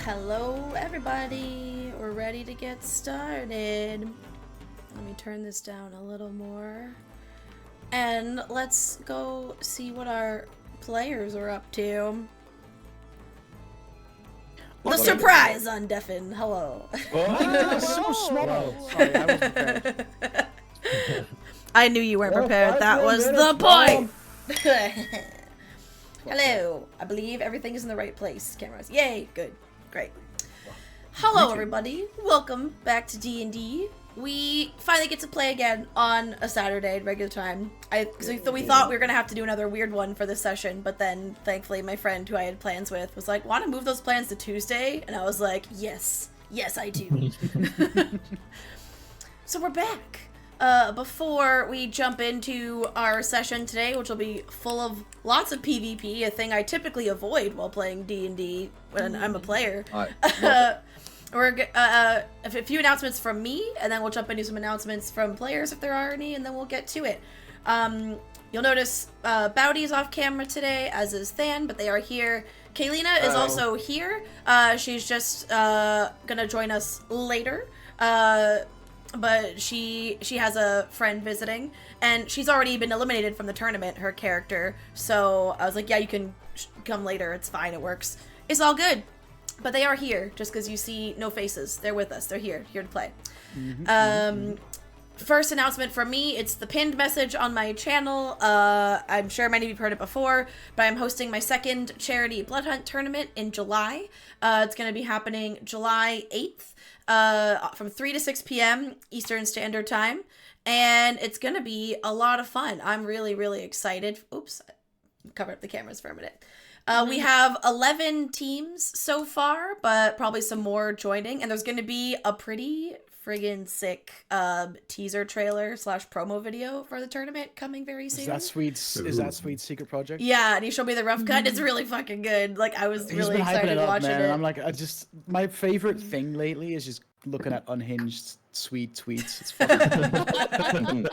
Hello everybody, we're ready to get started. Let me turn this down a little more. And let's go see what our players are up to. The surprise on Deafin, hello. So small. Sorry, I wasn't prepared. I knew you weren't prepared, that was the point! Hello, I believe everything is in the right place. Cameras, yay, good. Great. Hello everybody, welcome back to D&D. We finally get to play again on a Saturday at regular time. So we thought we were going to have to do another weird one for this session, but then thankfully my friend who I had plans with was like, want to move those plans to Tuesday? And I was like, yes, I do. So we're back. Before we jump into our session today, which will be full of lots of PvP, a thing I typically avoid while playing D&D when I'm a player. We're a few announcements from me, and then we'll jump into some announcements from players if there are any, and then we'll get to it. You'll notice Bowdy's off camera today, as is Than, but they are here. Kaylina is also here. She's just gonna join us later. But she has a friend visiting, and she's already been eliminated from the tournament, her character, so I was like, yeah, you can come later, it's fine, it works. It's all good. But they are here, just because you see no faces. They're with us, they're here to play. First announcement from me, it's the pinned message on my channel. I'm sure many of you have heard it before, but I'm hosting my second charity blood hunt tournament in July. It's going to be happening July 8th. From 3 to 6 p.m. Eastern Standard Time, and it's gonna be a lot of fun. I'm really excited. Oops, cover up the cameras for a minute. We have 11 teams so far, but probably some more joining, and there's gonna be a pretty friggin' sick teaser trailer / promo video for the tournament coming very soon. Is that Sweet's secret project? Yeah, and he showed me the rough cut. It's really fucking good. Like, I was really excited watching it. I'm like, my favorite thing lately is just looking at unhinged Sweet tweets. It's fucking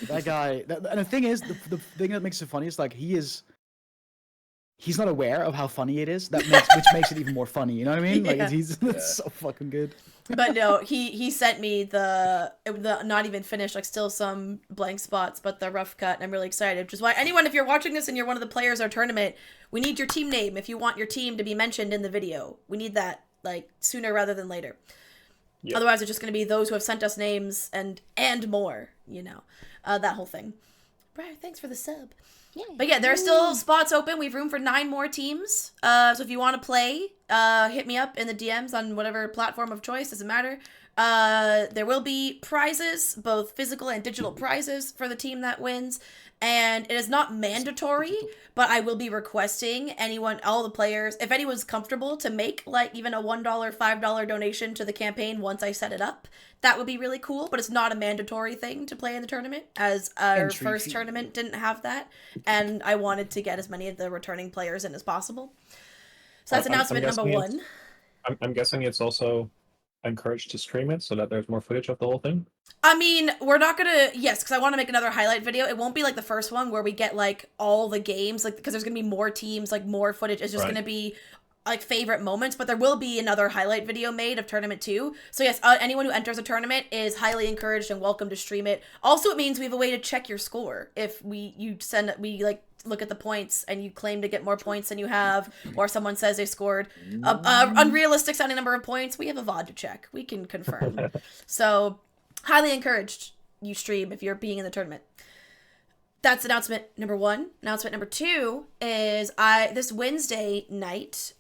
that guy. And the thing is, the thing that makes it funny is like he's not aware of how funny it is. Which makes it even more funny. You know what I mean? Like it's so fucking good. But no, he sent me the not even finished, like still some blank spots, but the rough cut, and I'm really excited. Which is why anyone, if you're watching this and you're one of the players of our tournament, we need your team name if you want your team to be mentioned in the video. We need that like sooner rather than later. Yep. Otherwise, it's just going to be those who have sent us names and more. You know, that whole thing. Brian, thanks for the sub. Yeah. But yeah, there are still spots open. We have room for 9 more teams. So if you want to play, hit me up in the DMs on whatever platform of choice. Doesn't matter. There will be prizes, both physical and digital prizes for the team that wins. And it is not mandatory, but I will be requesting all the players, if anyone's comfortable to make like even a $1, $5 donation to the campaign once I set it up. That would be really cool, but it's not a mandatory thing to play in the tournament, as our first tournament didn't have that, and I wanted to get as many of the returning players in as possible. So that's announcement number 1. I'm guessing it's also encouraged to stream it so that there's more footage of the whole thing. I mean, we're not gonna, yes, because I want to make another highlight video. It won't be like the first one where we get like all the games, like, because there's gonna be more teams, like more footage. It's just gonna be like favorite moments, but there will be another highlight video made of tournament 2. So yes, anyone who enters a tournament is highly encouraged and welcome to stream it. Also, it means we have a way to check your score. If we like look at the points and you claim to get more points than you have, or someone says they scored a unrealistic sounding number of points, we have a VOD to check. We can confirm. So highly encouraged you stream if you're being in the tournament. That's announcement number 1. Announcement number 2 is this Wednesday night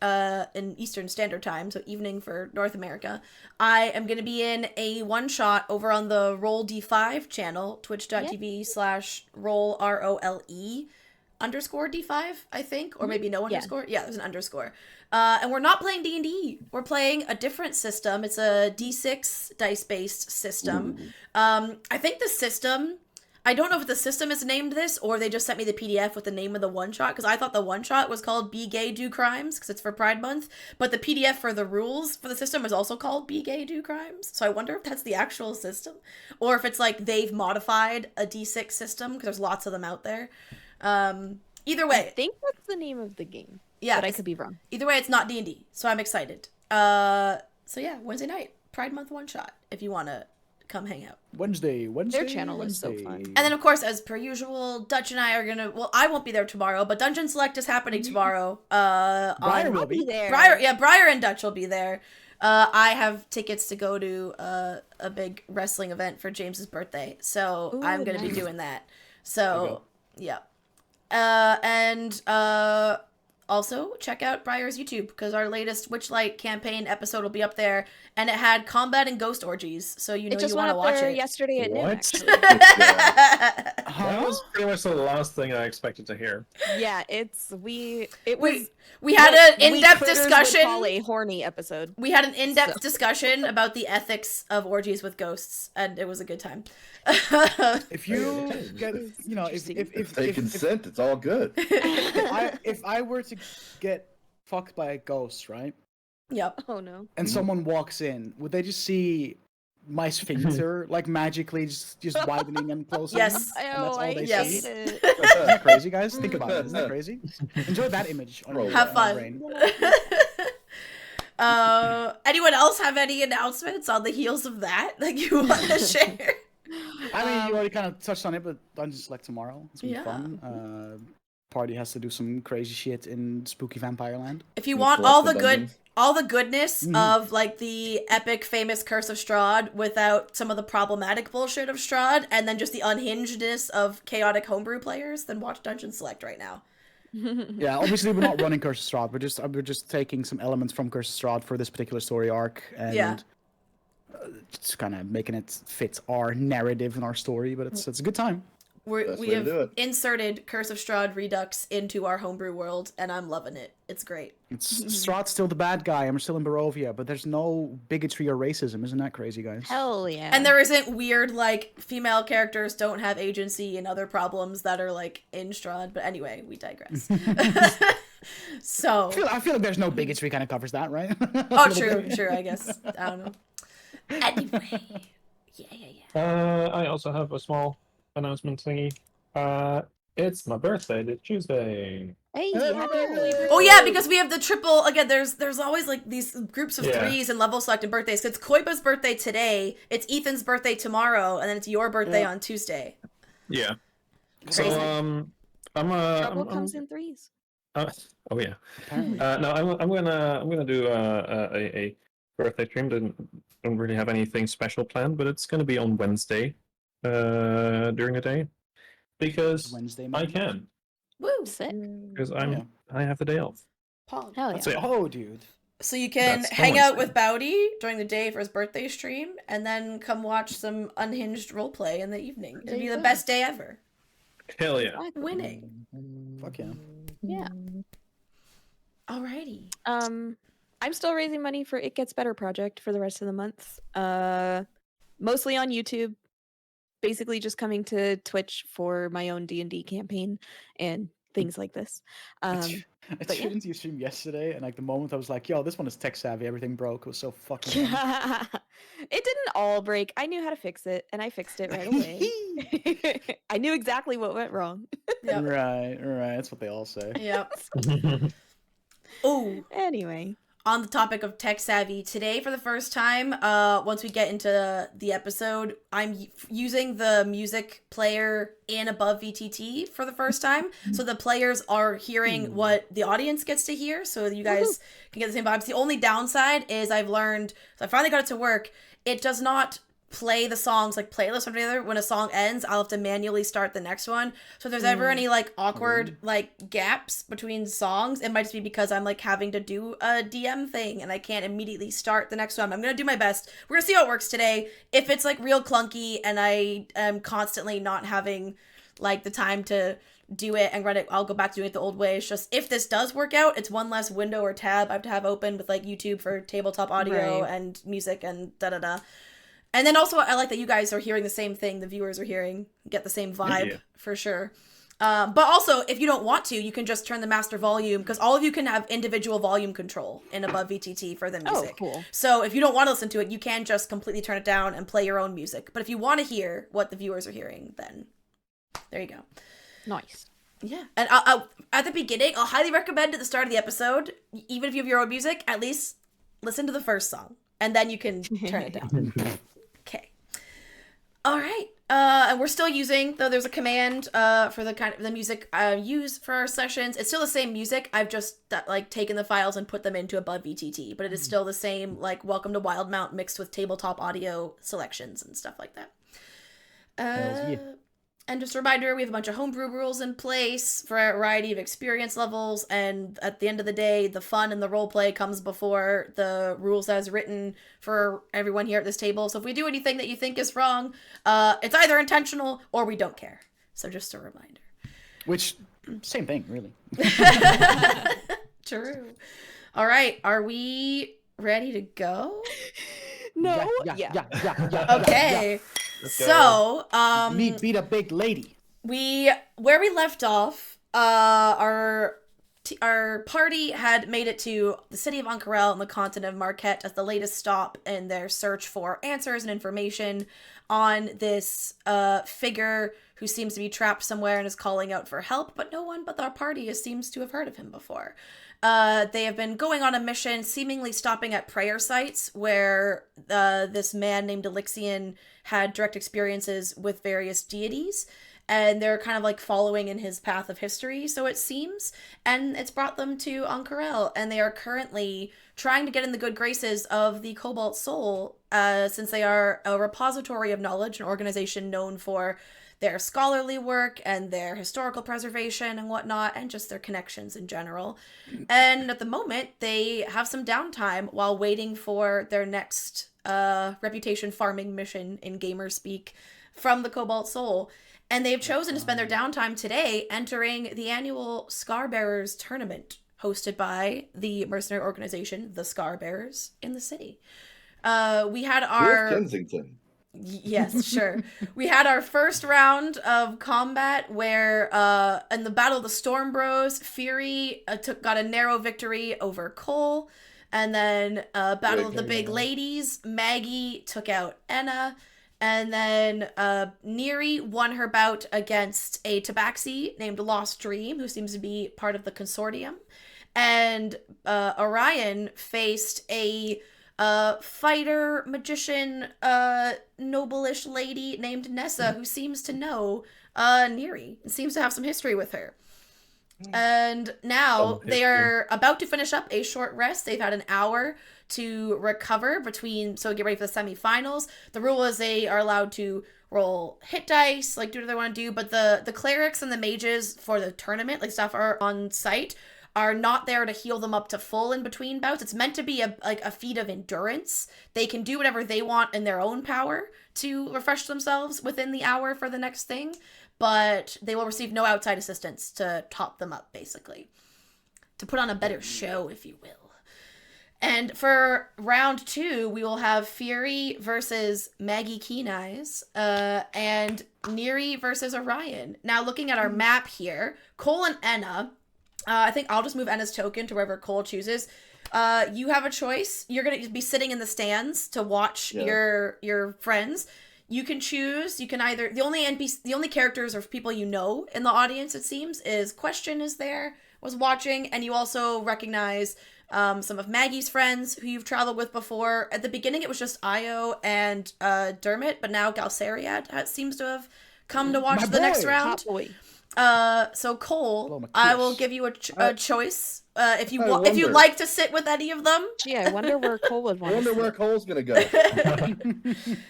in Eastern Standard Time, so evening for North America, I am going to be in a one-shot over on the Roll D5 channel, twitch.tv/roll ROLE_D5, I think, or maybe no underscore. Yeah, there's an underscore. And we're not playing D&D. We're playing a different system. It's a D6 dice-based system. I think the system, I don't know if the system is named this, or they just sent me the PDF with the name of the one-shot, because I thought the one-shot was called Be Gay, Do Crimes, because it's for Pride Month, but the PDF for the rules for the system is also called Be Gay, Do Crimes, so I wonder if that's the actual system, or if it's like they've modified a D6 system, because there's lots of them out there. Either way. I think that's the name of the game. Yeah. But I could be wrong. Either way, it's not D&D, so I'm excited. So yeah, Wednesday night, Pride Month one shot. If you want to come hang out. Wednesday. Their channel is so fun. And then, of course, as per usual, Dutch and I are gonna. Well, I won't be there tomorrow, but Dungeon Select is happening tomorrow. Briar will I'll be be there. Briar and Dutch will be there. I have tickets to go to a big wrestling event for James's birthday, so Ooh, I'm gonna be nice. doing that. There you So go. yeah, and also check out Briar's YouTube because our latest Witchlight campaign episode will be up there, and it had combat and ghost orgies, so you know It just you went want to up watch there it. yesterday at noon, What? actually. That Huh? was pretty much the last thing I expected to hear. Yeah, it was We had what an in-depth we critters would discussion. call a horny episode. We had an in-depth So- discussion about the ethics of orgies with ghosts, and it was a good time. If you get, you know, If they consent, it's all good. if I were to get fucked by a ghost, right, Yep. Oh no. and someone walks in, would they just see my sphincter like magically just widening and closing? Yes. And that's Oh, all I they Yes. see? hate it. Isn't that crazy, guys? Think about it. Isn't that crazy? Enjoy that image. On your, Have on your fun. brain. Anyone else have any announcements on the heels of that you want to share? I mean, you already kind of touched on it, but Dungeon Select tomorrow. It's gonna be Yeah. fun. Party has to do some crazy shit in spooky vampire land. If you We'll want select all the the good, dungeons. all the goodness Mhm. of like the epic, famous Curse of Strahd without some of the problematic bullshit of Strahd, and then just the unhingedness of chaotic homebrew players, then watch Dungeon Select right now. Yeah, obviously we're not running Curse of Strahd. We're just taking some elements from Curse of Strahd for this particular story arc, and Yeah. just kind of making it fit our narrative and our story. But it's a good time. Best We way to have do it. inserted Curse of Strahd Redux into our homebrew world, and I'm loving it. It's great. It's Strahd's still the bad guy, and we're still in Barovia, but there's no bigotry or racism. Isn't that crazy, guys? Hell yeah. And there isn't weird, like, female characters don't have agency and other problems that are, like, in Strahd. But anyway, we digress. So. I feel like there's no bigotry kind of covers that, right? Oh, true, I guess. I don't know. Anyway. Yeah. I also have a small announcement thingy. It's my birthday this Tuesday. Hey, happy early birthday. Oh, yeah, because we have the triple, again, there's always, like, these groups of Yeah. threes and level selected birthdays. So it's Koiba's birthday today, it's Ethan's birthday tomorrow, and then it's your birthday on Tuesday. Yeah. Crazy. So I'm Trouble comes in threes. oh yeah. Apparently. No, I'm gonna do a birthday stream. Don't really have anything special planned, but it's gonna be on Wednesday, during the day, because Wednesday. I maybe? can, Woo! Sick. because Yeah. I have the day off. Paul. Hell yeah. That's it. Oh, dude. So you can That's hang out Wednesday. with Bowdy during the day for his birthday stream, and then come watch some unhinged roleplay in the evening. There It'd be you the go. best day ever. Hell yeah. Winning. Fuck yeah. Yeah. Alrighty. I'm still raising money for It Gets Better project for the rest of the month. Mostly on YouTube. Basically just coming to Twitch for my own D&D campaign and things like this. I but yeah. tuned into your stream yesterday, and like the moment I was like, "Yo, this one is tech savvy. Everything broke." It was so fucking. funny. It didn't all break. I knew how to fix it, and I fixed it right away. I knew exactly what went wrong. Yep. Right. That's what they all say. Yep. Oh, Anyway. on the topic of tech savvy, today for the first time, once we get into the episode, I'm using the music player in above VTT for the first time. So the players are hearing what the audience gets to hear, so you guys can get the same vibes. The only downside is I've learned, so I finally got it to work, it does not play the songs like playlist or whatever. When a song ends, I'll have to manually start the next one. So if there's ever any like awkward like gaps between songs, it might just be because I'm like having to do a DM thing and I can't immediately start the next one. I'm gonna do my best. We're gonna see how it works today. If it's like real clunky and I am constantly not having like the time to do it and run it, I'll go back to doing it the old way. It's just, if this does work out, it's one less window or tab I have to have open with like YouTube for tabletop audio Right. and music and da-da-da. And then also, I like that you guys are hearing the same thing the viewers are hearing, get the same vibe, Yeah. for sure. But also, if you don't want to, you can just turn the master volume, because all of you can have individual volume control in above VTT for the music. Oh, cool. So if you don't want to listen to it, you can just completely turn it down and play your own music. But if you want to hear what the viewers are hearing, then there you go. Nice. Yeah. And I'll, at the beginning, I'll highly recommend at the start of the episode, even if you have your own music, at least listen to the first song, and then you can turn it down. Okay. All right. And we're still using, though there's a command for the kind of the music I use for our sessions. It's still the same music. I've just like taken the files and put them into above VTT, but it is still the same, like Welcome to Wildmount mixed with tabletop audio selections and stuff like that. And just a reminder, we have a bunch of homebrew rules in place for a variety of experience levels, and at the end of the day, the fun and the roleplay comes before the rules as written for everyone here at this table. So if we do anything that you think is wrong, it's either intentional or we don't care. So just a reminder. Which, same thing, really. True. All right, are we ready to go? No. Yeah. Okay. So, Beat a big lady. where we left off, our party had made it to the city of Ank'Harel and the continent of Marquette as the latest stop in their search for answers and information on this figure who seems to be trapped somewhere and is calling out for help, but no one but our party seems to have heard of him before. They have been going on a mission, seemingly stopping at prayer sites where this man named Elixion had direct experiences with various deities, and they're kind of like following in his path of history, so it seems, and it's brought them to Ank'Harel, and they are currently trying to get in the good graces of the Cobalt Soul, since they are a repository of knowledge, an organization known for their scholarly work and their historical preservation and whatnot, and just their connections in general. And at the moment, they have some downtime while waiting for their next reputation farming mission in gamer speak from the Cobalt Soul. And they've chosen to spend their downtime today entering the annual Scarbearers tournament hosted by the mercenary organization, the Scarbearers, in the city. We had our... Kensington. Yes, sure. We had our first round of combat where, in the Battle of the Storm Bros, Fury got a narrow victory over Cole. And then, Battle of the Big Ladies, Maggie took out Enna. And then, Neri won her bout against a tabaxi named Lost Dream, who seems to be part of the consortium. And, Orion faced a fighter, magician, noble-ish lady named Nessa, who seems to know Neri and seems to have some history with her. And now they are about to finish up a short rest. They've had an hour to recover so get ready for the semifinals. The rule is they are allowed to roll hit dice, like do what they want to do, but the clerics and the mages for the tournament, like stuff are on site, are not there to heal them up to full in between bouts. It's meant to be a feat of endurance. They can do whatever they want in their own power to refresh themselves within the hour for the next thing, but they will receive no outside assistance to top them up, basically. To put on a better show, if you will. And for round 2, we will have Fury versus Maggie Keen-Eyes, and Neri versus Orion. Now, looking at our map here, Cole and Enna, I think I'll just move Enna's token to wherever Cole chooses. You have a choice. You're going to be sitting in the stands to watch your friends. You can choose. You can either... The only characters or people you know in the audience, it seems, is Question is there, was watching, and you also recognize some of Maggie's friends who you've traveled with before. At the beginning, it was just Io and Dermot, but now Galceriad seems to have come to watch the next round. Hot boy. So Cole, I will give you a choice. If you'd like to sit with any of them. Gee, I wonder where Cole would want I wonder to where Cole's gonna go.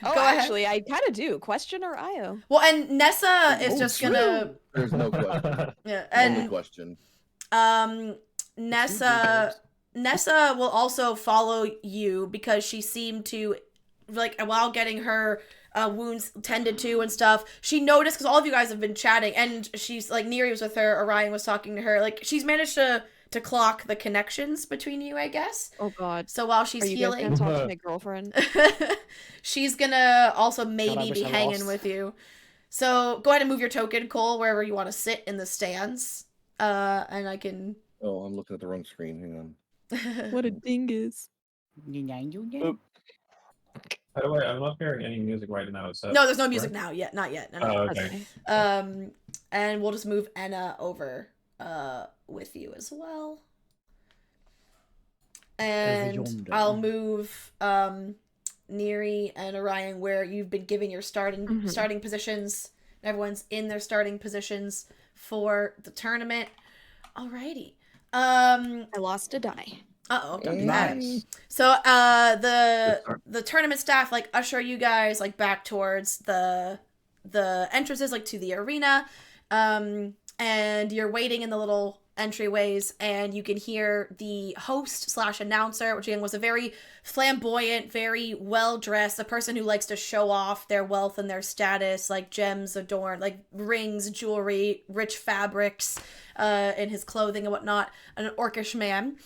Actually, I kind of do. Question or Io? Well, and Nessa is just true. gonna. There's no question. Yeah, Only and question. Nessa will also follow you because she seemed to, like, while getting her wounds tended to and stuff, she noticed, because all of you guys have been chatting, and she's like, Neri was with her, Orion was talking to her, like, she's managed to clock the connections between you, I guess. Oh god. So while she's healing, gonna talk to my girlfriend? she's gonna also maybe wish be I hanging lost. with you. So go ahead and move your token, Cole, wherever you want to sit in the stands. And I can... Oh, I'm looking at the wrong screen. Hang on. What a dingus. Oop. By the way, I'm not hearing any music right now. So No, there's no music now yet. Not yet. No, no. Oh, okay. And we'll just move Enna over with you as well. And yonder. I'll move Neri and Orion where you've been giving your starting positions. Everyone's in their starting positions for the tournament. Alrighty. I lost a die. Uh-oh, don't do that. Nice. So the tournament staff like usher you guys like back towards the entrances, like to the arena. And you're waiting in the little entryways, and you can hear the host / announcer, which again was a very flamboyant, very well dressed, a person who likes to show off their wealth and their status, like gems adorned, like rings, jewelry, rich fabrics, in his clothing and whatnot, an orcish man.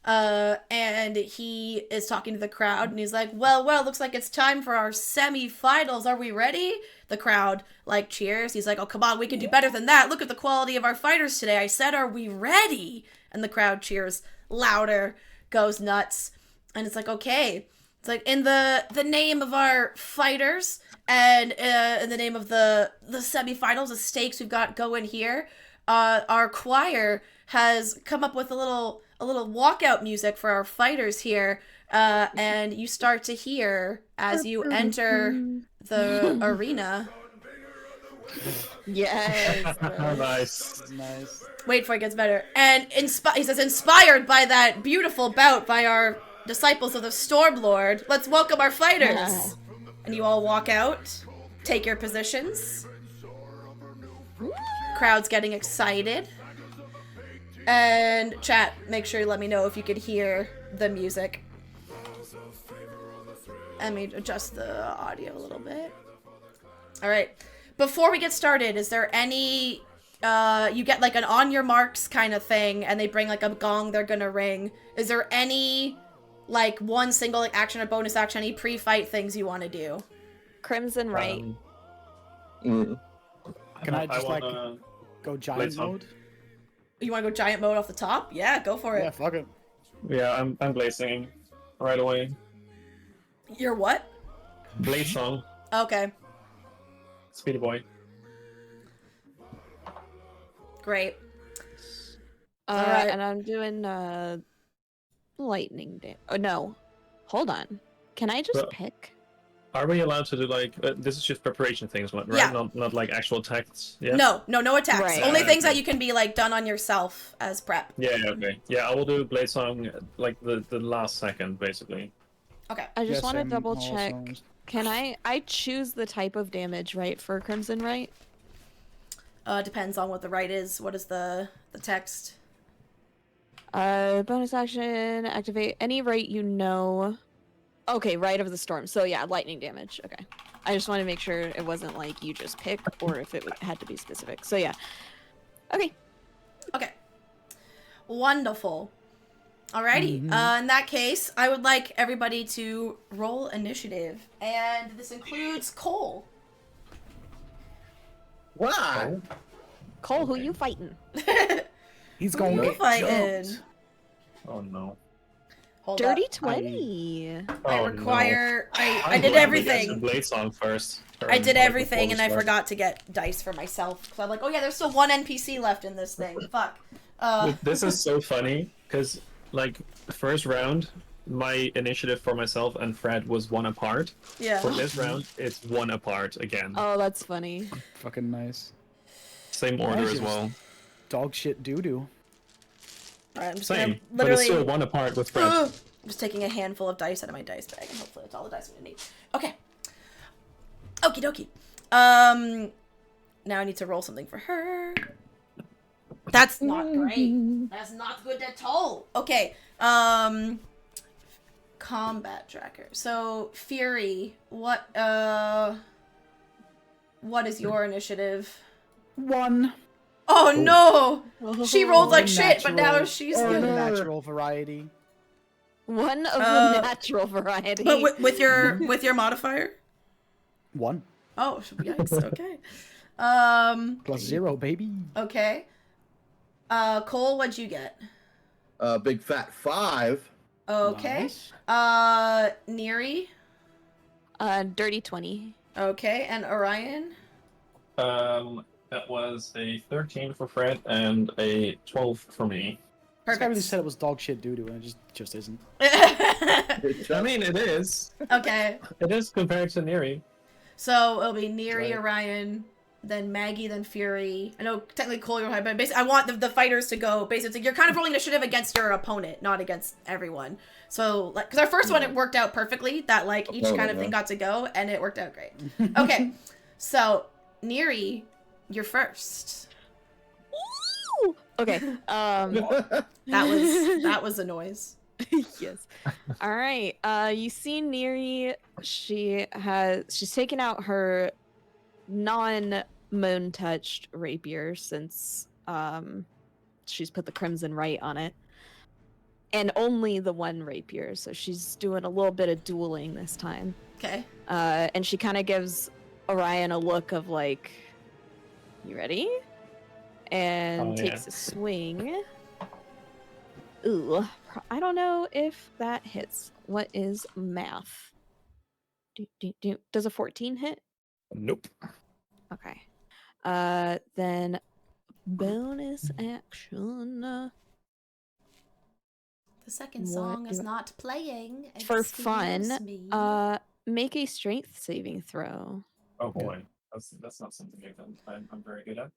And he is talking to the crowd, and he's like, well, looks like it's time for our semi-finals. Are we ready? The crowd, like, cheers. He's like, oh, come on, we can do better than that. Look at the quality of our fighters today. I said, are we ready? And the crowd cheers louder, goes nuts. And it's like, okay. It's like, in the name of our fighters and in the name of the semi-finals, the stakes we've got going here, our choir has come up with a little walkout music for our fighters here, and you start to hear as you enter the arena. Yes. Nice. Wait for it gets better. And he says, inspired by that beautiful bout by our disciples of the Stormlord, let's welcome our fighters. Yeah. And you all walk out, take your positions. Crowd's getting excited. And chat, make sure you let me know if you could hear the music. Let me adjust the audio a little bit. All right. Before we get started, is there any, you get like an on your marks kind of thing, and they bring like a gong they're gonna ring. Is there any, like, one single like action or bonus action, any pre-fight things you want to do? Crimson right. Can I just wanna go giant play some. mode? You want to go giant mode off the top? Yeah, go for Yeah, it. fuck it. Yeah, I'm blazing right away. You're what? Blade song, Okay, Speedy Boy. great. Alright. And I'm doing lightning damage. Oh no, hold on. Can I just Well, pick? Are we allowed to do like this is just preparation things, right? Yeah. Not like actual attacks. Yeah. No attacks. Right. Only Yeah, things that okay. you can be like done on yourself as prep. Yeah. Okay. Yeah, I will do Blade Song like the last second, basically. Okay. I just Yes, want to I'm double also- check. Can I choose the type of damage, right, for Crimson Right? Depends on what the right is. What is the text? Bonus action, activate any right you know. Okay, Right of the Storm. So yeah, lightning damage. Okay. I just want to make sure it wasn't like you just pick, or if it had to be specific. So yeah. Okay. Okay. Wonderful. Alrighty. In that case, I would like everybody to roll initiative, and this includes Cole. Why? Cole, who you fighting? He's going Who to you get fighting? jumped. Oh no. Hold Dirty up. 20. I Oh, require. no. I I'm did glad we get everything. the Blade Song first. I did Like, everything, and I before we start. forgot to get dice for myself. So I'm like, oh yeah, there's still one NPC left in this thing. Fuck. This is so funny because like first round, my initiative for myself and Fred was 1 apart. Yeah. For this round, it's 1 apart again. Oh, that's funny. Fucking nice. Same order Nice. as well. Dog shit doo-doo. Alright, I'm just Same, gonna but it's literally. still 1 apart with Fred. I'm just taking a handful of dice out of my dice bag, and hopefully it's all the dice I'm gonna need. Okay. Okie dokie. Now I need to roll something for her. That's not great. That's not good at all. Okay. Combat tracker. So Fury, what is your initiative? 1. Oh no! She rolled like shit, but now Natural- she's or good. the natural variety. One of Uh, the natural variety. But with your modifier? 1 Oh, yikes. Okay. plus 0, baby. Okay. Cole, what'd you get? Big fat 5. Okay. Nice. Neri. Dirty 20. Okay, and Orion. That was a 13 for Fred and a 12 for me. This guy really Perfect. said it was dog shit doo-doo, and it just isn't. I mean, it is. Okay. It is compared to Neri. So it'll be Neri, Right. Orion, then Maggie, then Fury. I know technically Cole you're high, but basically I want the fighters to go. Basically, you're kind of rolling initiative against your opponent, not against everyone. So like, because our first one it worked out perfectly. That like each kind of thing got to go, and it worked out great. Okay, so Neri, you're first. Ooh! Okay. That was a noise. Yes. All right. You see Neri, she's taken out her non-moon touched rapier since she's put the crimson right on it. And only the one rapier, so she's doing a little bit of dueling this time. Okay. And she kind of gives Orion a look of like, you ready? And takes a swing. Ooh, I don't know if that hits. What is math? Does a 14 hit? Nope. Okay. Then bonus action. The second What song is do I- not playing. For fun, Excuse me. make a strength saving throw. Oh boy, that's not something I'm very good at.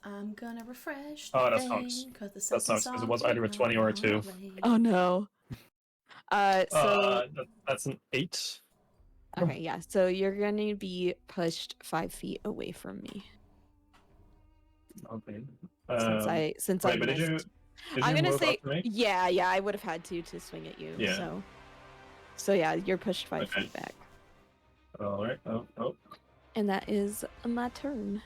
I'm gonna refresh. Oh, the that thing, sucks. 'cause the That second sucks because it song was either a came 20 or a out 2. already. Oh no. So That's an 8. okay, yeah. So you're gonna be pushed 5 feet away from me Okay. since I Wait, but did you missed. did I'm you gonna move say up to me? yeah. I would have had to swing at you. Yeah. So yeah, you're pushed 5 Okay. feet back, All right. Oh. and that is my turn.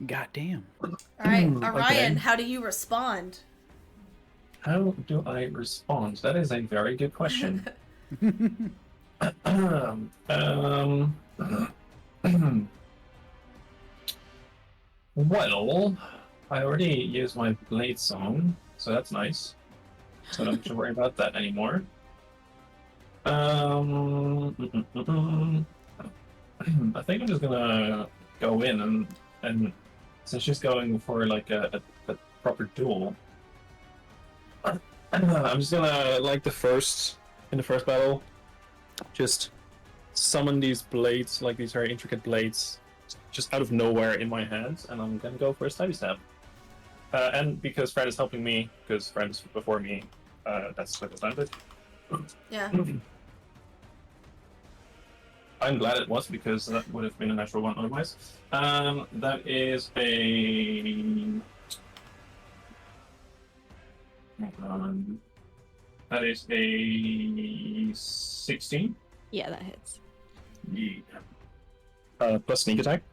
Goddamn. All right, Okay. Orion, how do you respond? How do I respond? That is a very good question. Well, I already used my blade song, so that's nice. So I don't have to worry about that anymore. I think I'm just gonna go in and since she's going for like a proper duel, I'm just gonna in the first battle, just summon these blades, like these very intricate blades, just out of nowhere in my hands, and I'm gonna go for a stabby stab. And because Fred is helping me, because Fred's before me, that's what it's landed. Yeah. I'm glad it was because that would have been a natural one otherwise. That is a. That is a 16. Yeah, that hits. Yeah. Plus sneak attack.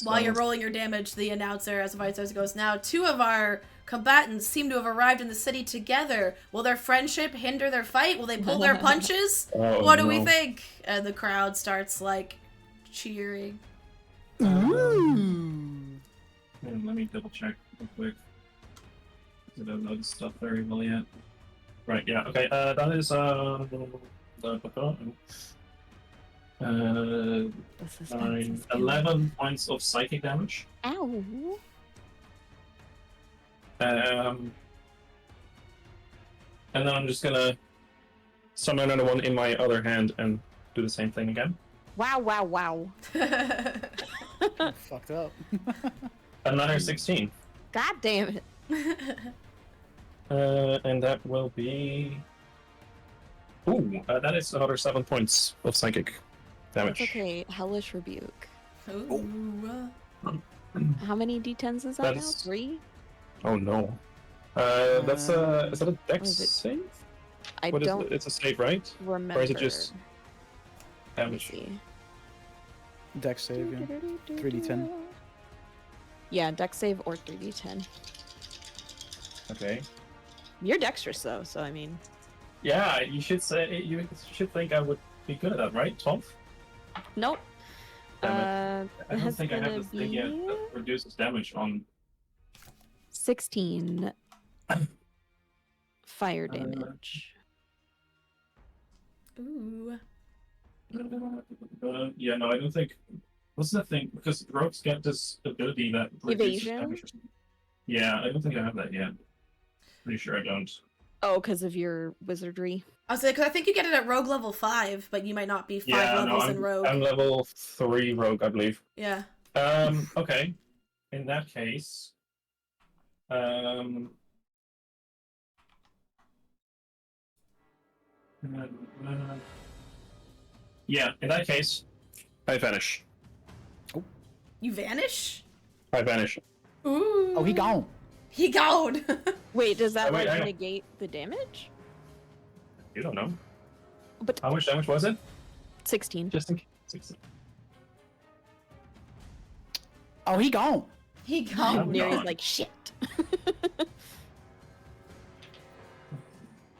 While you're rolling your damage, the announcer, as the vice president goes, now 2 of our combatants seem to have arrived in the city together. Will their friendship hinder their fight? Will they pull their punches? Oh, What do we no. think? And the crowd starts, like, cheering. Let me double check real quick. I don't know this stuff very well yet. Right, yeah, okay, that is, The suspense is killing. 11 points of psychic damage. Ow. And then I'm just gonna summon another one in my other hand and do the same thing again. Wow. Fucked up. Another 16. God damn it. And that will be... Ooh, that is another 7 points of psychic damage. That's okay. Hellish Rebuke. Ooh. How many d10s is that now? That's- 3? Oh no. That's a... Is that a dex is it? save? I What is don't it? It's a save, right? remember. Or is it just Let me damage? see. Dex save, yeah. 3d10. Yeah, dex save or 3d10. Okay. You're dexterous though, so I mean. Yeah, you should should think I would be good at that, right? 12? Nope. Damn I don't That's think I have gonna this thing yet be that reduces damage on... 16 fire damage. Ooh. Yeah, no, I don't think What's the thing? Because rogues get this ability that reduces Evasion? damage or something. Yeah, I don't think I have that yet. Pretty sure I don't. Oh, because of your wizardry. I was like, because I think you get it at rogue level 5, but you might not be 5 Yeah, no, levels in rogue. I'm level 3 rogue, I believe. Yeah. Okay. In that case, yeah, in that case, I vanish. You vanish? I vanish. Ooh. Oh, he gone. He gone. Wait, does that Oh, wait, like hang on. negate the damage? You don't know. But How much damage was it? 16. Just in case. 16. Oh, he gone. He Oh, gone. no. Neri's like, shit.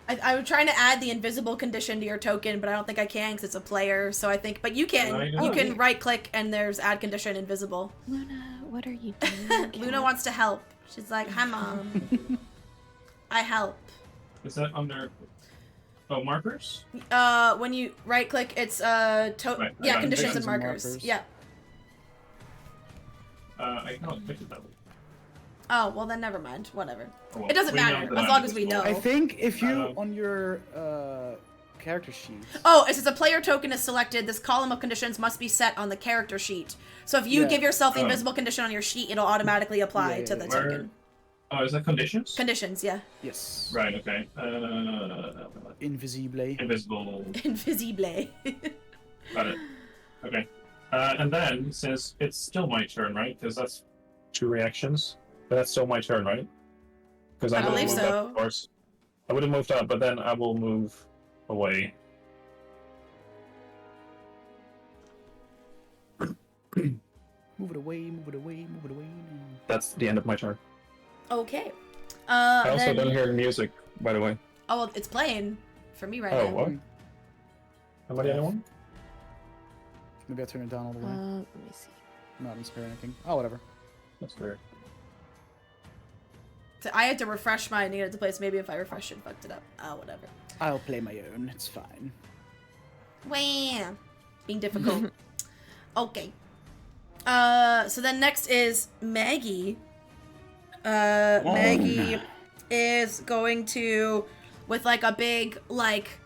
I'm trying to add the invisible condition to your token, but I don't think I can because it's a player. So I think, but you can. Right. You Oh, can yeah. right click and there's add condition invisible. Luna, what are you doing? Luna wants to help. She's like, "Hi, mom. I help." Is that under markers? When you right click, it's Right, yeah, got conditions conditions and and markers. markers. Yeah. I cannot click it that way. Oh well, then never mind. Whatever. Oh, well, It doesn't we know matter that as I'm long as we invisible. know. I think if you Um, on your character sheet. Oh, it says a player token is selected. This column of conditions must be set on the character sheet. So if you Yeah. give yourself the Oh. invisible condition on your sheet, it'll automatically apply Yeah, to yeah, the yeah. Where- token. Oh, is that conditions? Conditions, yeah. Yes. Right, okay. Invisible. Invisible. Invisible. Got it. Okay. And then, since it's still my turn, right? Because that's 2 reactions. But that's still my turn, right? Because I would have believe moved so. up, of course. I would have moved up, but then I will move away. Move it away, move it away, move it away. That's the end of my turn. Okay. I also then... don't hear the music, by the way. Oh, well, it's playing for me right Oh, now. what? Somebody anyone? Maybe I'll turn it down all the way. Let me see. Not inspire anything. Oh, whatever. That's weird. So I had to refresh mine to get it to play, so maybe if I refreshed it, fucked it up. Oh, whatever. I'll play my own. It's fine. Wham! Being difficult. Okay. So then next is Maggie. Maggie is going to, with like a big, like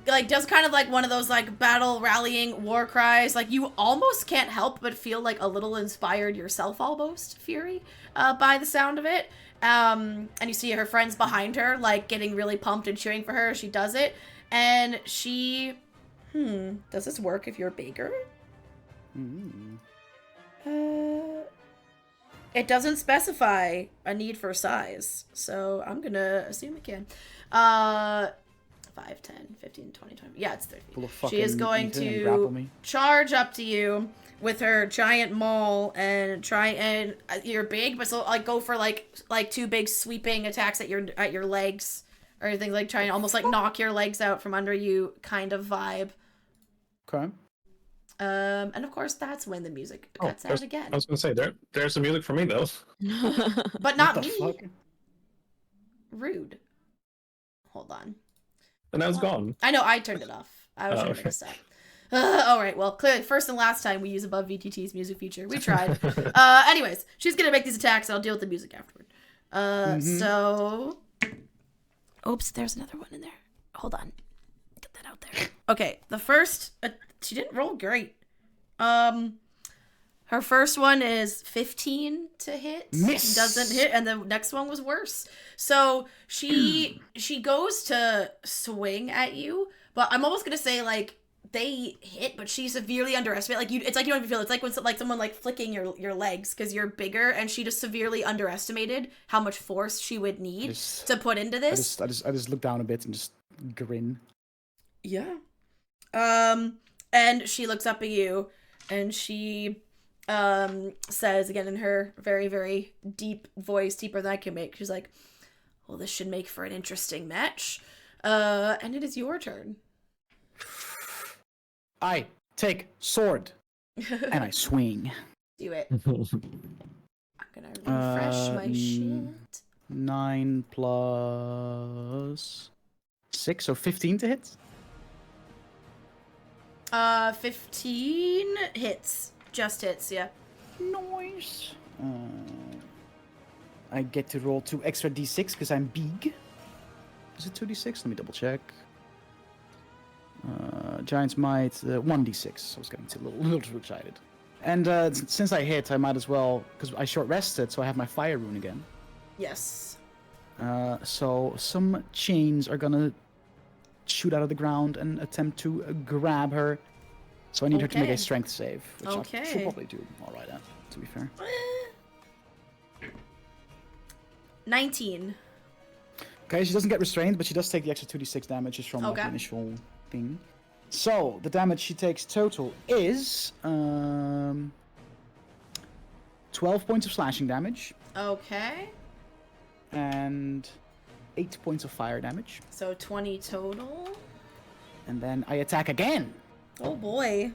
does kind of like one of those like battle rallying war cries. Like you almost can't help but feel like a little inspired yourself almost, Fury, by the sound of it. And you see her friends behind her, like getting really pumped and cheering for her as she does it. And she, does this work if you're bigger? It doesn't specify a need for size, so I'm gonna assume it can. 5, 10, 15, 20, 20. Yeah, it's 30. Pull a She is fucking going Ethan and grapple to me. charge up to you with her giant maul and try and you're big, but so like go for like 2 big sweeping attacks at your legs or anything, like trying to almost like knock your legs out from under you kind of vibe. Okay. And of course that's when the music cuts out again. I was gonna say there's the music for me though. But not What the me. fuck? Rude. Hold on. And now it's gone. I know, I turned it off. I was trying to make okay. a stop. Alright, well, clearly, first and last time we use above VTT's music feature. We tried. Anyways, she's gonna make these attacks and I'll deal with the music afterward. So... Oops, there's another one in there. Hold on. Get that out there. Okay, the first... she didn't roll great. Her first one is 15 to hit. Miss. Doesn't hit, and the next one was worse. So she goes to swing at you, but I'm almost gonna say like they hit, but she severely underestimated. Like it's like you don't even feel it. It's like when someone like flicking your legs because you're bigger, and she just severely underestimated how much force she would need to put into this. I just look down a bit and just grin. Yeah. And she looks up at you, and she says again in her very, very deep voice, deeper than I can make, she's like, well, this should make for an interesting match. And it is your turn. I take sword and I swing. Do it. I'm gonna refresh my shit. 9 plus 6, so 15 to hit. 15 hits. Just hits, yeah. Nice. I get to roll 2 extra d6 because I'm big. Is it 2d6? Let me double check. Giant's Might, 1d6. I was getting a little too excited. And since I hit, I might as well, because I short rested, so I have my fire rune again. Yes. So some chains are gonna shoot out of the ground and attempt to grab her. So I need her to make Okay. a strength save, which I Okay. should probably do alright at, to be fair. 19. Okay, she doesn't get restrained, but she does take the extra 2d6 damage just from like, the Okay. initial thing. So, the damage she takes total is 12 points of slashing damage Okay. and 8 points of fire damage. So 20 total. And then I attack again. Oh boy.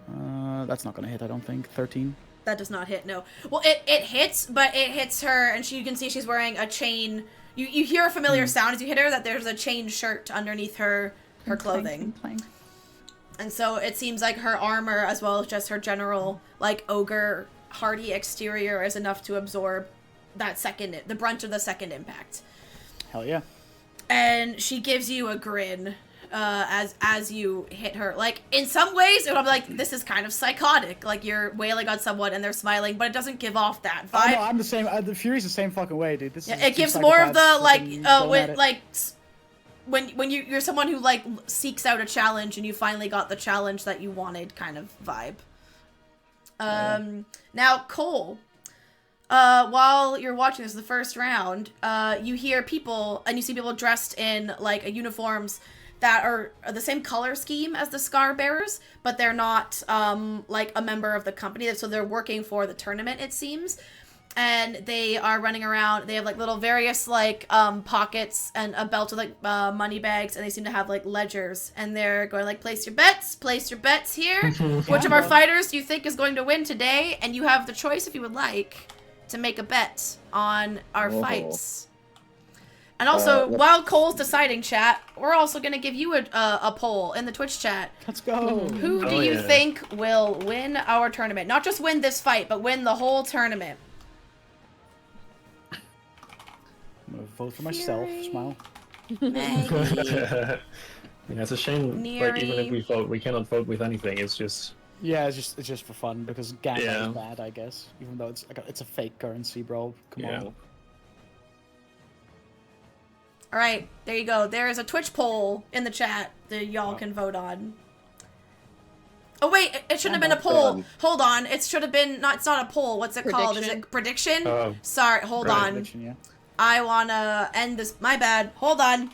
That's not gonna hit, I don't think. 13. That does not hit, no. Well, it hits, but it hits her, and you can see she's wearing a chain. You hear a familiar sound as you hit her, that there's a chain shirt underneath her clothing. And so it seems like her armor, as well as just her general, like, ogre, hardy exterior is enough to absorb the brunt of the second impact. Hell yeah. And she gives you a grin as you hit her. Like, in some ways, it'll be like, this is kind of psychotic. Like, you're wailing on someone and they're smiling, but it doesn't give off that Oh vibe. no, I'm the same. The Fury's the same fucking way, dude. This Yeah, is it two gives more of the, psychopaths like, fucking going at it. when you're someone who, like, seeks out a challenge and you finally got the challenge that you wanted kind of vibe. Now, Cole, while you're watching this, the first round, you hear people, and you see people dressed in, like, uniforms that are the same color scheme as the Scarbearers, but they're not, like, a member of the company, so they're working for the tournament, it seems. And they are running around. They have, like, little various, like, pockets and a belt with, like, money bags, and they seem to have, like, ledgers. And they're going, like, place your bets here. Which of our fighters do you think is going to win today? And you have the choice, if you would like, to make a bet on our fights. And also, while Cole's deciding, chat, we're also going to give you a poll in the Twitch chat. Let's go. Who do you think will win our tournament? Not just win this fight, but win the whole tournament. I'm gonna vote for myself. Fury. Smile. Maggie. Yeah, it's a shame. Like, even if we vote, we cannot vote with anything. It's just. Yeah, it's just for fun because gambling Yeah. is bad, I guess. Even though it's a fake currency, bro. Come Yeah. on. All right, there you go. There is a Twitch poll in the chat that y'all can vote on. Oh wait, it shouldn't have been a poll. Hold on, it should have been not. It's not a poll. What's it called? Is it prediction? Oh. Sorry, hold Right. on. Prediction, yeah. I wanna end this. My bad. Hold on.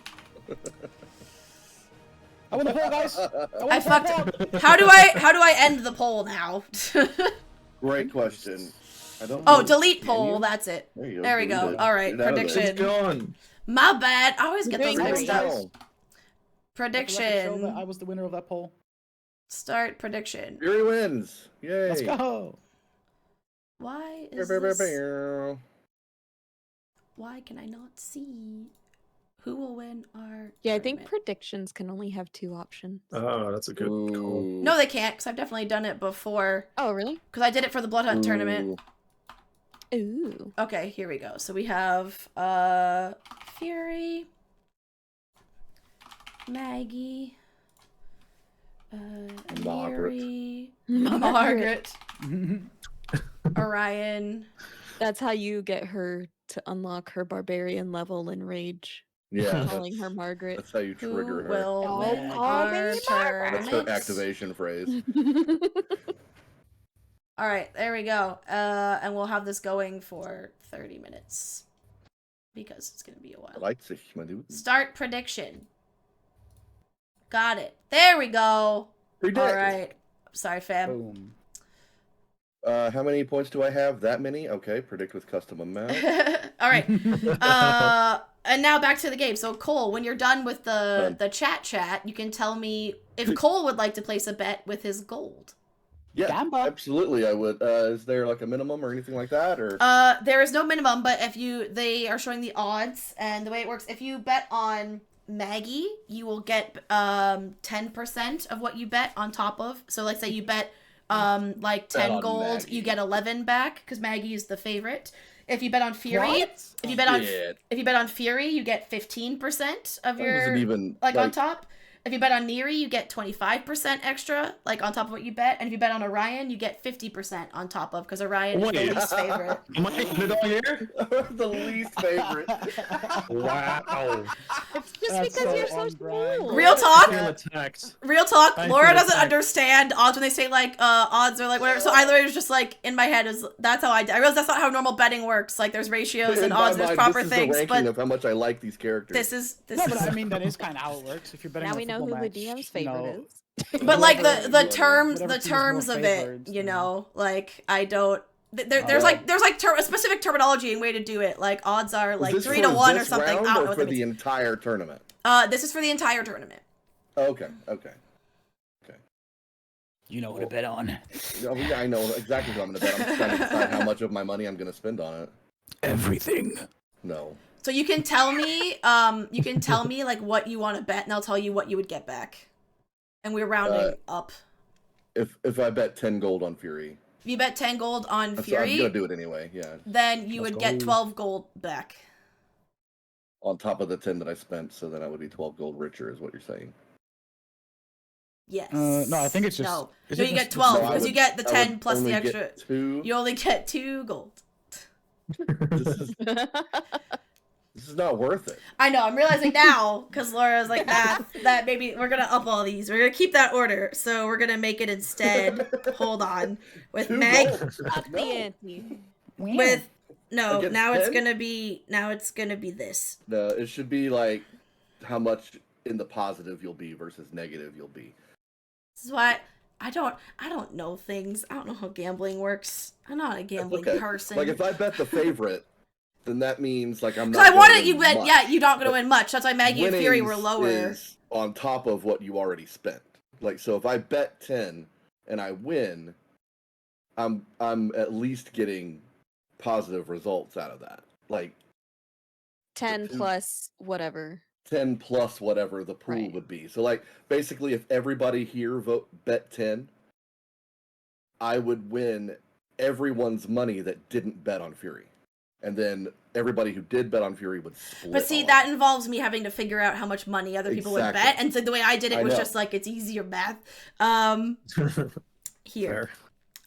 I want the poll, guys. I fucked it. How do I end the poll now? Great question. I don't Oh, know. delete Can poll. you? That's it. There you go. There we delete go. it. All right, Get out of there. prediction. It's gone. My bad. I always get those Doing mixed great. up. Let the record show Prediction. that I was the winner of that poll. Start prediction. Fury wins. Yay. Let's go. Why Bear, is bear, bear, this? bear. Why can I not see who will win our? Yeah, I think tournament? predictions can only have 2 options. Oh, that's a good call. Ooh. No, they can't, because I've definitely done it before. Oh, really? Because I did it for the Blood Hunt tournament. Ooh. Ooh. Okay, here we go. So we have Fury, Maggie, Margaret. Neri, Margaret, Orion. That's how you get her to unlock her barbarian level in rage. Yeah. Calling her Margaret. That's how you Who trigger her. will Don't win call our me That's her tournament? activation phrase. All right, there we go. And we'll have this going for 30 minutes because it's gonna be a I while. like this, my dude. Start prediction. Got it. There we go. Predict. All right. Sorry, fam. Boom. How many points do I have? That many? Okay. Predict with custom amount. All right. And now back to the game. So Cole, when you're done with the chat, you can tell me if Cole would like to place a bet with his gold. Yeah, Gamba. absolutely. I would. Is there like a minimum or anything like that, or? There is no minimum, but they are showing the odds, and the way it works, if you bet on Maggie, you will get 10% of what you bet on top of. So let's say you bet like Bet 10 on gold, Maggie. you get 11 back because Maggie is the favorite. If you bet on Fury, What? if you bet on Shit. if you bet on Fury, you get 15% of That your wasn't even like on top. If you bet on Neri, you get 25% extra, like on top of what you bet. And if you bet on Orion, you get 50% on top of, because Orion is the Wait. least favorite. Am I in it all year? the least favorite. Wow. It's just That's because so you're so on brand. small. Real I talk. feel attacked. Real talk, I Laura feel doesn't attacked. understand odds when they say like odds or like whatever. So I literally was just like in my head is that's how I realized that's not how normal betting works. Like there's ratios and In my odds, there's mind, proper this is things, the ranking but of how much I like these characters. this is No, but I mean that is kind of how it works. If you're betting Now on a we know who football the match, DM's you favorite know, is. but like whatever- the whatever terms team is more of it, favored, you then- know, like I don't. There's Well- like a specific terminology and way to do it. Like odds are Is like this 3 for to 1 or this something. I round don't know or what for that the means. entire tournament? This is for the entire tournament. Okay. You know who to bet on. Yeah, I know exactly what I'm going to bet. I'm just trying to decide how much of my money I'm going to spend on it. Everything. No. So you can tell me, like what you want to bet, and I'll tell you what you would get back. And we're rounding up. If I bet 10 gold on Fury, If you bet 10 gold on I'm Fury, going to do it anyway, yeah. then you Let's would get go. 12 gold back. On top of the 10 that I spent, so then I would be 12 gold richer, is what you're saying. Yes. No, I think it's just. No, is no, it you just- get 12 No, I because you would- get the I 10 would plus the only get extra. 2. You only get 2 gold. This is not worth it. I know. I'm realizing now because Laura's like that maybe we're gonna up all these. We're gonna keep that order, so we're gonna make it instead. Hold on, with 2 Meg. gold. Up the No. ante. With no, Against now it's 10? gonna be this. No, it should be like how much in the positive you'll be versus negative you'll be. This is why I don't know things. I don't know how gambling works. I'm not a gambling Okay. person. Like if I bet the favorite, then that means like I'm not. Because I wanted gonna you win bet. much. Yeah, you're not gonna But win much. That's why Maggie and Fury were Winnings lower. is on top of what you already spent. Like so, if I bet 10 and I win, I'm at least getting positive results out of that. Like 10 plus whatever. 10 plus whatever the pool Right. would be. So like basically, if everybody here bet 10, I would win everyone's money that didn't bet on Fury, and then everybody who did bet on Fury would split. But see, all that of it. involves me having to figure out how much money other people would Exactly. bet, and so the way I did it I was know. just like it's easier math. Here Fair.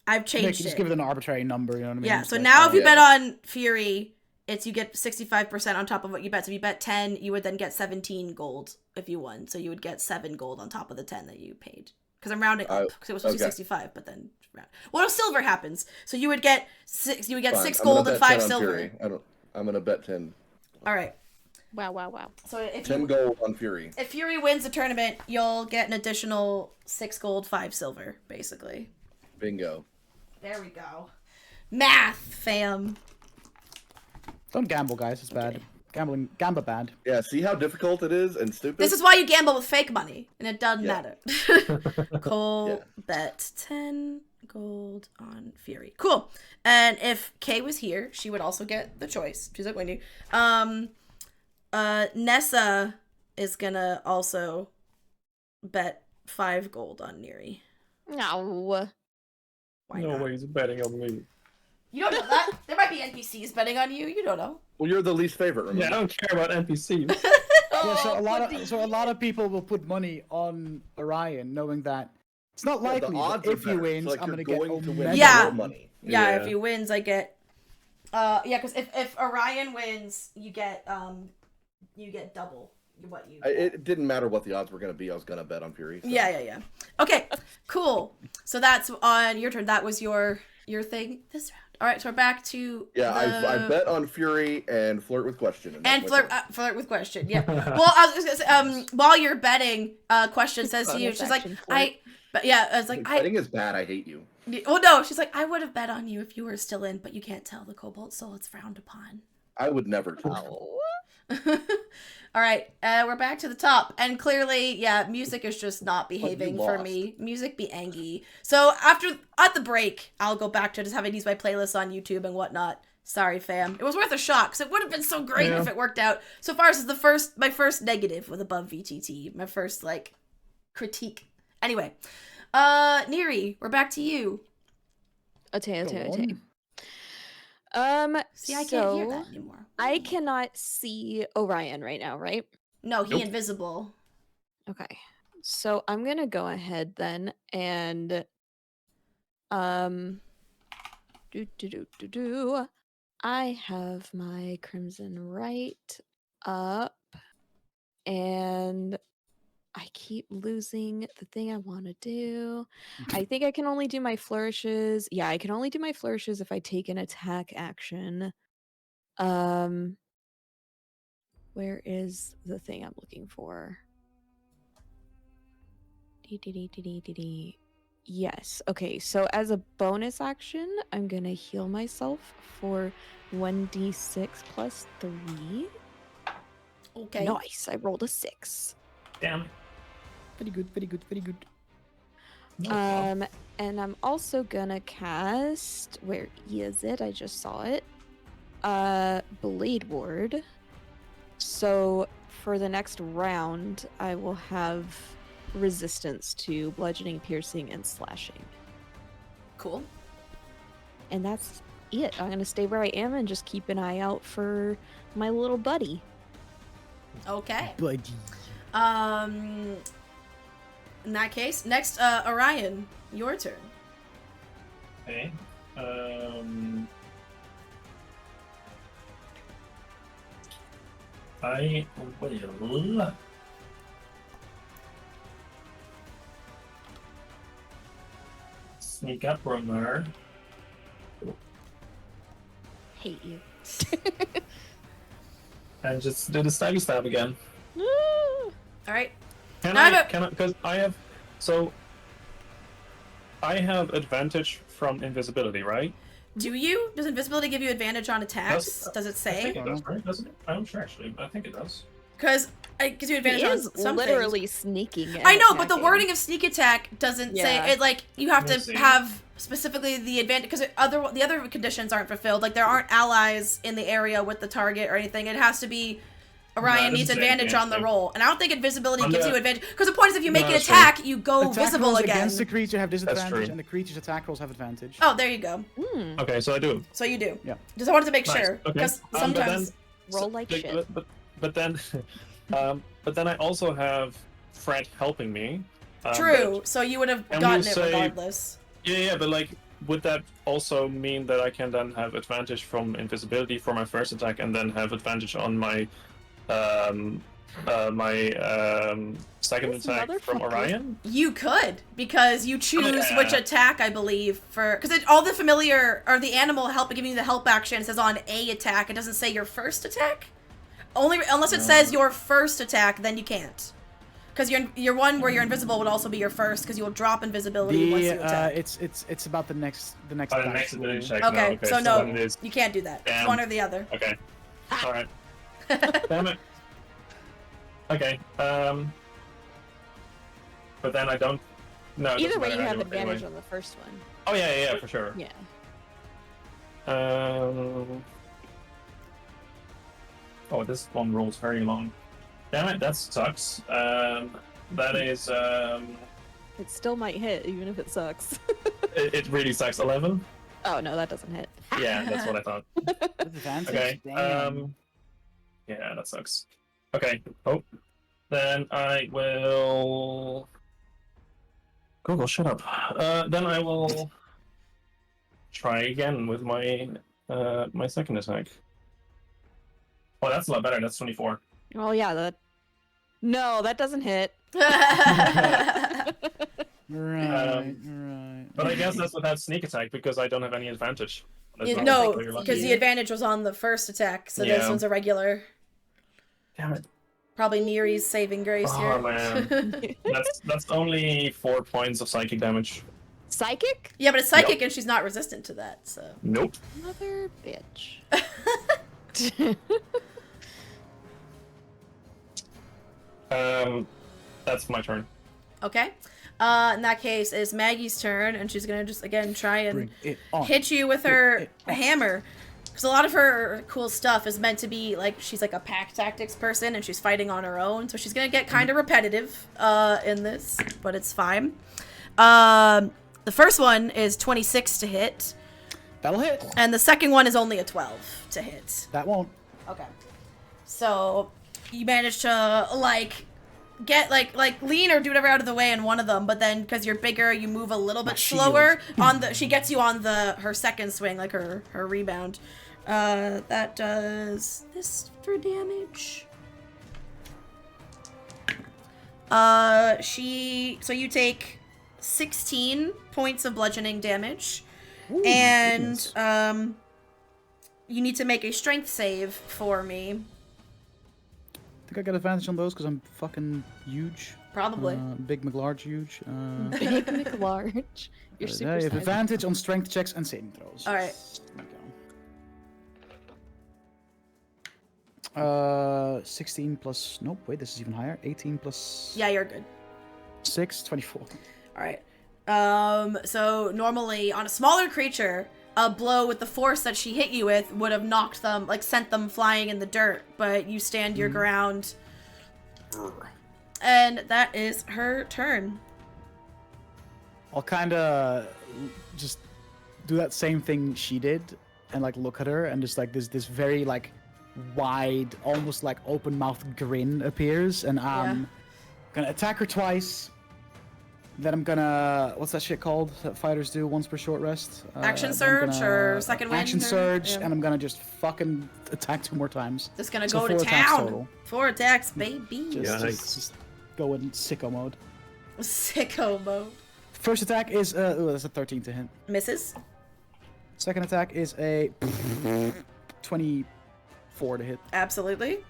I've Nick, changed just it. give it an arbitrary number. You know what I mean? Yeah. It's So like, now if you yeah. bet on Fury, it's you get 65% on top of what you bet. So if you bet 10, you would then get 17 gold if you won. So you would get 7 gold on top of the 10 that you paid. Because I'm rounding up because it was supposed to be okay. 65, but then round. Well, silver happens. So you would get 6. You would get Fine. 6 I'm gonna gold and bet 10 5 on silver. Fury. I'm gonna bet 10. All right. Wow. So if 10 you, gold on Fury. if Fury wins the tournament, you'll get an additional 6 gold, 5 silver, basically. Bingo. There we go. Math, fam. Don't gamble, guys. It's bad. Gamble bad. Yeah. See how difficult it is and stupid. This is why you gamble with fake money, and it doesn't Yeah. matter. Cole Yeah. bet 10 gold on Fury. Cool. And if Kay was here, she would also get the choice. She's not going to. Nessa is gonna also bet 5 gold on Neri. No. Why No not? way he's betting on me. You don't know that. There might be NPCs betting on you. You don't know. Well, you're the least favorite. Remember? Yeah, I don't care about NPCs. Yeah, so Oh, a lot of people will put money on Orion, knowing that it's not Yeah, likely. the But odds are if he better. wins, So, like, I'm you're gonna get going to win omega. Yeah. more money. Yeah, Yeah. if he wins, I get. Yeah, because if Orion wins, you get double what you. It didn't matter what the odds were going to be. I was going to bet on Fury. So. Yeah. Okay, cool. So that's on your turn. That was your thing this round. All right, so we're back to Yeah, I bet on Fury and flirt with question. and that's my flirt with question. Yeah. Well, I was just gonna say, while you're betting, question says to you, Bonus she's like, action flirt. but yeah, I was like, turn. Betting is bad. I hate you. well, no, she's like, I would have bet on you if you were still in, but you can't tell the Cobalt Soul. It's frowned upon. I would never tell. All right, we're back to the top, and clearly, yeah, music is just not behaving for lost. me. Music be angy. So at the break, I'll go back to just having these my playlists on YouTube and whatnot. Sorry, fam. It was worth a shot because it would have been so great Yeah. if it worked out. So far, this is my first negative with above VTT. My first critique. Anyway, Neri, we're back to you. Okay. Go on. See, I can't hear that anymore. I cannot see Orion right now, right? No, he Nope. invisible. Okay. So I'm gonna go ahead then and I have my Crimson right up and I keep losing the thing I want to do. I think I can only do my flourishes. Yeah, I can only do my flourishes if I take an attack action. Where is the thing I'm looking for? Yes. Okay, so as a bonus action, I'm going to heal myself for 1d6 plus 3. Okay. Nice. I rolled a 6. Damn. Very good, very good, very good. No, And I'm also gonna cast, where is it? I just saw it. Blade Ward. So for the next round, I will have resistance to bludgeoning, piercing, and slashing. Cool. And that's it. I'm gonna stay where I am and just keep an eye out for my little buddy. Okay. Buddy. In that case, next, Orion, your turn. Okay. I will sneak up on her. Hate you. And just do the stabby stab again. All right. Can No, I? but- Can I? Because I have. So. I have advantage from invisibility, right? Do you? Does invisibility give you advantage on attacks? Does it I say? think it does, right? Doesn't it? I'm sure actually. I think it does. Because it gives you advantage He on is some literally sneaking. things. and I know, but the attacking. wording of sneak attack doesn't Yeah. say it. Like you have Let's to see. have specifically the advantage because the other conditions aren't fulfilled. Like there aren't allies in the area with the target or anything. It has to be. Orion it needs doesn't say advantage on the anything. roll, and I don't think invisibility On gives the- you advantage. Because the point is, if you make No, an that's true. attack, you go Attack visible rolls again. against the creature have true. disadvantage, and the creature's attack rolls have advantage. Oh, there you go. Okay, so I do. So you do. Yeah. Just wanted to make Nice. sure Okay. because But sometimes. then, Roll like but, shit. But then, but then I also have Fred helping me. True. but- So you would have And gotten we'll it say- regardless. yeah, but like, would that also mean that I can then have advantage from invisibility for my first attack, and then have advantage on my, second This attack from motherfucker. Orion? You could because you choose Yeah. which attack I believe for because all the familiar or the animal help giving you the help action says on a attack. It doesn't say your first attack. Only unless it says your first attack, then you can't. Because your one where you're invisible would also be your first because you will drop invisibility once you attack. It's about the next Oh, the dice next roll. ability check. Okay, no, so then no, it is. you can't do that. It's Damn. one or the other. Okay. All right. Damn it. Okay. But then I don't. No. it Either doesn't way, you matter have anyway. advantage on the first one. Oh yeah, for sure. Yeah. Oh, this one rolls very long. Damn it, that sucks. That is It still might hit, even if it sucks. it really sucks. 11. Oh no, that doesn't hit. Yeah, that's what I thought. With advantage? Okay. Damn. Yeah, that sucks. Okay. Oh. Then I will. Google, shut up. Then I will try again with my my second attack. Oh, that's a lot better. That's 24. Oh yeah, that. No, that doesn't hit. Right, But I guess that's without sneak attack because I don't have any advantage. That's not No, particularly lucky. because the advantage was on the first attack, so this Yeah. one's a regular. Damn it. Probably Neri's saving grace Oh, here. man. That's only 4 points of psychic damage. Psychic? Yeah, but it's psychic and she's not resistant to that, so. Nope. Mother bitch. That's my turn. Okay. In that case, it's Maggie's turn, and she's gonna just again try and Bring it on. hit you with her it on. hammer. Because a lot of her cool stuff is meant to be like she's like a pack tactics person, and she's fighting on her own, so she's gonna get kind of repetitive in this, but it's fine. The first one is 26 to hit, That'll hit. and the second one is only a 12 to hit. That won't. Okay. So you manage to get lean or do whatever out of the way in one of them, but then because you're bigger, you move a little bit slower on the. She gets you on her second swing, like her rebound. That does this for damage. So you take 16 points of bludgeoning damage. Ooh, And goodness. you need to make a strength save for me. I think I got advantage on those because I'm fucking huge. Probably. Big McLarge huge. Big McLarge. You're super I have sizable. advantage on strength checks and saving throws. All right. There we go. 16 plus. Nope. Wait, this is even higher. 18 plus. Yeah, you're good. 6, 24. All right. So normally on a smaller creature, a blow with the force that she hit you with would have knocked them, sent them flying in the dirt, but you stand your ground. And that is her turn. I'll kind of just do that same thing she did and look at her and just this very wide, almost open mouth grin appears, and I'm gonna attack her twice. Then I'm gonna, what's that shit called that fighters do once per short rest? Action surge or second wind? Action surge, and I'm gonna just fucking attack 2 more times. Just gonna So go to 4 attacks town. total. 4 attacks, baby. Just go in sicko mode. Sicko mode. First attack is, that's a 13 to hit. Misses. Second attack is a 24 to hit. Absolutely.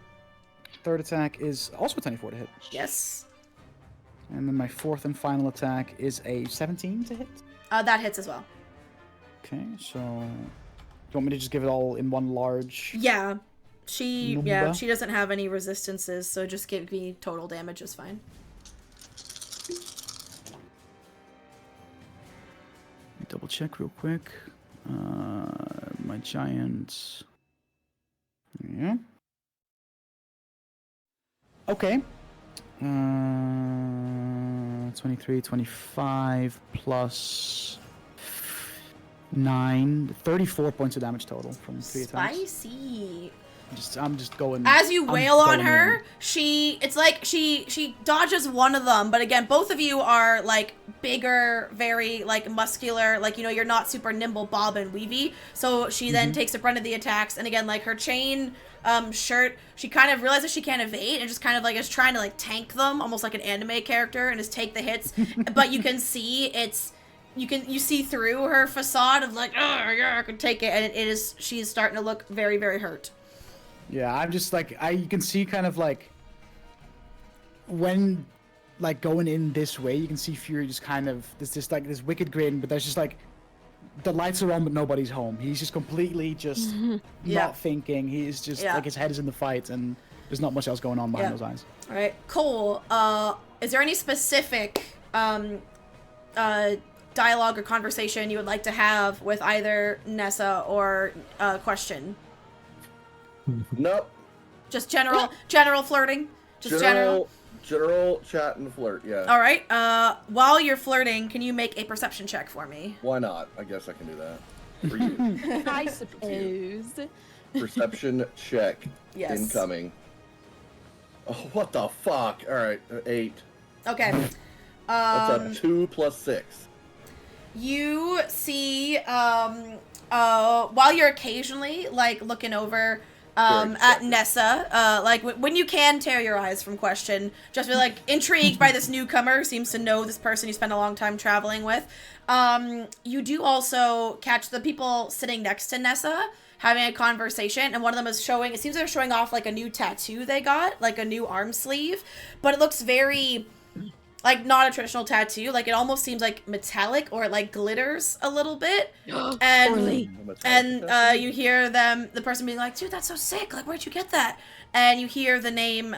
Third attack is also 24 to hit. Yes. And then my fourth and final attack is a 17 to hit. That hits as well. Okay, so do you want me to just give it all in one large? Yeah. She Numba? she doesn't have any resistances, so just give me total damage is fine. Let me double check real quick. My giant. Yeah. Okay. 23, 25 plus 9, 34 points of damage total from 3 attacks. Spicy. I'm just going. As you I'm wail on going her, in. she dodges one of them, but again, both of you are bigger, very muscular, you're not super nimble bob and weavy. So she then takes the brunt of the attacks, and again, her chain shirt, she kind of realizes she can't evade and just kind of is trying to tank them, almost like an anime character, and just take the hits. But you can see you see through her facade of oh yeah, I can take it, and she's starting to look very, very hurt. Yeah, I'm just you can see kind of when going in this way, you can see Fury just kind of this this wicked grin, but there's just the lights are on but nobody's home. He's just completely just not thinking. He's just his head is in the fight and there's not much else going on behind those eyes. All right, Cole, is there any specific dialogue or conversation you would like to have with either Nessa or Question? Nope. Just general flirting? Just General chat and flirt, yeah. All right. While you're flirting, can you make a perception check for me? Why not? I guess I can do that. For you. I suppose. Perception check. Yes. Incoming. Oh, what the fuck? Alright, 8. Okay. That's a 2 plus 6. You see, while you're occasionally looking over at Nessa, when you can tear your eyes from Question, just be intrigued by this newcomer who seems to know this person you spent a long time traveling with. You do also catch the people sitting next to Nessa having a conversation, and one of them is it seems they're showing off a new tattoo they got, a new arm sleeve, but it looks very not a traditional tattoo. It almost seems metallic, or it glitters a little bit. And you hear the person being dude, that's so sick. Where'd you get that? And you hear the name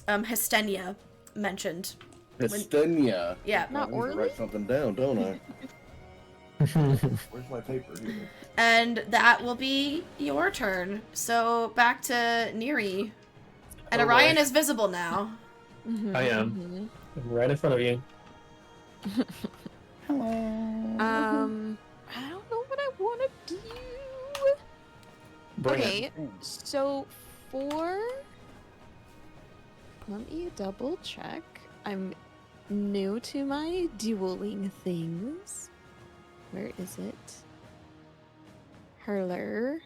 Hystenia mentioned. Hystenia. Yeah. I need to write something down, don't I? Where's my paper? Here. And that will be your turn. So back to Neri. And Orion is visible now. I am. I'm right in front of you. Hello. I don't know what I want to do. Bring it. Okay, so let me double check. I'm new to my dueling things. Where is it? Hurler.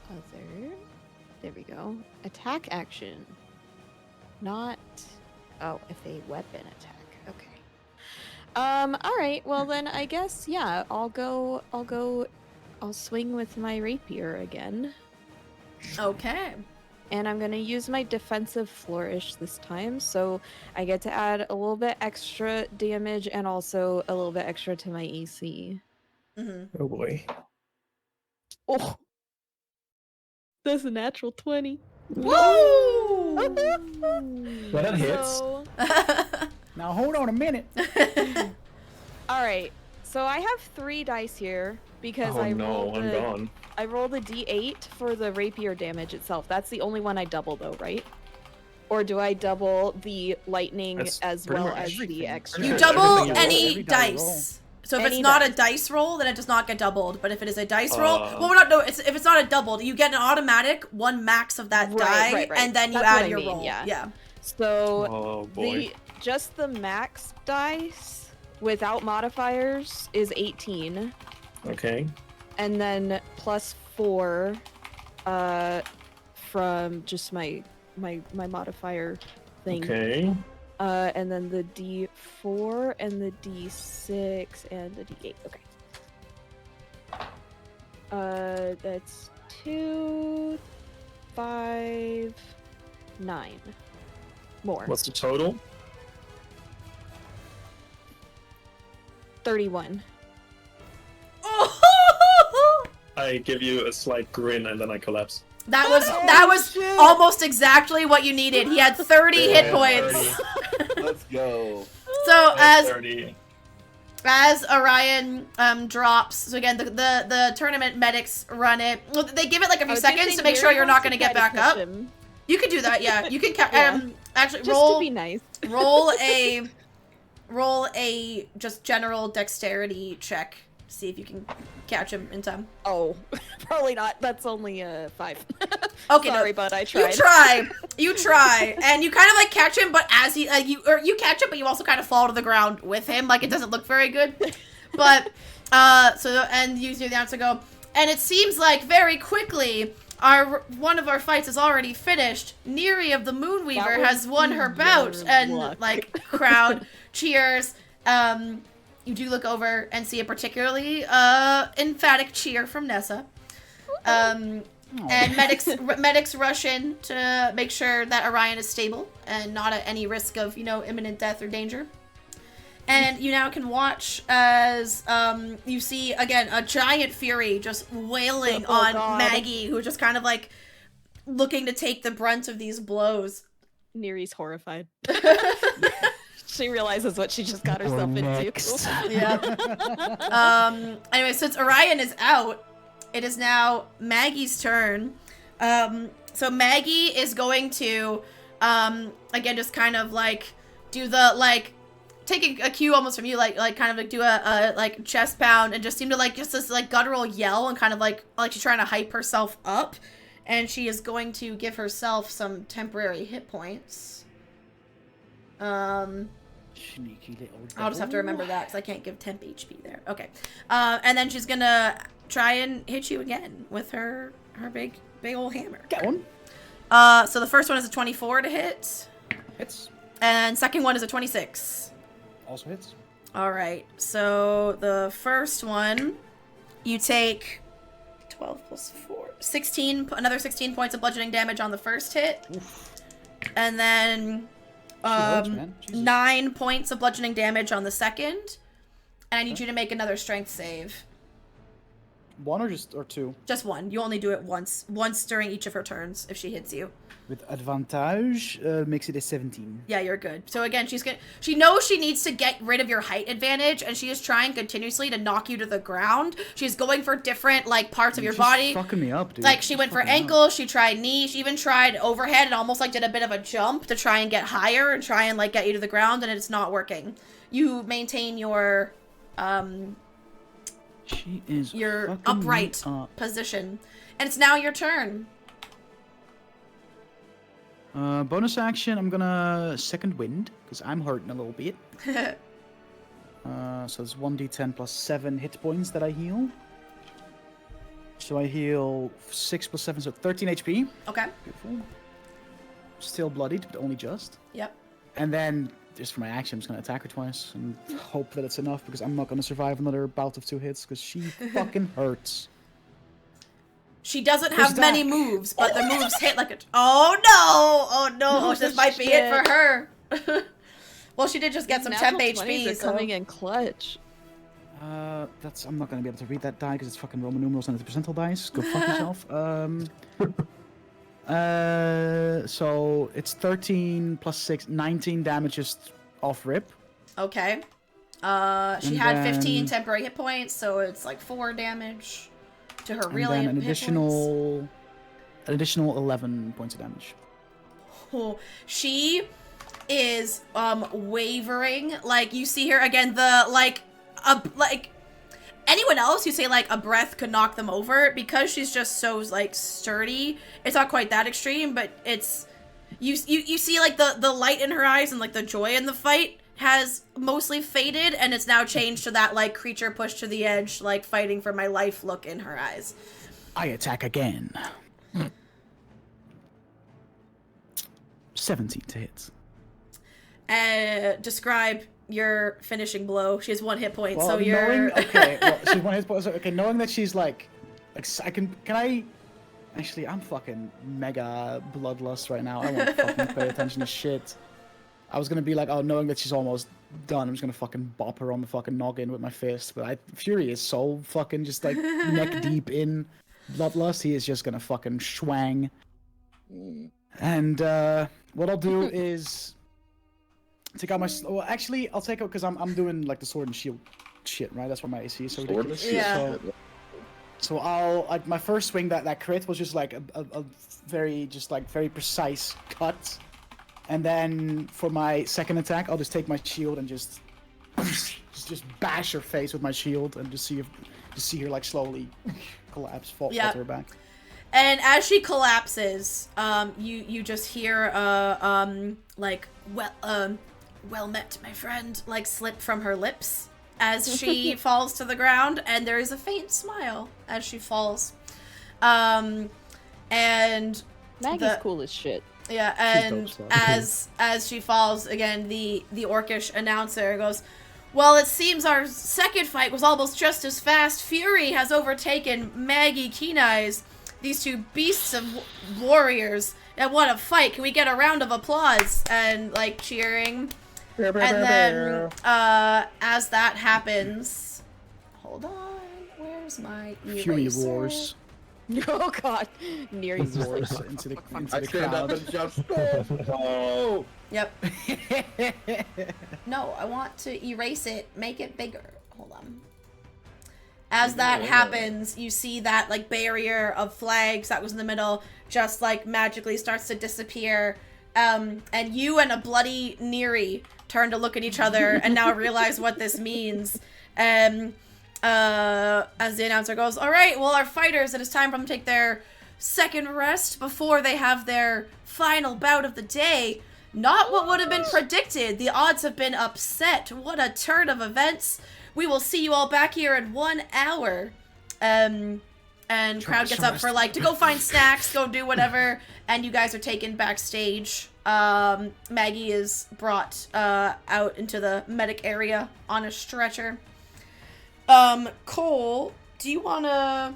Other. There we go. Attack action. Not. Oh, if a weapon attack. Okay. Alright, well then I guess, yeah, I'll swing with my rapier again. Okay. And I'm gonna use my defensive flourish this time, so I get to add a little bit extra damage and also a little bit extra to my AC. Oh boy. Oh! That's a natural 20. Woo! Well, that hits. So, Now hold on a minute. alright, so I have 3 dice here because Oh I no, rolled I'm gone. I rolled a d8 for the rapier damage itself. That's the only one I double though, right? Or do I double the lightning That's as pretty well much as everything. the extra? Pretty You much double everything you roll. any Every die you dice. So if Any it's not dice. a dice roll, then it does not get doubled. But if it is a dice roll, Uh. well, not no. If it's not a doubled, you get an automatic 1 max of that die, Right. and then you That's what add I your mean, roll. yeah. So Oh boy. just the max dice without modifiers is 18, Okay. and then plus 4 from just my modifier thing. Okay. And then the D4 and the D6 and the D8. Okay. That's 2, 5, 9. More. What's the total? 31. I give you a slight grin and then I collapse. That was almost exactly what you needed. He had 30 hit Yeah, points. 30. Let's go. So That's as 30. Orion drops, so again the tournament medics run it. Well, they give it like a few seconds to make sure you're not going to get back up. You can do that, yeah. You can Yeah. actually Just roll to be nice. roll a just general dexterity check. See if you can catch him in time. Oh, probably not. That's only a 5. Okay, Sorry, no. but I tried. You try, and you kind of like catch him, but as he you catch him, but you also kind of fall to the ground with him. Like it doesn't look very good, but and you do the answer go, and it seems like very quickly one of our fights is already finished. Neri of the Moonweaver was has won her bout, your and luck. like crowd cheers. You do look over and see a particularly emphatic cheer from Nessa. And medics rush in to make sure that Orion is stable and not at any risk of, imminent death or danger. And you now can watch as you see, again, a giant Fury just wailing on God. Maggie, who's just kind of like looking to take the brunt of these blows. Neri's horrified. She realizes what she just got herself into. Yeah. Anyway, since Orion is out, it is now Maggie's turn. So Maggie is going to, again, just kind of like do the taking a cue almost from you, like kind of like do a like chest pound and just seem to like just this like guttural yell and kind of like she's trying to hype herself up, and she is going to give herself some temporary hit points. Sneaky little I'll just have to devil. remember that because I can't give temp HP there. Okay. And then she's gonna try and hit you again with her big old hammer. Get one. So the first one is a 24 to hit, Hits. and second one is a 26. Also hits. All right. So the first one, you take 12 plus 4, 16. Another 16 points of bludgeoning damage on the first hit, and then. She hurts, man. Jesus. 9 points of bludgeoning damage on the second, and I need you to make another strength save. One or two? Just one. You only do it once during each of her turns if she hits you. With advantage, makes it a 17. Yeah, you're good. So again, she knows she needs to get rid of your height advantage, and she is trying continuously to knock you to the ground. She's going for different like parts of your body. Fucking me up, dude. Like she went for ankle, she tried knee, she even tried overhead and almost like did a bit of a jump to try and get higher and try and like get you to the ground, and it's not working. You maintain your she is your upright position. And it's now your turn. Bonus action, I'm gonna second wind, because I'm hurting a little bit. So it's 1d10 plus 7 hit points that I heal. So I heal 6 plus 7, so 13 HP. Okay. Beautiful. Still bloodied, but only just. Yep. And then, just for my action, I'm just gonna attack her twice and hope that it's enough, because I'm not gonna survive another bout of 2 hits, because she fucking hurts. She doesn't have many moves, but the moves hit like a... Oh, no! Oh, no. This might be it for her. Well, she did just get some temp HP. Are coming in clutch. I'm not going to be able to read that die because it's fucking Roman numerals and it's percentile dice. Go fuck yourself. So it's 13 plus 6, 19 damages off rip. Okay. She had 15 temporary hit points, so it's like 4 damage. To her really and then an additional 11 points of damage. Oh, she is wavering. Like you see her again. The like anyone else, you say like a breath could knock them over, because she's just so like sturdy. It's not quite that extreme, but it's you see like the light in her eyes and like the joy in the fight has mostly faded, and it's now changed to that like creature pushed to the edge, like fighting for my life look in her eyes. I attack again. 17 to hit. Describe your finishing blow. She has 1 hit point, well, so you're she's 1 hit point. So, okay, knowing that she's like can I? Actually, I'm fucking mega bloodlust right now. I won't fucking pay attention to shit. I was gonna be like, oh, knowing that she's almost done, I'm just gonna fucking bop her on the fucking noggin with my fist. But Fury is so fucking just like neck deep in bloodlust. He is just gonna fucking schwang. And what I'll do is take out my. Well, actually, I'll take out because I'm doing like the sword and shield shit, right? That's what my AC is so ridiculous. Yeah. So I'll like my first swing that crit was just like a very precise cut. And then for my second attack, I'll just take my shield and just bash her face with my shield and just see her like slowly collapse, fall to her back. And as she collapses, you just hear like well met, my friend, like slip from her lips as she falls to the ground, and there is a faint smile as she falls. And Maggie's cool as shit. Yeah, and as she falls again, the orcish announcer goes, "Well, it seems our second fight was almost just as fast. Fury has overtaken Maggie Keen Eyes, these two beasts of warriors. And what a fight! Can we get a round of applause?" And like cheering. And then as that happens, hold on, where's my eraser? Fury roars. Oh god, Neri's just like, into the I stand crowd. up and shout, "Stop!" Oh! Yep. No, I want to erase it, make it bigger. Hold on. As that happens, you see that like barrier of flags that was in the middle just like magically starts to disappear. And you and a bloody Neri turn to look at each other and now realize what this means. As the announcer goes, "All right, well, our fighters, it is time for them to take their second rest before they have their final bout of the day. Not what would have been predicted. The odds have been upset. What a turn of events. We will see you all back here in 1 hour." And crowd gets up for like to go find snacks, go do whatever, and you guys are taken backstage. Maggie is brought out into the medic area on a stretcher. Cole, do you wanna?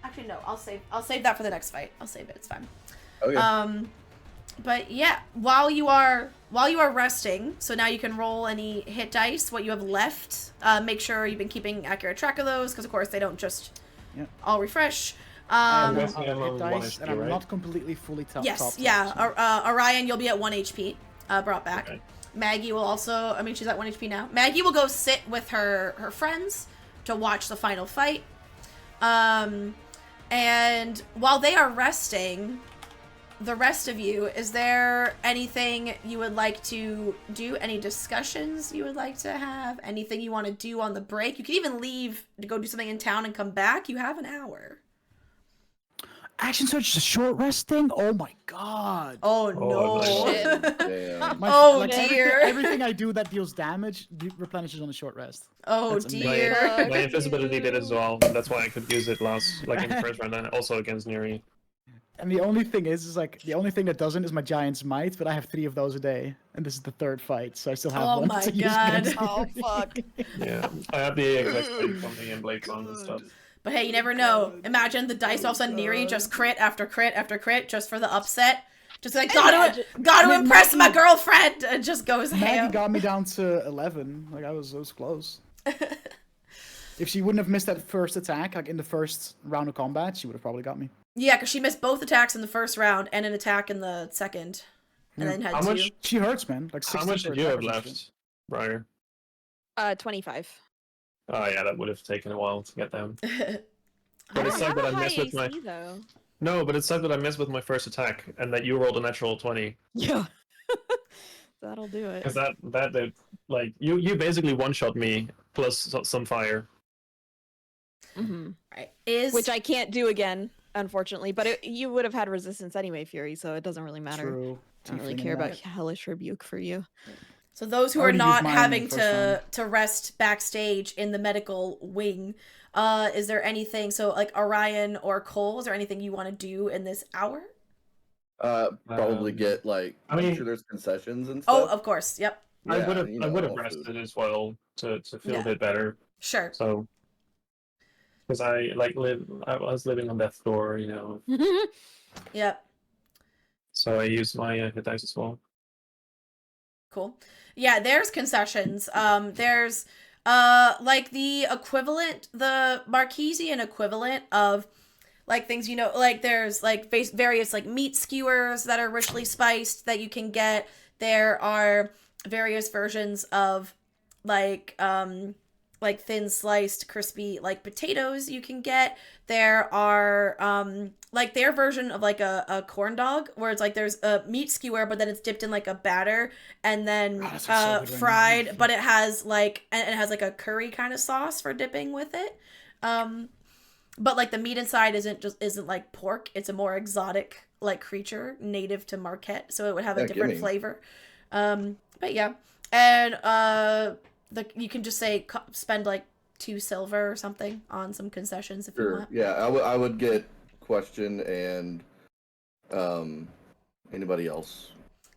Actually, no. I'll save that for the next fight. I'll save it. It's fine. Okay. But yeah, while you are resting, so now you can roll any hit dice, what you have left. Make sure you've been keeping accurate track of those, because of course they don't just all refresh. I'm I'm guessing I'm hit on 1 dice, HP, and I'm right? not completely fully top. Yes, top, yeah. so- Orion, you'll be at 1 HP, brought back. Okay. Maggie will also, I mean, she's at 1 HP now. Maggie will go sit with her friends to watch the final fight. And while they are resting, the rest of you, is there anything you would like to do? Any discussions you would like to have? Anything you want to do on the break? You can even leave to go do something in town and come back. You have an hour. Action search is a short rest thing? Oh my god. Oh, Oh, no. nice. Damn. Oh, dear. Everything I do that deals damage replenishes on a short rest. Oh, That's dear. amazing. My invisibility did as well. That's why I could use it last, like in the first round, and also against Neri. And the only thing is like, the only thing that doesn't is my Giant's Might, but I have 3 of those a day. And this is the 3rd fight, so I still have Oh one my to use God. against Oh, Neri. fuck. Yeah, I have the exact blades on me and blades on and stuff. But hey, you never know. Imagine the dice all of a sudden Neri just crit after crit after crit just for the upset. Just like, gotta I mean, impress my Maggie- girlfriend. And just goes Maggie ham. got me down to 11. Like, I was close. If she wouldn't have missed that first attack, like in the first round of combat, she would have probably got me. Yeah, because she missed both attacks in the first round and an attack in the second. And then had How two. much? She hurts, man. Like 60 How much per did you have attack or something. left, Briar? 25. Oh yeah, that would have taken a while to get down. I But don't it's like have that a I high missed with my. AC, though. No, but it's like that I missed with my first attack, and that you rolled a natural 20. Yeah. That'll do it. Because that did, like, you basically one-shot me plus some fire. Hmm. Right. Which I can't do again, unfortunately. But you would have had resistance anyway, Fury, so it doesn't really matter. True. I don't really Tiefling care and about that. Hellish Rebuke for you. So those who I are already used not mine in the having first to rest backstage in the medical wing, is there anything, so like Orion or Cole, is there anything you want to do in this hour? Probably get like. I mean- I'm sure there's concessions and Oh, stuff. of course. Yep. I Yeah, would have you I know, would have all rested food. as well to feel Yeah. a bit better. Sure. So because I was living on death's door, you know. Yep. So I used my hit dice as well. Cool. Yeah, there's concessions. There's like the equivalent, the Marquesian equivalent of like things, you know, like there's like various like meat skewers that are richly spiced that you can get. There are various versions of like thin sliced crispy like potatoes you can get. There are like their version of like a corn dog where it's like there's a meat skewer but then it's dipped in like a batter and then that sounds so good right now. fried, but it has like a curry kind of sauce for dipping with it. But like the meat inside isn't like pork. It's a more exotic like creature native to Marquette, so it would have a different gimme. flavor. But yeah, and you can just say spend like 2 silver or something on some concessions if you Sure. want. Yeah, I would get Question and anybody else.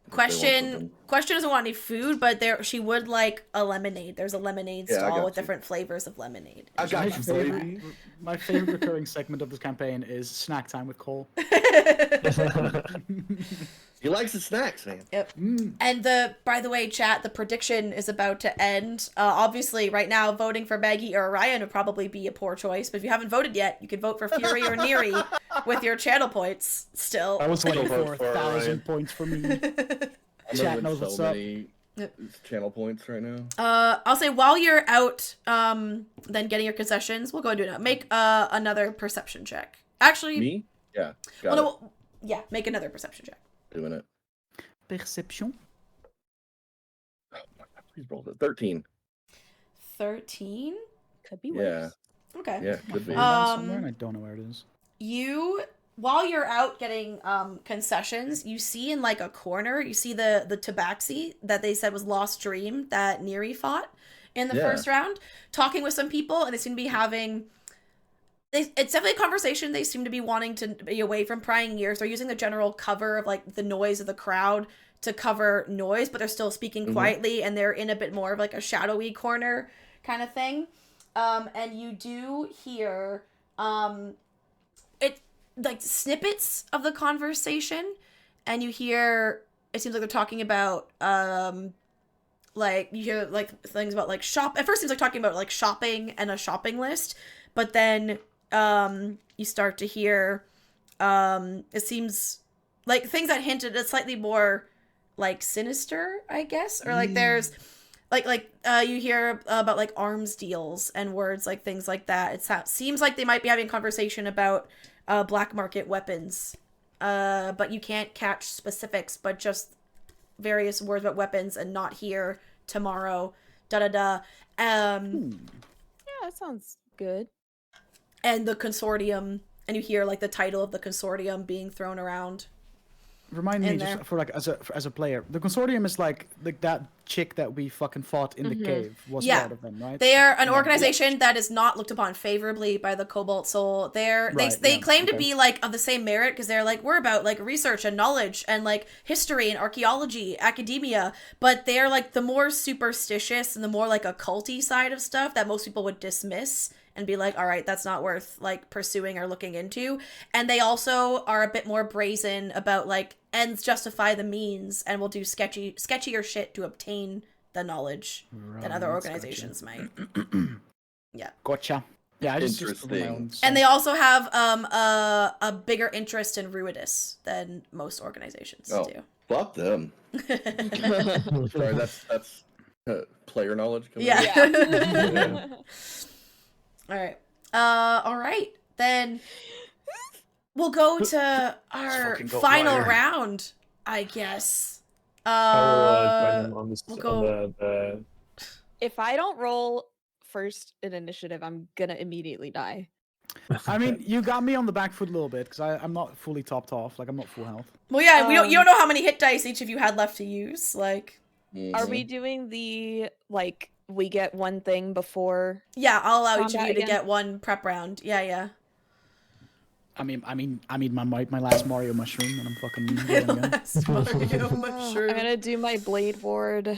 if they want something. Question doesn't want any food, but she would like a lemonade. There's a lemonade Yeah, I stall got with you. different flavors of lemonade. I got My you, favorite, baby. my favorite recurring segment of this campaign is snack time with Cole. He likes the snacks, man. Yep. Mm. And by the way, chat, the prediction is about to end. Obviously, right now, voting for Maggie or Orion would probably be a poor choice. But if you haven't voted yet, you can vote for Fury or Neri with your channel points still. I was still vote for 24,000 Orion. points for me. I'm Chat gonna knows win what's so up. many Yep. channel points right now. I'll say while you're out, then getting your concessions, we'll go and do it. Make another perception check. Actually, Me? Yeah. Got well, it. no, yeah, make another perception check. Doing it. Perception. Please roll it. 13. 13. Could be Yeah. worse. Okay. Yeah, My could be. phone down somewhere, and I don't know where it is. While you're out getting concessions, you see in like a corner, you see the tabaxi that they said was Lost Dream that Neri fought in the Yeah. first round, talking with some people, and they seem to be having. It's definitely a conversation. They seem to be wanting to be away from prying ears. They're using the general cover of like the noise of the crowd to cover noise, but they're still speaking quietly, and they're in a bit more of like a shadowy corner kind of thing. And you do hear it like snippets of the conversation, and you hear, it seems like they're talking about, like, you hear, like, things about, like, at first it seems like talking about, like, shopping and a shopping list, but then, you start to hear, it seems like things that hinted at slightly more, like, sinister, I guess, or, like, there's, you hear about, like, arms deals and words, like, things like that. It seems like they might be having a conversation about, black market weapons, but you can't catch specifics, but just various words about weapons and not here, tomorrow, da-da-da. Yeah, that sounds good. And the consortium, and you hear, like, the title of the consortium being thrown around. Remind me, just for like as a player, the consortium is like that chick that we fucking fought in the cave was part of them, right? They are an organization that is not looked upon favorably by the Cobalt Soul. They claim to be like of the same merit because they're like, we're about like research and knowledge and like history and archaeology, academia, but they're like the more superstitious and the more like occulty side of stuff that most people would dismiss and be like, all right, that's not worth like pursuing or looking into. And they also are a bit more brazen about like ends justify the means and will do sketchier shit to obtain the knowledge than other organizations might. Yeah. Gotcha. Yeah, I just Interesting. And they also have a bigger interest in Ruidus than most organizations do. Fuck them. Sorry, that's player knowledge coming Yeah. All right. Then we'll go to our final round, I guess. We'll go. If I don't roll first in initiative, I'm gonna immediately die. I mean, you got me on the back foot a little bit because I'm not fully topped off. Like I'm not full health. Well, yeah, you don't know how many hit dice each of you had left to use. Like, are we doing the like? We get one thing before. Yeah, I'll allow each of you to get one prep round. Yeah. I mean, my last Mario mushroom, and I'm fucking. Last Mario mushroom. I'm gonna do my blade ward.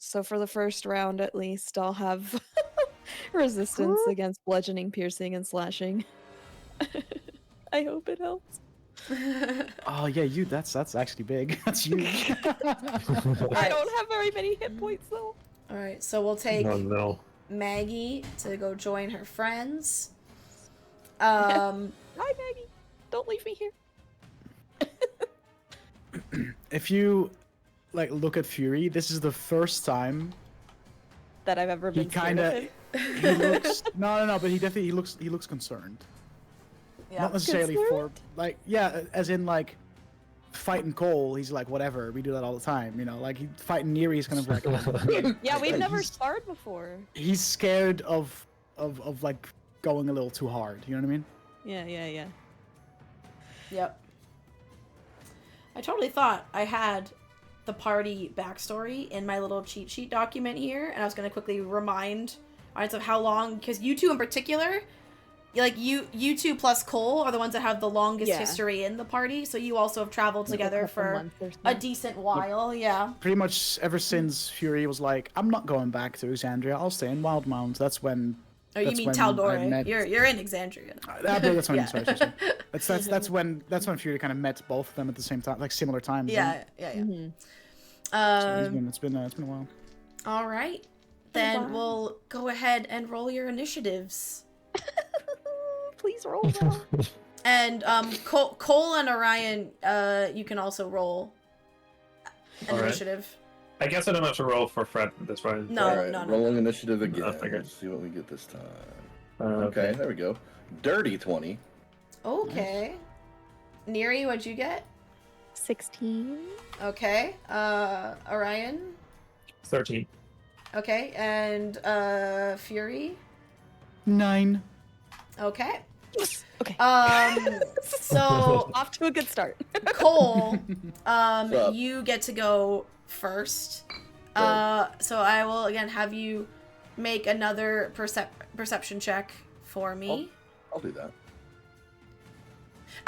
So for the first round, at least, I'll have resistance against bludgeoning, piercing, and slashing. I hope it helps. Oh yeah, that's actually big. That's huge. I don't have very many hit points though. All right, so we'll take Maggie to go join her friends. Hi, Maggie. Don't leave me here. If you like look at Fury, this is the first time that I've ever been scared of him. He looks no, but he looks concerned. Yeah. Not necessarily for like as in like fighting Cole, he's like whatever, we do that all the time, you know, like fighting Neri is kind of like yeah, we've never sparred before. He's scared of like going a little too hard, you know what I mean? Yeah. Yep. I totally thought I had the party backstory in my little cheat sheet document here, and I was going to quickly remind of how long, because you two in particular, like you two plus Cole are the ones that have the longest history in the party, so you also have traveled together for a decent while. Yeah, pretty much ever since Fury was like, I'm not going back to Exandria, I'll stay in Wildmount. That's when you mean Tal'Dorei? You're in Exandria. That's when sorry. That's when Fury kind of met both of them at the same time, like similar times. Yeah. Mm-hmm. It's been a while. All right, then we'll go ahead and roll your initiatives. Please roll them. And Cole and Orion, you can also roll an initiative. I guess I don't have to roll for Fred this round. No. Rolling initiative again. Let's see what we get this time. Okay, there we go. Dirty 20. Okay. Nice. Neri, what'd you get? 16. Okay. Orion? 13. Okay, and Fury? 9. Okay. Okay. So off to a good start. Cole, you get to go first. So I will again have you make another perception check for me. I'll do that.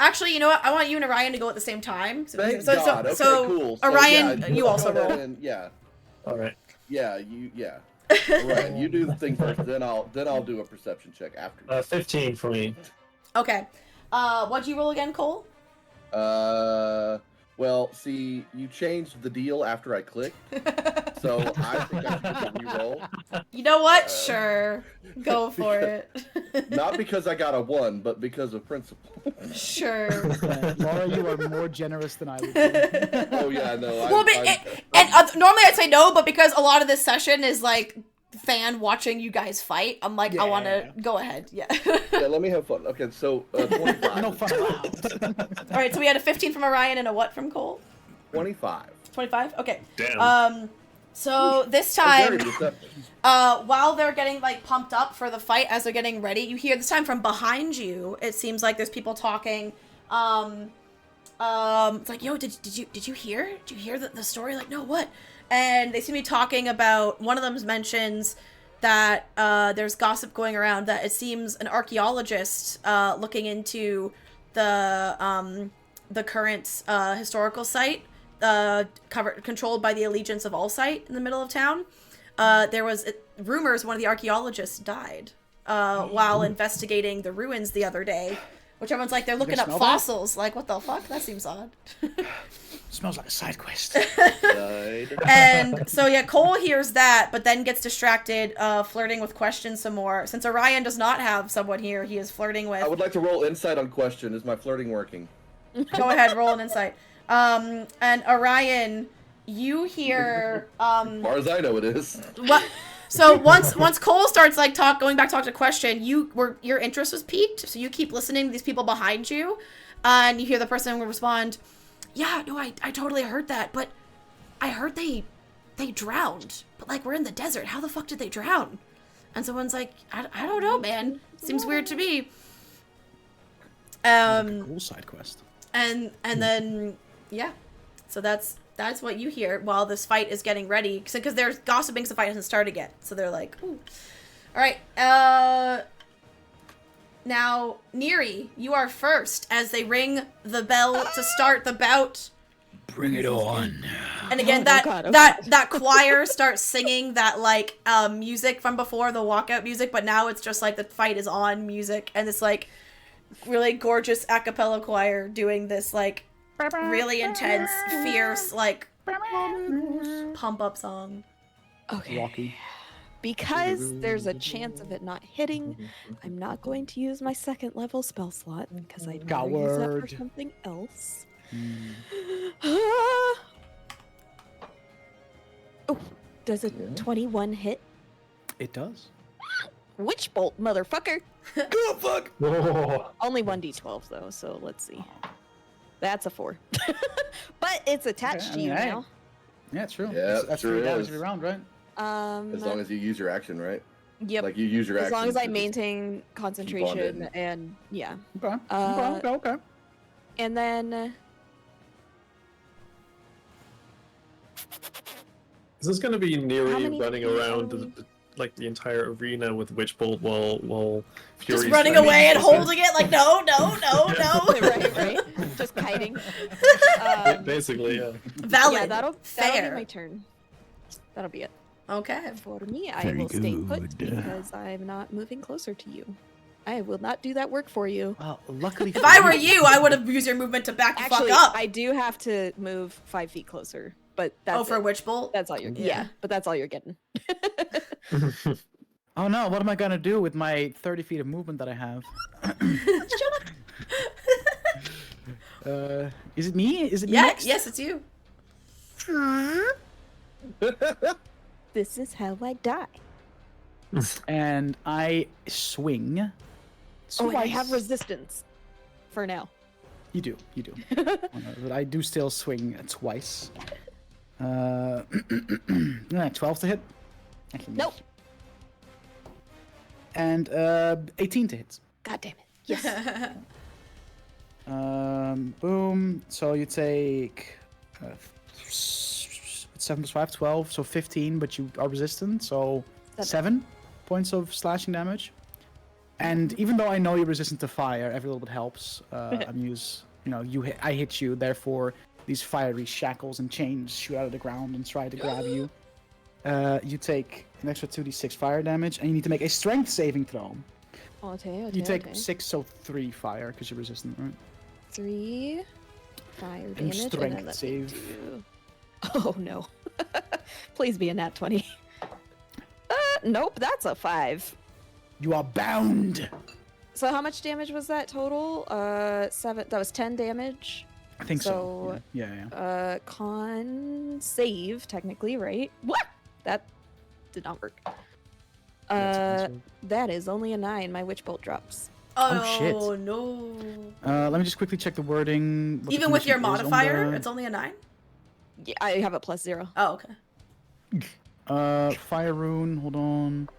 Actually, you know what? I want you and Orion to go at the same time. Thank God. Okay, cool. Orion, you also roll. All right. Yeah. Orion, you do the thing first, then I'll do a perception check after. 15 for me. Okay. What'd you roll again, Cole? Well, see, you changed the deal after I clicked, so I think I should get the re-roll. You know what? Sure. Go for it. Not because I got a 1, but because of principle. Sure. Laura, you are more generous than I would be. Oh yeah, no. Well, normally I'd say no, but because a lot of this session is like fan watching you guys fight, I'm like, I want to go ahead. Yeah. Yeah, let me have fun. Okay, so 25. No fun allowed. All right, so we had a 15 from Orion and a what from Cole? 25. 25? Okay. Damn. So this time, while they're getting like pumped up for the fight, as they're getting ready, you hear this time from behind you. It seems like there's people talking. It's like, yo, did you hear? Did you hear the story? Like, no, what? And they seem to be talking about. One of them mentions that there's gossip going around that it seems an archaeologist looking into the current historical site. Controlled by the allegiance of Allsight in the middle of town. There was rumors one of the archaeologists died while investigating the ruins the other day, which everyone's like, they're looking up fossils. Like, what the fuck? That seems odd. Smells like a side quest. And so, yeah, Cole hears that, but then gets distracted, flirting with Question some more. Since Orion does not have someone here, he is flirting with... I would like to roll insight on Question. Is my flirting working? Go ahead, roll an insight. And Orion, you hear, As far as I know, it is. What? So once Cole starts like going back to talk to Question, your interest was piqued, so you keep listening to these people behind you, and you hear the person respond, "Yeah, no, I totally heard that, but I heard they drowned, but like we're in the desert. How the fuck did they drown?" And someone's like, "I don't know, man. Seems weird to me." Cool side quest. And then. Yeah, so that's what you hear while this fight is getting ready, because they're gossiping, so the fight hasn't started yet. So they're like, ooh. All right, now Neri, you are first as they ring the bell to start the bout. Bring it on. And again, that choir starts singing that like music from before, the walkout music, but now it's just like the fight is on music, and it's like really gorgeous a cappella choir doing this like really intense, fierce, like pump up song. Okay. Rocky. Because there's a chance of it not hitting, I'm not going to use my second level spell slot because I'd rather use that for something else. Oh, does a 21 hit? It does. Witch bolt, motherfucker! Go fuck! Oh. Only 1d12 though, so let's see. That's a 4. But it's attached to you now. Yeah, true. Yeah, that's sure 3 damage is. every round, right? As long as you use your action, right? Yep. Like you use your action. As long as I to maintain concentration and yeah. Okay. Okay. And then Is this gonna be How Neri many running feet around are we? like the entire arena with Witch Bolt while Fury's Just running away and holding it like no. right. Just kiting. Basically, yeah. Valid. Yeah, that'll fair. be my turn. That'll be it. Okay. For me, I Very will stay put good. because I'm not moving closer to you. I will not do that work for you. Well, luckily. If I were you, I would have used your movement to back the Actually, fuck up. I do have to move 5 feet closer, but that's for it. Witch Bolt? That's all you're. Yeah, but that's all you're getting. Oh no! What am I gonna do with my 30 feet of movement that I have? Is it me? Is it me next? Yes, it's you. This is how I die. And I swing. Oh, and I have twice. resistance. For now. You do. But I do still swing twice. 12 to hit. Actually, Nope. And 18 to hit. God damn it. Yes. Boom. So you take 7 plus 5, 12. So 15, but you are resistant. So 7 points of slashing damage. And even though I know you're resistant to fire, every little bit helps. I hit you, therefore these fiery shackles and chains shoot out of the ground and try to grab you. You take an extra 2d6 fire damage, and you need to make a strength saving throw. Okay. You take 6, so 3 fire, because you're resistant, right? 3. fire And damage, and strength then let me save. do... Oh no! Please be a nat 20. Nope, that's a 5. You are bound. So how much damage was that total? 7. That was 10 damage. I think so. So, Yeah. Con save technically, right? What? That did not work. That is only a 9. My witch bolt drops. Oh, shit. no. Let me just quickly check the wording. what the Even with your condition is on modifier, the- it's only a 9? Yeah, I have a +0. Oh, okay. Fire rune. Hold on.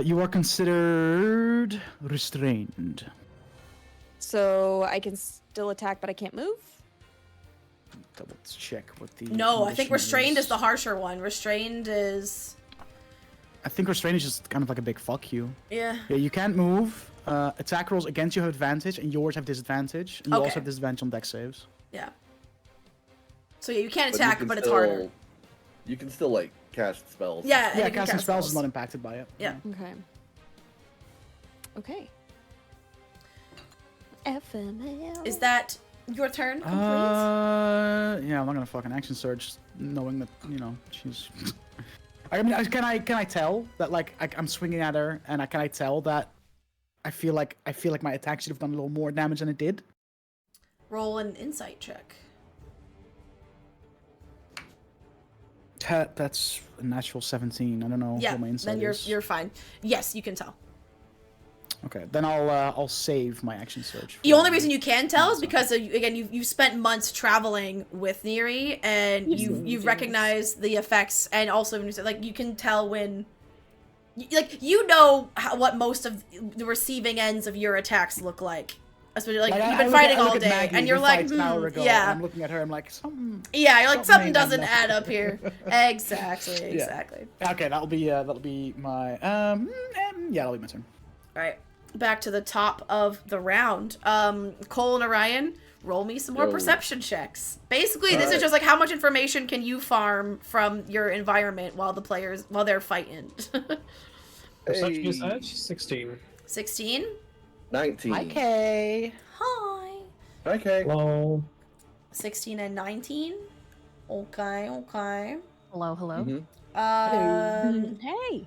You are considered restrained. So I can still attack, but I can't move. Double check what the. No, I think condition restrained is the harsher one. Restrained is... I think restrained is just kind of like a big fuck you. Yeah. Yeah, you can't move. Attack rolls against you have advantage, and yours have disadvantage. And you Okay. also have disadvantage on dex saves. Yeah. So yeah, you can't you attack, can but it's still- harder. You can still like cast spells. Yeah, and Yeah, you can casting spells is not impacted by it. Yeah. Okay. Okay. FML. Is that your turn complete? Yeah, I'm not gonna fucking action surge, knowing that she's. I mean, can I tell that like I'm swinging at her, and can I tell that I feel like my attack should have done a little more damage than it did. Roll an insight check. That's a natural 17. I don't know Yeah, what my insight then you're is. you're fine. Yes, you can tell. Okay, then I'll save my action surge. The for- only reason you can tell is because again you've spent months traveling with Neri, and you've recognized the effects, and also when you say like you can tell when what most of the receiving ends of your attacks look like. Especially like you've been fighting all day, Maggie, and you're who like, fights an hour ago, yeah, and I'm looking at her. I'm like, something. yeah, you're like something something ain't doesn't adding add up. up here. Exactly. Okay, that'll be my yeah, that'll be my turn. All right, back to the top of the round. Cole and Orion, roll me some more Yo. perception checks. Basically, this is Alright. just like how much information can you farm from your environment while they're fighting. Perception Hey. is at 16. 16. 19. Okay. Hi. Okay. Well, 16 and 19. Okay. Hello. Mhm. Hey.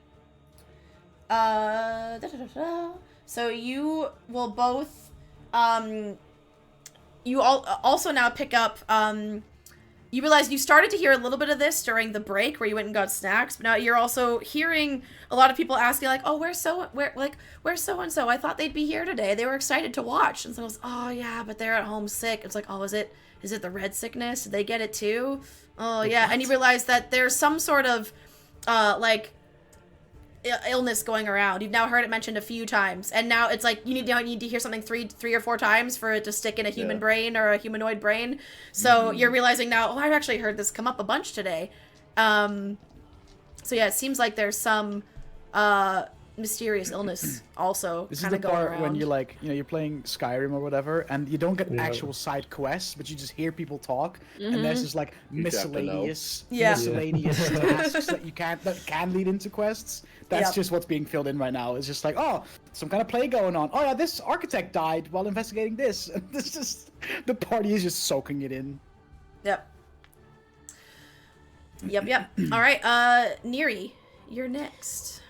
So you will both you all also now pick up you realize you started to hear a little bit of this during the break where you went and got snacks, but now you're also hearing a lot of people asking like, "Oh, where's so and so? I thought they'd be here today. They were excited to watch." And someone goes, "Oh yeah, but they're at home sick." It's like, "Oh, is it the red sickness? Did they get it too?" Oh yeah, and you realize that there's some sort of illness going around. You've now heard it mentioned a few times, and now it's like you need to hear something three or four times for it to stick in a human brain or a humanoid brain. So you're realizing now, oh, I've actually heard this come up a bunch today. So yeah, it seems like there's some mysterious illness also This is kind the of going part around. when you're playing Skyrim or whatever, and you don't get Yeah. actual side quests, but you just hear people talk, and there's just like You have to know. miscellaneous tasks that can lead into quests. That's Yep. just what's being filled in right now. It's just like, oh, some kind of play going on. Oh yeah, this architect died while investigating this. And this just the party is just soaking it in. Yep. All right, Neri, you're next.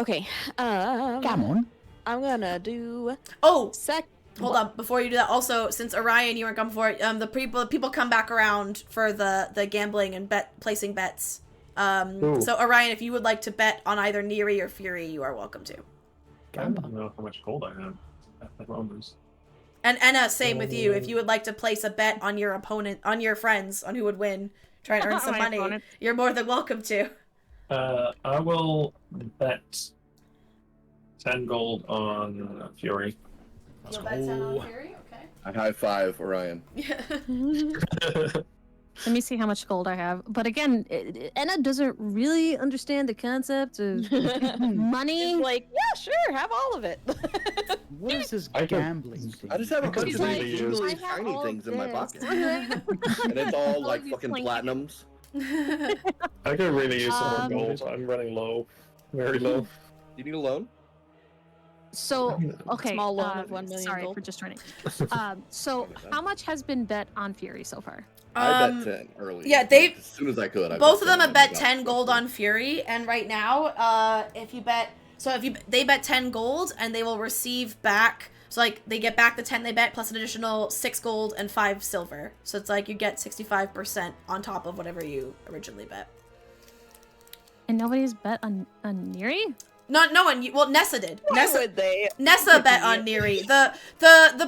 Okay. Come on. I'm gonna do Oh, sec. hold on, before you do that, also, since Orion, you weren't gone before, the people come back around for the gambling and placing bets. Ooh. So Orion, if you would like to bet on either Neri or Fury, you are welcome to. I don't know how much gold I have at the moment. And Enna, same with you. If you would like to place a bet on your opponent, on your friends, on who would win, try and earn some My money, opponent. you're more than welcome to. I will bet 10 gold on Fury. You'll bet 10 on Fury? Okay. I high five Orion. Yeah. Let me see how much gold I have. But again, Enna doesn't really understand the concept of money. He's like, yeah, sure, have all of it. What is this I can- gambling thing? I just have a Because bunch he's of like, these I really have shiny all things in my this. pocket. And it's all All like you fucking clinky. platinums. I could really use some more Um, gold. I'm running low. Very low. You need a loan? So okay, Small loan of 1 million sorry gold. for just joining. So how much has been bet on Fury so far? I bet 10 early. yeah, like, they- as soon as I could. I Both of them 10 have bet and 10 gold got- on Fury, and right now, they bet 10 gold, and they will receive back. So like they get back the 10 they bet plus an additional 6 gold and 5 silver. So it's like you get 65% on top of whatever you originally bet. And nobody's bet on Neri? Not no one. Well, Nessa did. Why would they? Nessa bet on Neri. The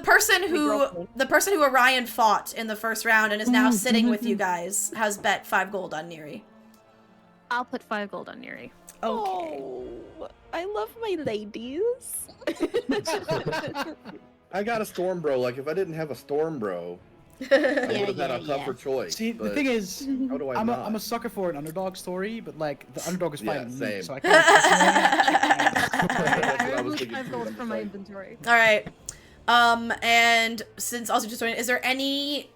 person My who girlfriend. Orion fought in the first round and is now sitting with you guys has bet 5 gold on Neri. I'll put 5 gold on Neri. Okay. Oh, I love my ladies. I got a Storm Bro. Like, if I didn't have a Storm Bro, I would have had a tougher choice. See, the but thing is, how do I I'm not? a sucker for an underdog story, but like the underdog is fighting me, same. so I can't. That's what I I was removed thinking 5 too, gold I'm from just my like- inventory. All right. And since also just joining, is there any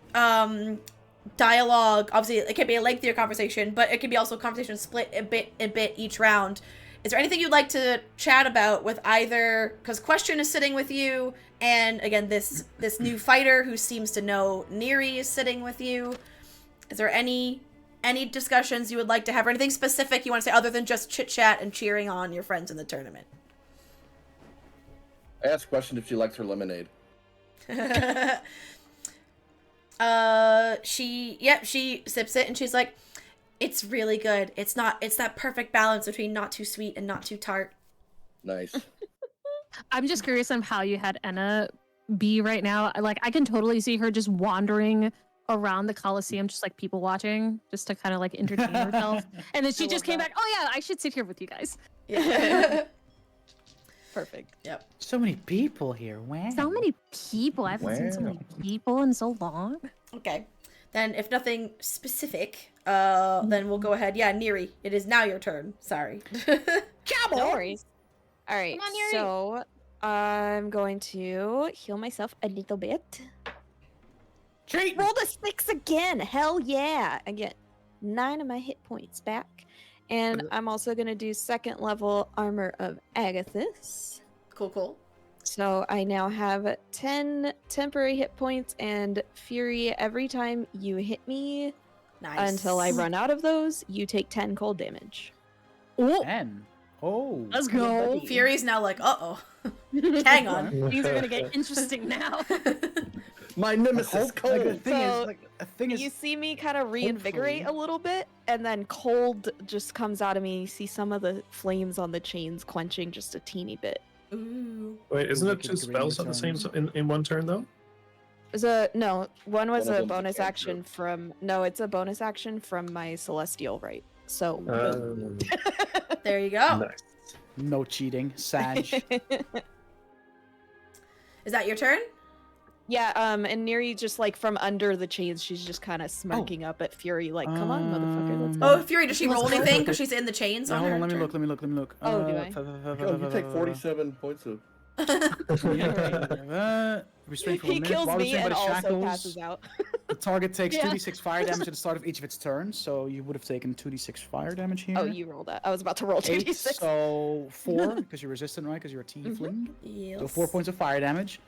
dialogue? Obviously, it can be a lengthier conversation, but it can be also a conversation split a bit each round. Is there anything you'd like to chat about with either? Because Question is sitting with you, and again, this new fighter who seems to know Neri is sitting with you. Is there any discussions you would like to have, or anything specific you want to say other than just chit chat and cheering on your friends in the tournament? I asked Question if she likes her lemonade. She sips it and she's like, it's really good. It's that perfect balance between not too sweet and not too tart. Nice. I'm just curious on how you had Enna be right now. Like, I can totally see her just wandering around the Coliseum, just like people watching, just to kind of like entertain herself. And then she just came back, oh yeah, I should sit here with you guys. Yeah. Perfect. Yep. So many people here. Wow. So many people. I haven't seen so many people in so long. Okay. Then if nothing specific, then we'll go ahead. Yeah, Neri, it is now your turn. Sorry. No worries. All right, Come on, Yuri. so I'm going to heal myself a little bit. Treat. Roll the 6 again. Hell yeah. I get 9 of my hit points back. And I'm also going to do 2nd level Armor of Agathis. Cool. So I now have 10 temporary hit points and Fury every time you hit me. Nice. Until I run out of those, you take 10 cold damage. Oh, 10. Oh. let's go. buddy. Fury's now like, uh-oh. Hang on. Things are gonna get interesting now. My nemesis, Cold. The thing So, is, like, the thing is, You see me kind of reinvigorate hopefully- a little bit, and then cold just comes out of me. You see some of the flames on the chains quenching just a teeny bit. Ooh. Wait, isn't it Wicked 2 green spells at the same returns. in one turn though? No, one was One of a them's a bonus cantrip. action from. No, it's a bonus action from my celestial right. So. There you go. Nice. no cheating. Sanj. Is that your turn? Yeah, and Neri just like from under the chains, she's just kind of smirking up at Fury, like, "Come on, motherfucker, let's go." Oh, Fury, does she Let's roll go. anything because she's in the chains Now, on hold her on, let me turn? look. Let me look. Oh, do I? Go, you take 47 points of... Restraint for He 1 minute. kills While me and restrained by the also shackles, passes out. the target takes Yeah. 2d6 fire damage at the start of each of its turns, so you would have taken 2d6 fire damage here. Oh, you rolled that. I was about to roll 8, 2d6. so 4, because you're resistant, right? Because you're a tiefling. Yes. So 4 points of fire damage.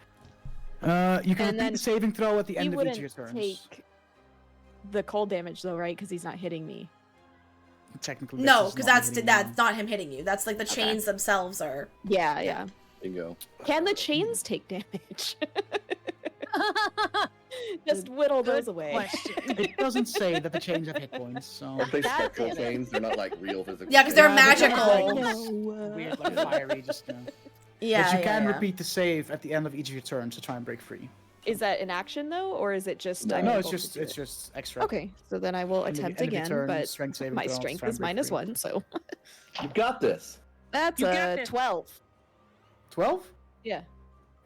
You can And repeat then the saving throw at the He end of each of wouldn't your turns. take the cold damage though, right? Because he's not hitting me. Technically, No, this is because not that's hitting that's you. not him hitting you. That's like the chains themselves are. Yeah. Bingo. Can the chains take damage? Just whittle those away. Question. It doesn't say that the chains have hit points, so Aren't they God spectral damn it. chains? They're not like real physical Yeah, 'cause they're chains. magical. weird, like fiery, just. Yeah. But you can yeah. repeat the save at the end of each of your turns to try and break free. Is that an action though, or is it just? I'm No, able it's to just do it? extra. Okay, so then I will End of- attempt end of your again, turn, but strength saving my throw to strength try and is break free. -1, so You got this. that's You got a this. 12. 12? Yeah.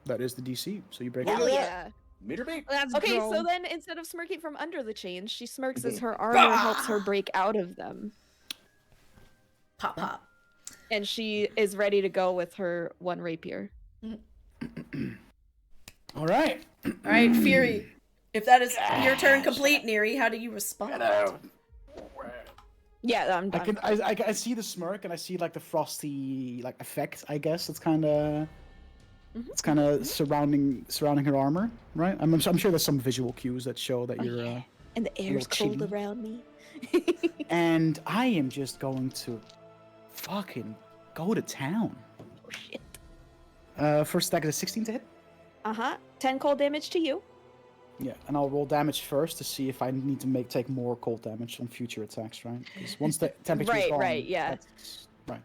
That is the DC, so you break Hell free. yeah. Meter beat. Let's Okay, go. so then instead of smirking from under the chains, she smirks as her armor helps her break out of them. Pop pop. And she is ready to go with her 1 rapier. All right. All right, Fury. If that is your turn complete, Neri, how do you respond? Yeah, I'm I done. can I see the smirk and I see like the frosty like effect. I guess it's kind of It's kind of surrounding her armor, right? I'm sure there's some visual cues that show that you're. Yeah. And the air's little cold chilly. around me. And I am just going to fucking go to town. Oh shit. First attack is a 16 to hit. 10 cold damage to you. Yeah, and I'll roll damage first to see if I need to take more cold damage on future attacks, right? Because once the temperature is gone, Right, yeah. that's- right.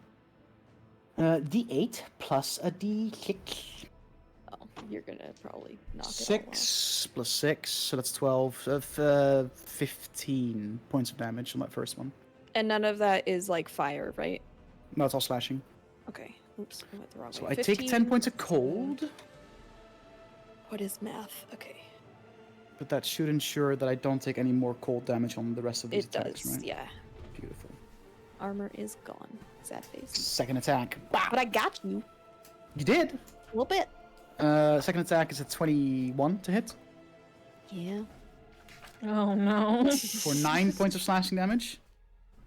D8 plus a D6. Oh, you're gonna probably knock it all 6 plus 6, so that's 12. 15 points of damage on that first one. off. And none of that is like fire, right? No, it's all slashing. Okay. Oops, I went the wrong So way. I take 10 points of 15. cold, What is math? Okay. but that should ensure that I don't take any more cold damage on the rest of these It attacks, does, right? yeah. Beautiful. Armor is gone. Sad face. Second attack. But I got you. You did! A little bit. Second attack is a 21 to hit Yeah. Oh no. for 9 points of slashing damage.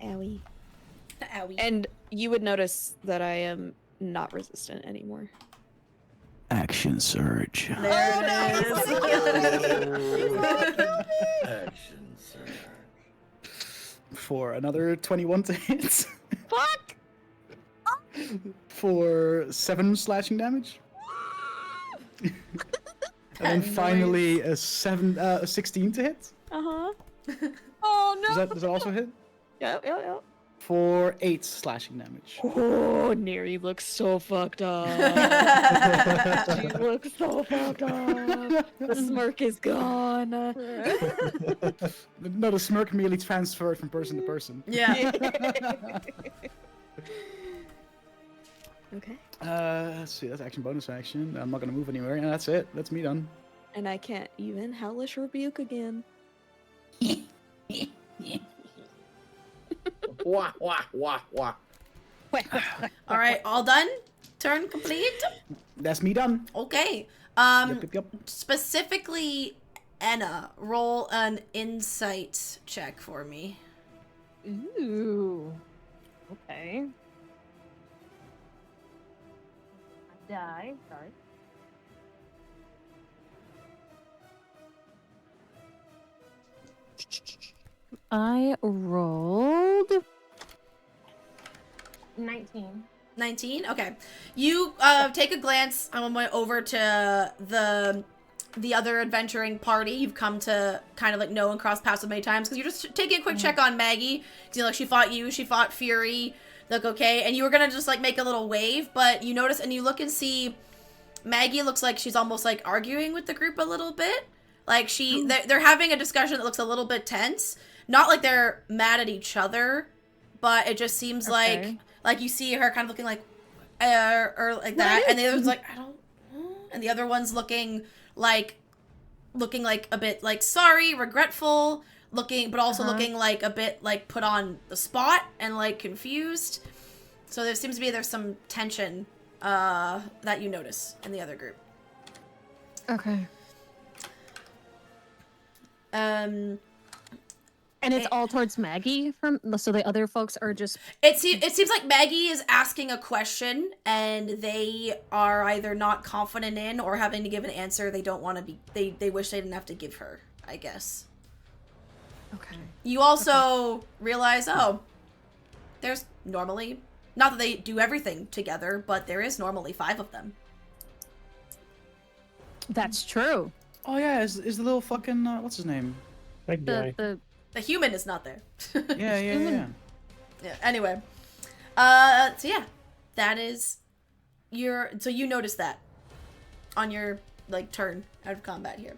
Owie. Owie. And you would notice that I am not resistant anymore. Action surge. There it is. Action, sir. For another 21 to hit. Fuck! For 7 slashing damage. And then That finally a 16 to hit. Oh no! Does that also hit? Yep. For 8 slashing damage. Oh, Neri looks so fucked up. She looks so fucked up. The smirk is gone. No, the smirk merely transferred from person to person. Yeah. Okay. Let's see, that's action bonus action. I'm not gonna move anywhere, and that's it. That's me done. And I can't even hellish rebuke again. Wah, wah, wah, wah. All right, all done? Turn complete? That's me done. Okay. Yep. Specifically, Anna, roll an insight check for me. Ooh. Okay. Die. Sorry. I rolled 19. 19? Okay. You take a glance over to the other adventuring party you've come to kind of like know and cross paths with many times, because you're just taking a quick check on Maggie. 'Cause, you know, like, she fought you, she fought Fury, look okay, and you were gonna just like make a little wave, but you notice and you look and see Maggie looks like she's almost like arguing with the group a little bit. Like they're having a discussion that looks a little bit tense. Not like they're mad at each other, but it just seems Okay. like you see her kind of looking like or like that, and the other one's like, I don't know. And the other one's looking like a bit like sorry, regretful, but also looking like a bit like put on the spot and like confused. So there seems to be there's some tension that you notice in the other group. Okay. And it's It- all towards Maggie so the other folks are just It seems like Maggie is asking a question and they are either not confident in or having to give an answer they don't want to be. They wish they didn't have to give her, I guess. okay. You also realize, there's normally, not that they do everything together, but there is normally 5 of them. That's true. Oh yeah, is the little fucking what's his name? That guy. The The human is not there. Yeah. Yeah, anyway. So yeah, that is so you notice that on your like turn out of combat here.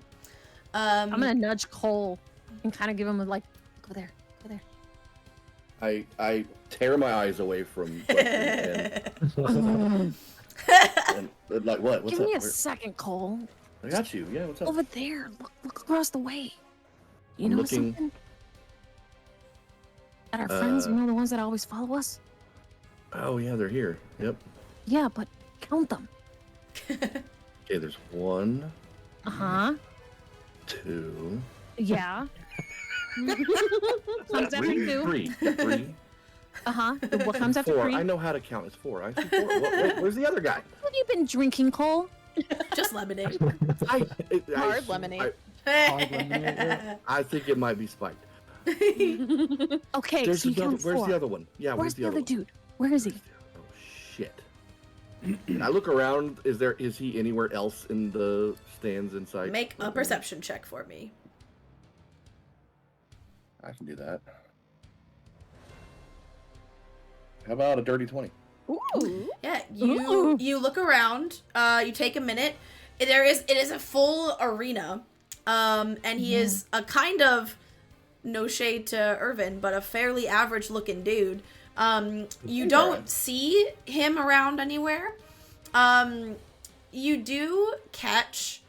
I'm gonna nudge Cole and kind of give him a like, go there. I tear my eyes away from Buster and like what? What's Give up? me a Where- second, Cole. I got you. Yeah, what's up? Over there. Look across the way. You I'm know looking. something? At our friends, you know the ones that always follow us? Oh yeah, they're here. Yep. Yeah, but count them. Okay, there's 1, Uh-huh. 2, Yeah. Comes after 3, two. 3. Yeah, 3. Uh-huh. What comes after 4. three? I know how to count. It's 4. I see 4. Where's the other guy? What have you been drinking, Cole? Just lemonade. Hard lemonade. I think it might be spiked. Okay, so you count Where's four. the other one? Yeah, Where's the other one? dude? Where is he? Oh shit! Can I look around? Is he anywhere else in the stands inside? Make a perception check for me. I can do that. How about a dirty 20? Ooh. Yeah, you look around. You take a minute. It is a full arena, and he is a kind of, no shade to Irvin, but a fairly average looking dude. You don't see him around anywhere. You do catch,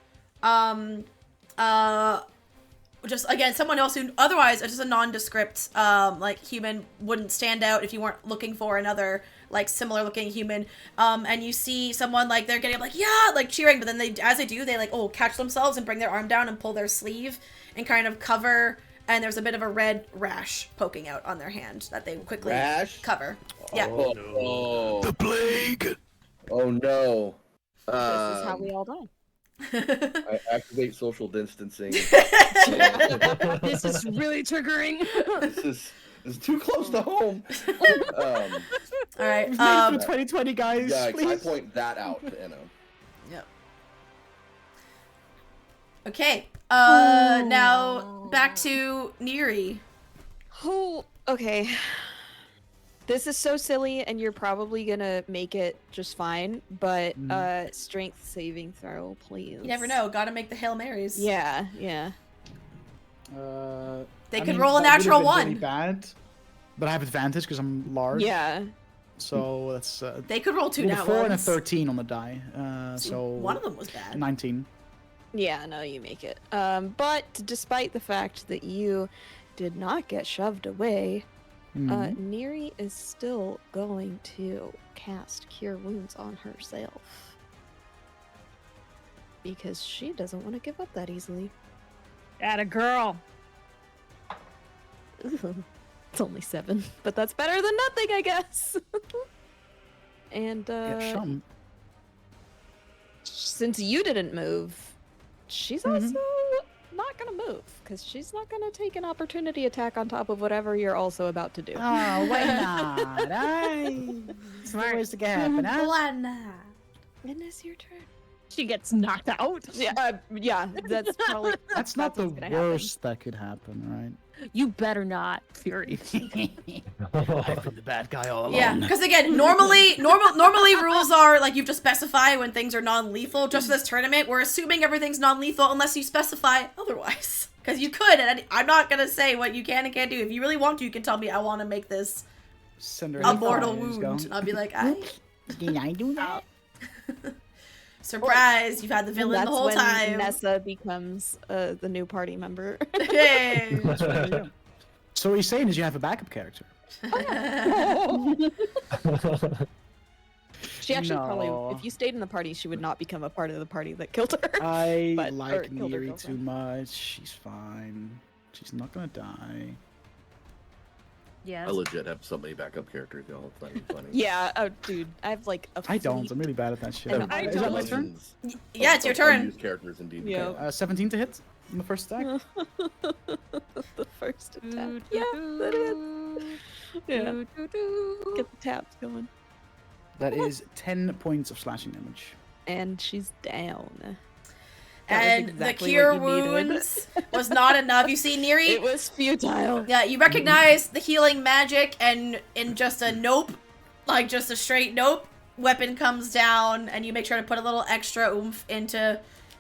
just again someone else who otherwise just a nondescript like human wouldn't stand out if you weren't looking for another like similar looking human, and you see someone like they're getting like yeah like cheering, but then as they do they like catch themselves and bring their arm down and pull their sleeve and kind of cover, and there's a bit of a red rash poking out on their hand that they quickly cover. Yeah. Oh no. The plague. Oh no. This is how we all die. I activate social distancing. This is really triggering. This is too close to home. All right. For 2020, guys. Yeah, I Please. point that out to Enno. Yep. Okay. Now back to Neri. Oh, okay. This is so silly, and you're probably gonna make it just fine, but strength saving throw, please. You never know. Gotta make the Hail Marys. Yeah. They could roll a natural one. Really bad, but I have advantage because I'm large. Yeah. So that's. They could roll two rolled a nat 4 and a ones. 13 on the die. So one of them was bad. 19. Yeah, no, you make it. But despite the fact that you did not get shoved away, Neri is still going to cast Cure Wounds on herself. Because she doesn't want to give up that easily. Atta girl. It's only 7, but that's better than nothing, I guess. And since you didn't move, she's also not gonna move, because she's not gonna take an opportunity attack on top of whatever you're also about to do. Oh, why not? It's the worst that can happen, huh? Why not? And it's your turn. She gets knocked out. Yeah, that's probably. That's not the what's gonna worst that could happen, right? You better not, Fury. I've been the bad guy all along. Yeah, because again, normally rules are like you have to specify when things are non-lethal. Just for this tournament, we're assuming everything's non-lethal unless you specify otherwise. Because you could, and I'm not gonna say what you can and can't do. If you really want to, you can tell me I want to make this a mortal wound. I'll be like, Did I do that? surprise! You've had the villain That's the whole when time. Nessa becomes the new party member. Yay. So what you're saying is you have a backup character. She actually No. probably, if you stayed in the party, she would not become a part of the party that killed her. I Or like killed her Neri too girlfriend. much. She's fine. She's not gonna die. Yes. I legit have so many backup characters, y'all. It's not even funny. Yeah, oh dude, I have like a I don't. fleet. I'm really bad at that shit. I know. I Is that my don't. turn? Yeah, it's your I turn. use characters indeed. Yeah. 17 to hit on the first attack. The first attack. Yeah, that is. Yeah. Get the taps going. That is 10 points of slashing damage. And she's down. That was And exactly the cure what you needed. wounds was not enough. You see, Neri. It was futile. Yeah, you recognize the healing magic, and in just a nope, like just a straight nope, weapon comes down, and you make sure to put a little extra oomph into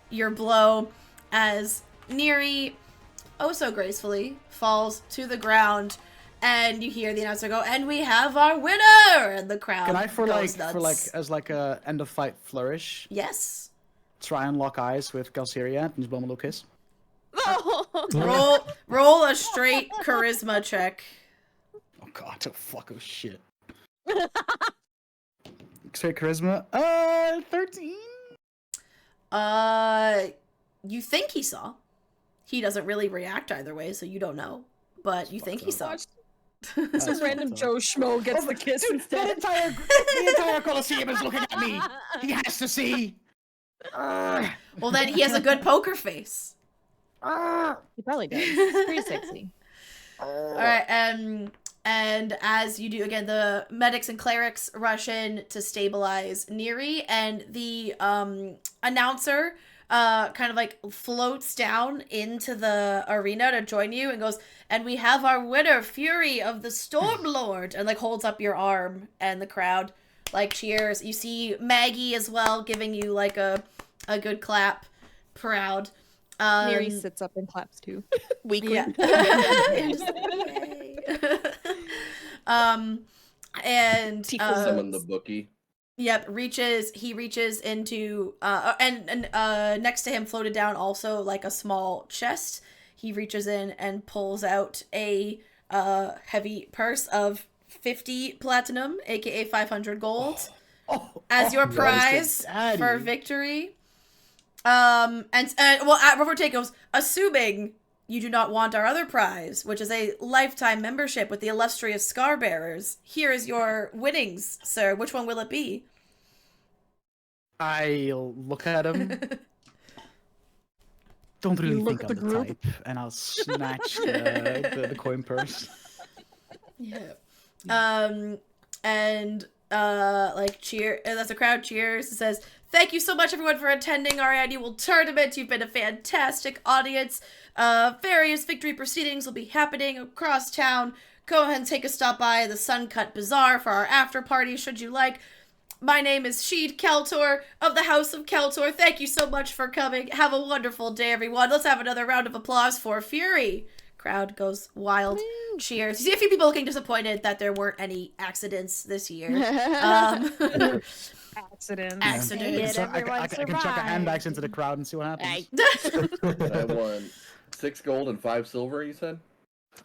your blow as Neri, oh so gracefully, falls to the ground, and you hear the announcer go, "And we have our winner!" And the crowd Can I goes nuts. as like a end of fight flourish, Yes. try and lock eyes with Galceria and just blow him a little kiss? Roll a straight charisma check. Oh god, oh fuck, oh shit. Straight charisma. 13. You think he saw. He doesn't really react either way, so you don't know. But you think he saw. Some random Joe Schmo gets the kiss The instead. entire Colosseum is looking at me. He has to see. Well, then he has a good poker face. He probably does. It's pretty sexy. All right, and as you do again, the medics and clerics rush in to stabilize Neri, and the announcer kind of like floats down into the arena to join you and goes, and we have our winner, Fury of the Stormlord, and like holds up your arm, and the crowd like cheers. You see Maggie as well giving you like a good clap, proud. Neri sits up and claps too. Weekly. Yeah. And Summon the bookie. Yep, he reaches into and next to him floated down also like a small chest. He reaches in and pulls out a heavy purse of 50 platinum, aka 500 gold, as your prize for victory. Well, Robert goes, assuming you do not want our other prize, which is a lifetime membership with the illustrious Scarbearers. Here is your winnings, sir. Which one will it be? I'll look at him. Don't really think I'm the type, and I'll snatch the coin purse. Yeah. Like cheer as the crowd cheers, it says, thank you so much everyone for attending our annual tournament. You've been a fantastic audience. Various victory proceedings will be happening across town. Go ahead and take a stop by the Suncut Bazaar for our after party should you like. My name is Sheed Keltor of the House of Keltor. Thank you so much for coming. Have a wonderful day, everyone. Let's have another round of applause for Fury. Crowd goes wild. Cheers. You see a few people looking disappointed that there weren't any accidents this year. Accident. So I can chuck a handbags into the crowd and see what happens. I won 6 gold and 5 silver, you said?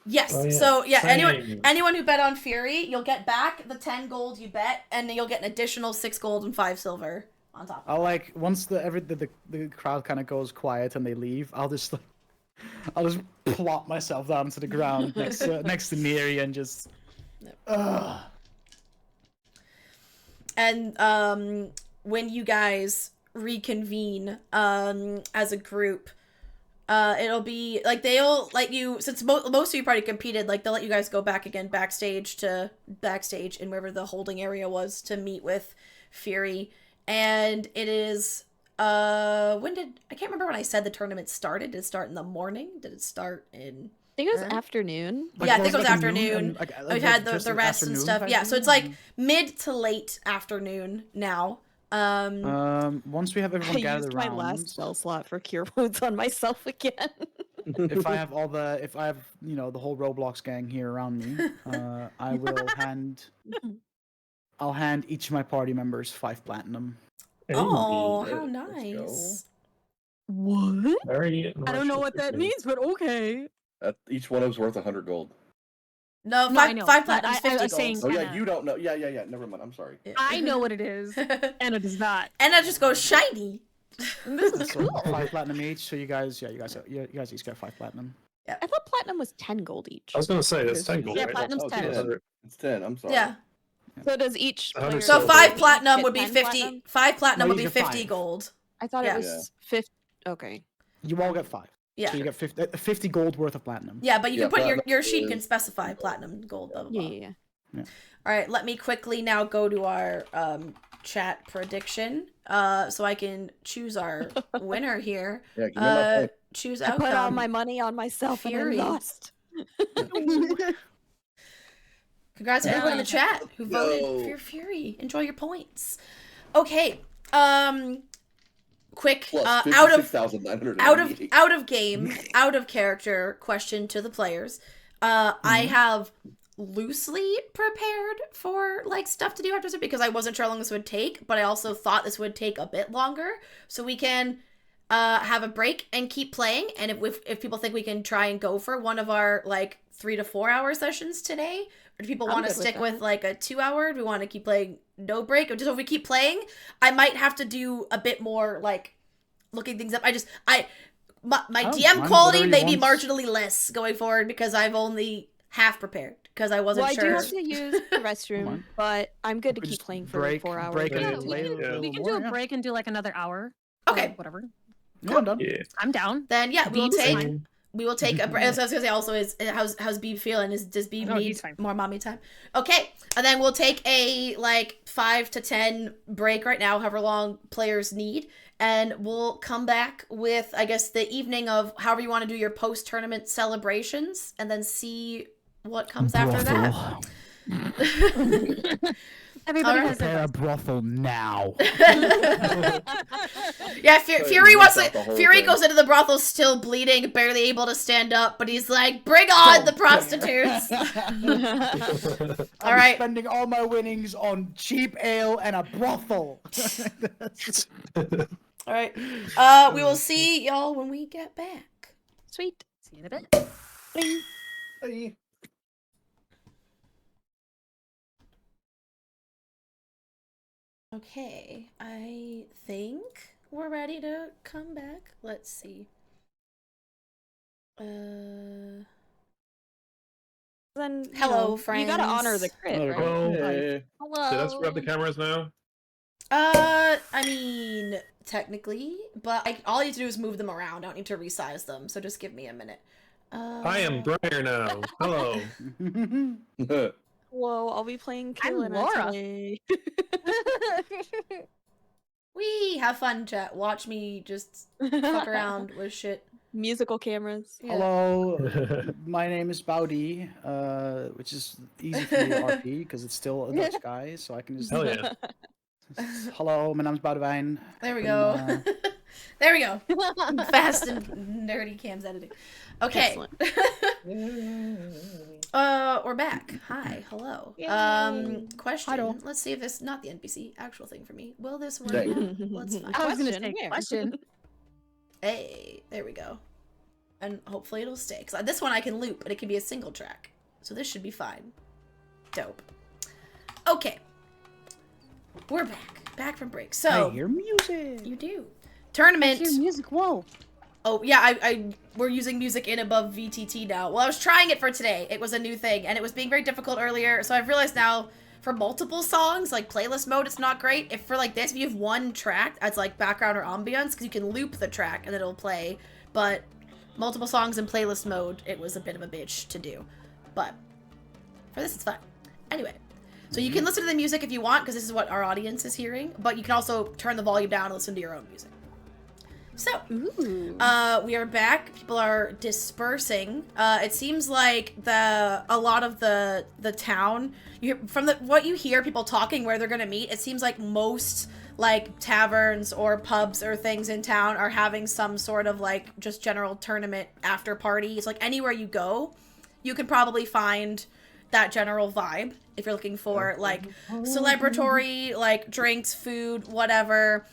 Yes. Oh, yeah. So yeah, Same. anyone who bet on Fury, you'll get back the 10 gold you bet, and then you'll get an additional 6 gold and 5 silver on top. I'll like once the crowd kind of goes quiet and they leave, I'll just plop myself down to the ground next to Neri and just. And when you guys reconvene as a group, it'll be like they'll let you, since most of you already competed, like they'll let you guys go back again backstage in wherever the holding area was to meet with Fury. And it is I can't remember when I said the tournament started. Did it start in the morning? Did it start in I think it was afternoon. Yeah, I think it was afternoon. And, We've had the rest and stuff. Yeah, so it's like mid to late afternoon now. Once we have everyone I gathered used around, my last spell slot for cure wounds on myself again. if I have the whole Roblox gang here around me, I will I'll hand each of my party members 5 platinum. Oh, Hey, how let's go. nice. What? Very I don't know what that means, but okay. Each one of them's worth 100 gold. No, No, I know, 5 but platinums, I 50 was gold. saying- Oh yeah, Anna. you don't know. Yeah. Never mind. I'm sorry. I know what it is. Anna does not. And that just goes shiny. This is So cool. 5 platinum each. So you guys each get 5 platinum. I thought platinum was 10 gold each. I was gonna say that's 10 gold, Yeah, right? platinum's Oh, 10. it's 10. It's 10. I'm sorry. Yeah. So does each A hundred player So silver. 5 Each platinum get would be 10 50. platinum? 5 platinum No, would you be get 50 5. gold. I thought Yeah. it was 50. Okay. You all get 5. Yeah. So you get 50 gold worth of platinum. Yeah, but you Yeah, can put your platinum sheet is- can specify platinum, gold, blah, blah, blah. Yeah. All right, let me quickly now go to our chat prediction, so I can choose our winner here. Yeah, give me my point. Choose I outcome. put all my money on myself Fury. and I lost. Congrats to everyone in the chat who voted Yo. for your Fury. Enjoy your points. Okay, quick Plus out of 56,988. out of game, out of character question to the players. I have loosely prepared for like stuff to do after this because I wasn't sure how long this would take, but I also thought this would take a bit longer, so we can have a break and keep playing. And if people think we can try and go for one of our like 3 to 4 hour sessions today, or do people I'm want to good with stick that. with like a 2 hour? Do we want to keep playing no break? Or just if we keep playing, I might have to do a bit more like looking things up. My Oh, DM mine, quality whatever may you be want. marginally less going forward because I've only half prepared because I wasn't Well, I do sure. have to use the restroom, on. but I'm good to We keep just playing for break- 4 hours. break Yeah, and we play can, a little we can more, do a yeah. break and do like another hour. Okay. Whatever. Yeah, I'm done. Yeah. I'm down. Then yeah, we will Beeb's take fine. we will take a break. So I was gonna say also is how's Beeb feeling? Does Beeb No, need he's fine. more mommy time? Okay, and then we'll take a like 5 to 10 break right now, however long players need, and we'll come back with I guess the evening of however you want to do your post tournament celebrations, and then see what comes after that. Everybody Alright. has their Prepare a best. brothel now. Yeah, Fury wants Out the whole Fury thing. goes into the brothel still bleeding, barely able to stand up, but he's like, "Bring on the prostitutes!" I'm Alright. spending all my winnings on cheap ale and a brothel. All right. We will see y'all when we get back. Sweet. See you in a bit. Hey. Okay, I think we're ready to come back. Let's see. Then Hello, you gotta honor friends. the crit, Hello, right? Well, Hey. Hello. did I screw up the cameras now? I mean, technically, but all you need to do is move them around. I don't need to resize them, so just give me a minute. I am Briar now. Hello. Whoa, I'll be playing I'm Kaylina Laura. today. Wee, have fun, chat. Watch me just fuck around with shit. Musical cameras. Yeah. Hello, my name is Baudi, which is easy for me to RP because it's still a Dutch guy, so I can just. Hell yeah. Hello, my name's Boudewijn. There we And, go. There we go. Fast and nerdy cams editing. Okay. We're back. Hi, hello. Yay. Question. Hi-do. Let's see if this not the NPC actual thing for me. Will this work? Dang. out? Let's find. I was gonna Question, say where? question. Hey, there we go. And hopefully it'll stay. Cause this one I can loop, but it can be a single track. So this should be fine. Dope. Okay. We're back. Back from break. So I hear music. you do. I Tournament. hear music. Whoa. Oh yeah, we're using music in above VTT now. Well, I was trying it for today. It was a new thing, and it was being very difficult earlier. So I've realized now, for multiple songs, like playlist mode, it's not great. If for like this, if you have one track as like background or ambience, because you can loop the track and it'll play. But multiple songs in playlist mode, it was a bit of a bitch to do. But for this, it's fine. Anyway, so you can listen to the music if you want, because this is what our audience is hearing. But you can also turn the volume down and listen to your own music. So, Ooh. we are back. People are dispersing. It seems like a lot of the town, from what you hear people talking where they're gonna meet, it seems like most like taverns or pubs or things in town are having some sort of like just general tournament after party. It's like anywhere you go, you can probably find that general vibe if you're looking for like celebratory like drinks, food, whatever.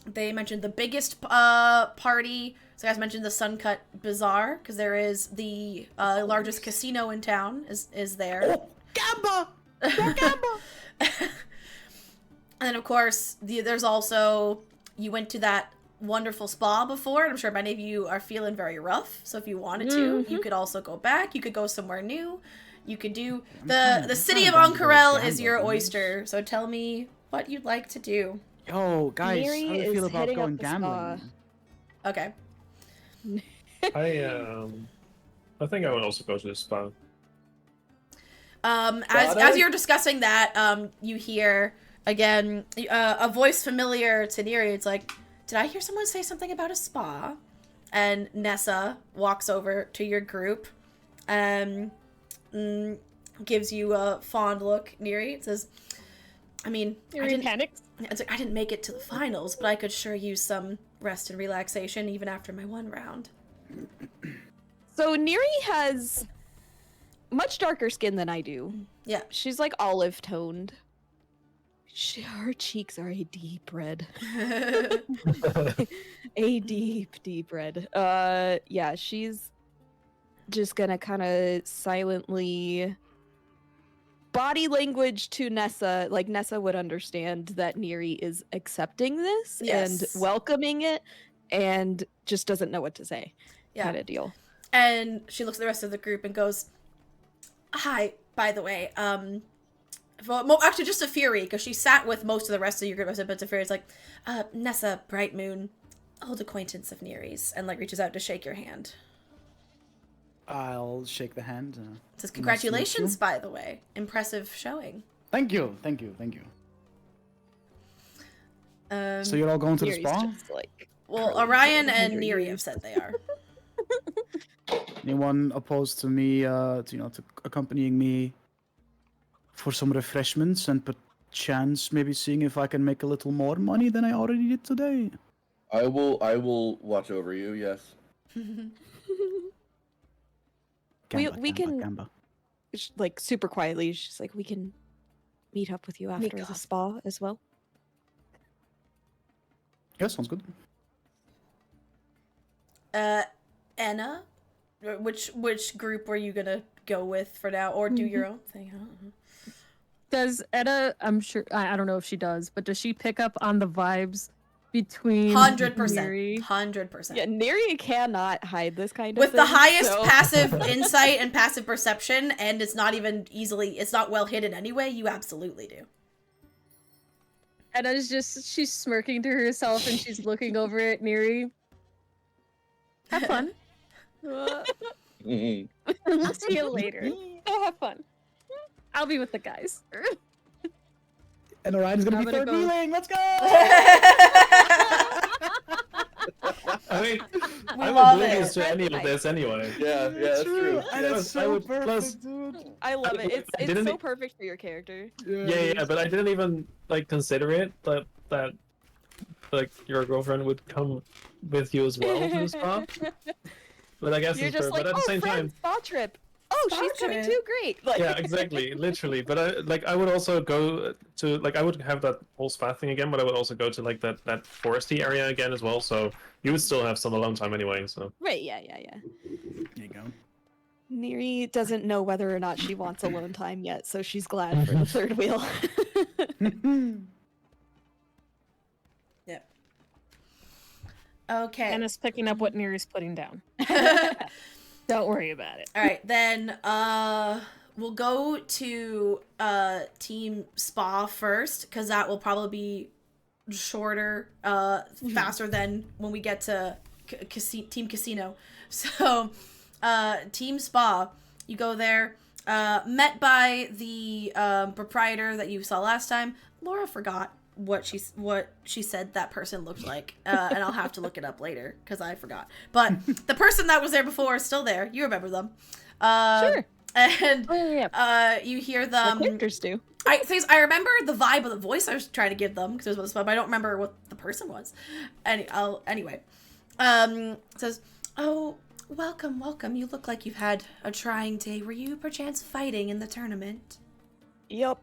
They mentioned the biggest party. So guys mentioned the Suncut Bazaar because there is the largest casino in town is there. Oh, Gamba! Gamba! And then of course there's also, you went to that wonderful spa before, and I'm sure many of you are feeling very rough. So if you wanted to, you could also go back. You could go somewhere new. You could do the city of Ank'Harel is your oyster. So tell me what you'd like to do. Yo, guys, Mary how do you is feel about hitting up going the gambling? Okay. I think I would also go to the spa. As you're discussing that, you hear again a voice familiar to Neri. It's like, did I hear someone say something about a spa? And Nessa walks over to your group, gives you a fond look. Neri, it says, I mean, Panics. it's like, I didn't make it to the finals, but I could sure use some rest and relaxation even after my one round. So Neri has much darker skin than I do. Yeah. She's like olive toned. Her cheeks are a deep red. A deep red. Yeah, she's just gonna kind of silently body language to Nessa. Like Nessa would understand that Neri is accepting this and welcoming it, and just doesn't know what to say. Yeah. Kind of deal. And she looks at the rest of the group and goes, hi, by the way, well, actually, just to Fury, because she sat with most of the rest of your group, but to Fury, it's like, Nessa, Bright Moon, old acquaintance of Neri's, and, like, reaches out to shake your hand. I'll shake the hand. Says, congratulations, by the way. Impressive showing. Thank you. So you're all going to the Neri's spa? just, like, Well, curling Orion for and 100 Neri years. have said they are. Anyone opposed to me, to accompanying me for some refreshments and perchance maybe seeing if I can make a little more money than I already did today? I will watch over you. Yes. We can- Gamba. Like, super quietly, she's like, we can meet up with you after the spa as well. Yeah, sounds good. Anna, which group were you gonna go with for now, or do your own thing? Does Edda, I'm sure, I don't know if she does, but does she pick up on the vibes between 100%. Neri? 100%. Yeah, Neri cannot hide this kind of With thing. the highest so- passive insight and passive perception, and it's not even it's not well hidden anyway, you absolutely do. Edda's she's smirking to herself and she's looking over at Neri. Have fun. Mhm. See you later. Oh, have fun. I'll be with the guys. And Orion's gonna I'm be gonna third go- wheeling. Let's go! I mean, We I'm love oblivious it. to any of this anyway. Yeah, that's true. And Yeah. it's so Plus- perfect, dude. I love it. It's didn't so it- perfect for your character. Yeah, but I didn't even like consider it that like your girlfriend would come with you as well to the spa. But I guess You're it's just fair. like, But at the oh, same friend, time, spa trip. Oh, Spa she's coming trip. too. Great. Like, yeah, exactly, literally. But I would also go to like I would have that whole spa thing again, but I would also go to like that foresty area again as well. So you would still have some alone time anyway. So Right? Yeah. There you go. Neri doesn't know whether or not she wants alone time yet, so she's glad for the third wheel. Yep. Okay. Anna's picking up what Neri's putting down. Don't worry about it. All right, then we'll go to Team Spa first, because that will probably be shorter, faster than when we get to Team Casino. So, Team Spa, you go there, met by the proprietor that you saw last time. Laura forgot what she said that person looked like, and I'll have to look it up later because I forgot. But the person that was there before is still there. You remember them. Sure. And Oh, yeah. you hear The them. characters do. I remember the vibe of the voice I was trying to give them because it was, but I don't remember what the person was. Anyway, says, "Oh, welcome. You look like you've had a trying day. Were you perchance fighting in the tournament?" Yep.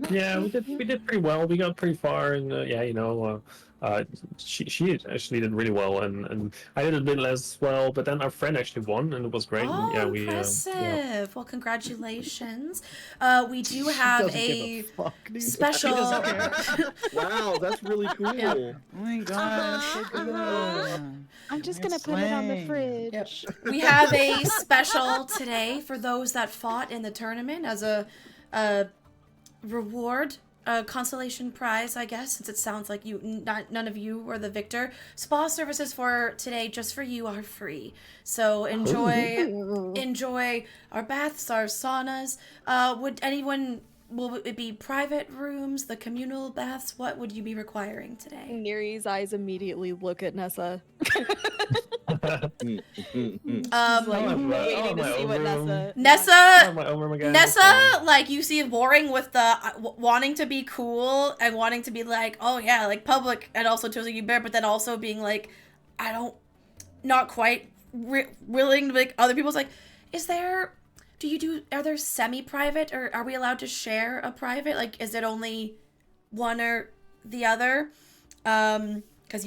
yeah, we did pretty well. We got pretty far, and yeah, she actually did really well, and I did a bit less well. But then our friend actually won, and it was great. Oh, and, yeah, impressive! yeah. Well, congratulations. We do have Doesn't give a fuck, dude. special. Wow, that's really cool. Yeah. Oh my god, so good. I'm just Nice gonna put it on the slang. fridge. Yep. We have a special today for those that fought in the tournament as a reward, a consolation prize, I guess, since it sounds like none of you were the victor. Spa services for today, just for you, are free. So enjoy our baths, our saunas. Will it be private rooms, the communal baths? What would you be requiring today? Neri's eyes immediately look at Nessa. Mm, mm, mm. I Like, want my- I waiting want to my see own what room. Nessa. Nessa, my own room again. Nessa, like, you see Warring with the wanting to be cool and wanting to be like, oh yeah, like public, and also choosing you bear, but then also being like, not quite willing to make other people's like, are there semi-private, or are we allowed to share a private? Like, is it only one or the other? Because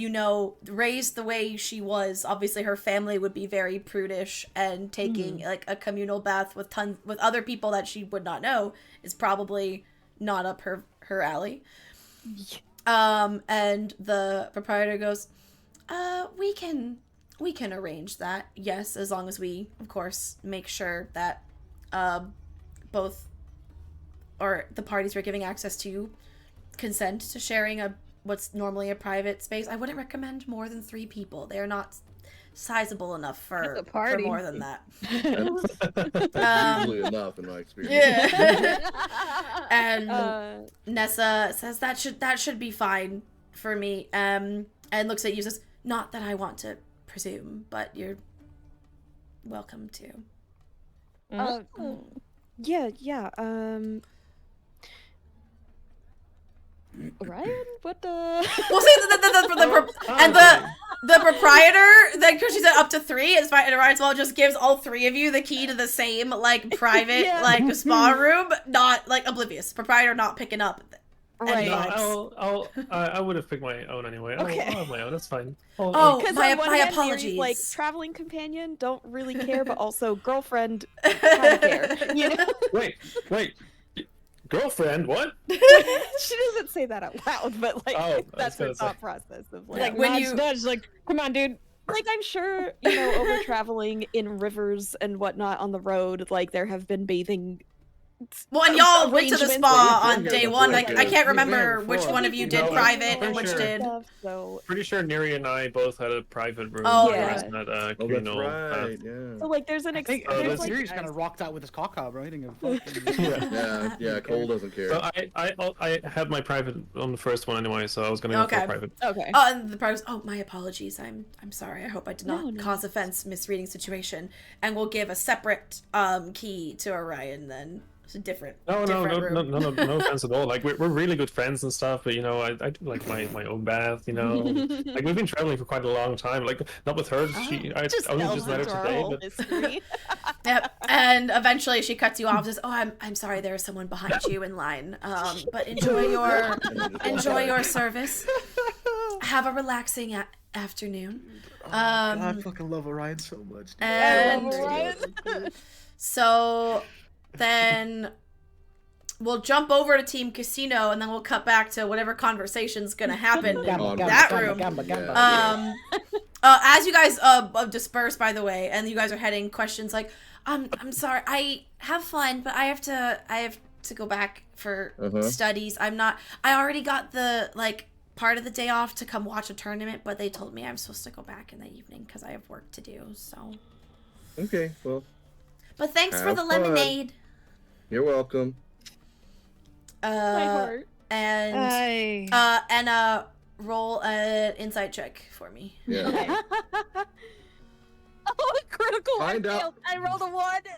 raised the way she was, obviously her family would be very prudish, and taking like a communal bath with other people that she would not know is probably not up her alley. And the proprietor goes, we can arrange that. Yes, as long as we, of course, make sure that both or the parties we're giving access to consent to sharing what's normally a private space. I wouldn't recommend more than 3 people. They are not sizable enough for more than that. Usually enough in my experience. Yeah. And Nessa says that should be fine for me. And looks at you says, not that I want to presume, but you're welcome to. Yeah. Ryan, what the? Well, see, the proprietor, then because she said up to 3, it's fine. And Ryan's well just gives all 3 of you the key to the same like private like spa room, not like oblivious. Proprietor not picking up. Right. I would have picked my own anyway. Okay. I'll have my own. That's fine. Because my hand, apologies. Like traveling companion, don't really care, but also girlfriend, kind of care. You know? Wait. Girlfriend? What? She doesn't say that out loud, but like that's her thought process of like when you nudge, like, come on, dude. Like I'm sure over traveling in rivers and whatnot on the road, like there have been bathing. Well, and y'all went to the arrangements spa that on we've day been one. before, Like too. I can't We've been remember here which before. one of you did No, private pretty and which sure. did. So Pretty sure Neri and I both had a private room. Oh, yeah. At, Oh, that's communal, right. Yeah. like there's an I think there's like Sirius kind of rocked out with his cock out, bro. He didn't give a fuck. Yeah. Cole doesn't care. So I had my private on the first one anyway, so I was gonna go for Okay. a private. okay. Oh, and the prior was, oh, my apologies. I'm sorry. I hope I did not No. cause offense, misreading situation. And we'll give a separate key to Orion then. It's a different No room. no offense at all. Like we're really good friends and stuff, but I do like my own bath, Like we've been traveling for quite a long time. Like not with her. I only just met her today. But... Yep. And eventually she cuts you off and says, oh, I'm sorry, there is someone behind you in line. But enjoy your service. Have a relaxing afternoon. God, I fucking love Orion so much. Dude. And so then we'll jump over to Team Casino and then we'll cut back to whatever conversation's gonna happen in that room. As you guys disperse, by the way, and you guys are heading, questions like, I'm sorry, I have fun, but I have to go back for studies. I already got the like part of the day off to come watch a tournament, but they told me I'm supposed to go back in the evening because I have work to do. So Okay, well. but thanks for Have the fun. lemonade. You're welcome. My heart. And roll an insight check for me. Yeah. Oh, critical! Find out. Failed. I rolled a 1.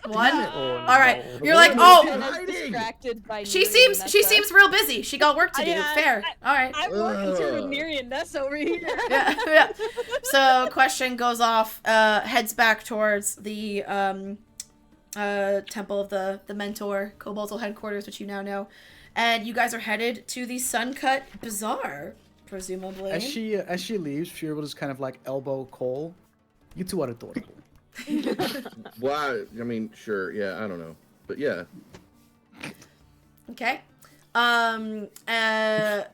1. Oh, All right, no. you're like, What? oh, I was distracted by she Neri and seems Nessa. real busy. She got work to do. Yeah, Fair. All right. I'm walking through with Neri and Ness over here. Yeah. So question goes off, heads back towards the temple of the mentor, Cobaltal headquarters, which you now know, and you guys are headed to the Suncut Bazaar, presumably. As she leaves, Fury will just kind of like elbow Cole. You two are adorable. Well, I mean, sure. Yeah, I don't know. But yeah. Okay.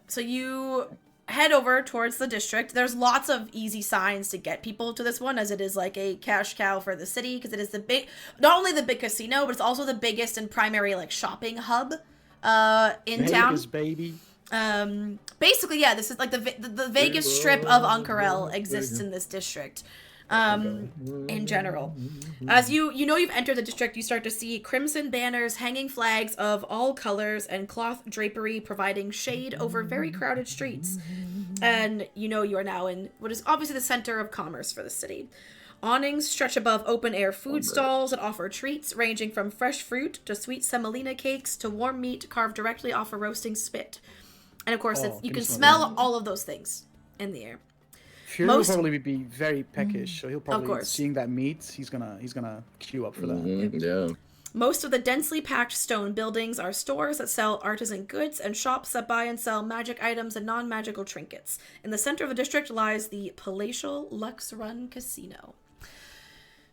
So you head over towards the district. There's lots of easy signs to get people to this one, as it is like a cash cow for the city, because it is not only the big casino, but it's also the biggest and primary like shopping hub in town. Vegas, baby. Basically, yeah, this is like the Vegas strip of Uncarel exists in this district. In general, as you've entered the district, you start to see crimson banners, hanging flags of all colors, and cloth drapery providing shade over very crowded streets. And you are now in what is obviously the center of commerce for the city. Awnings stretch above open-air food stalls that offer treats ranging from fresh fruit to sweet semolina cakes to warm meat carved directly off a roasting spit. And of course, you can smell all of those things in the air. Fury will probably be very peckish, so he'll probably, seeing that meat, he's gonna queue up for that. Yeah. Most of the densely packed stone buildings are stores that sell artisan goods and shops that buy and sell magic items and non-magical trinkets. In the center of the district lies the palatial Lux Run Casino.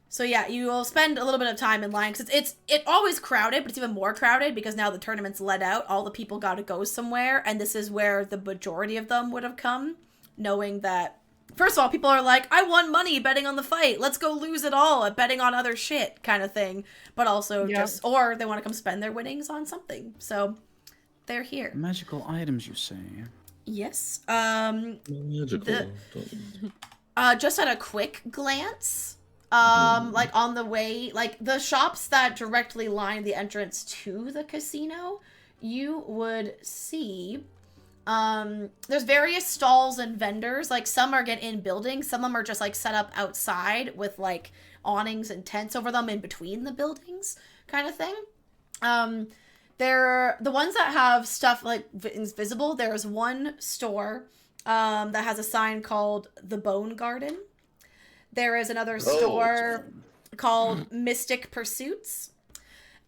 So yeah, you will spend a little bit of time in line, because it's always crowded, but it's even more crowded because now the tournament's let out. All the people got to go somewhere, and this is where the majority of them would have come, knowing that first of all, people are like, I won money betting on the fight. Let's go lose it all at betting on other shit kind of thing. But also or they want to come spend their winnings on something. So they're here. Magical items, you say? Yes. Magical. Just at a quick glance, like on the way, like the shops that directly line the entrance to the casino, you would see there's various stalls and vendors. Like some are in buildings, some of them are just like set up outside with like awnings and tents over them in between the buildings kind of thing. They're the ones that have stuff like visible. There's one store that has a sign called the Bone Garden. There is another store called Mystic Pursuits.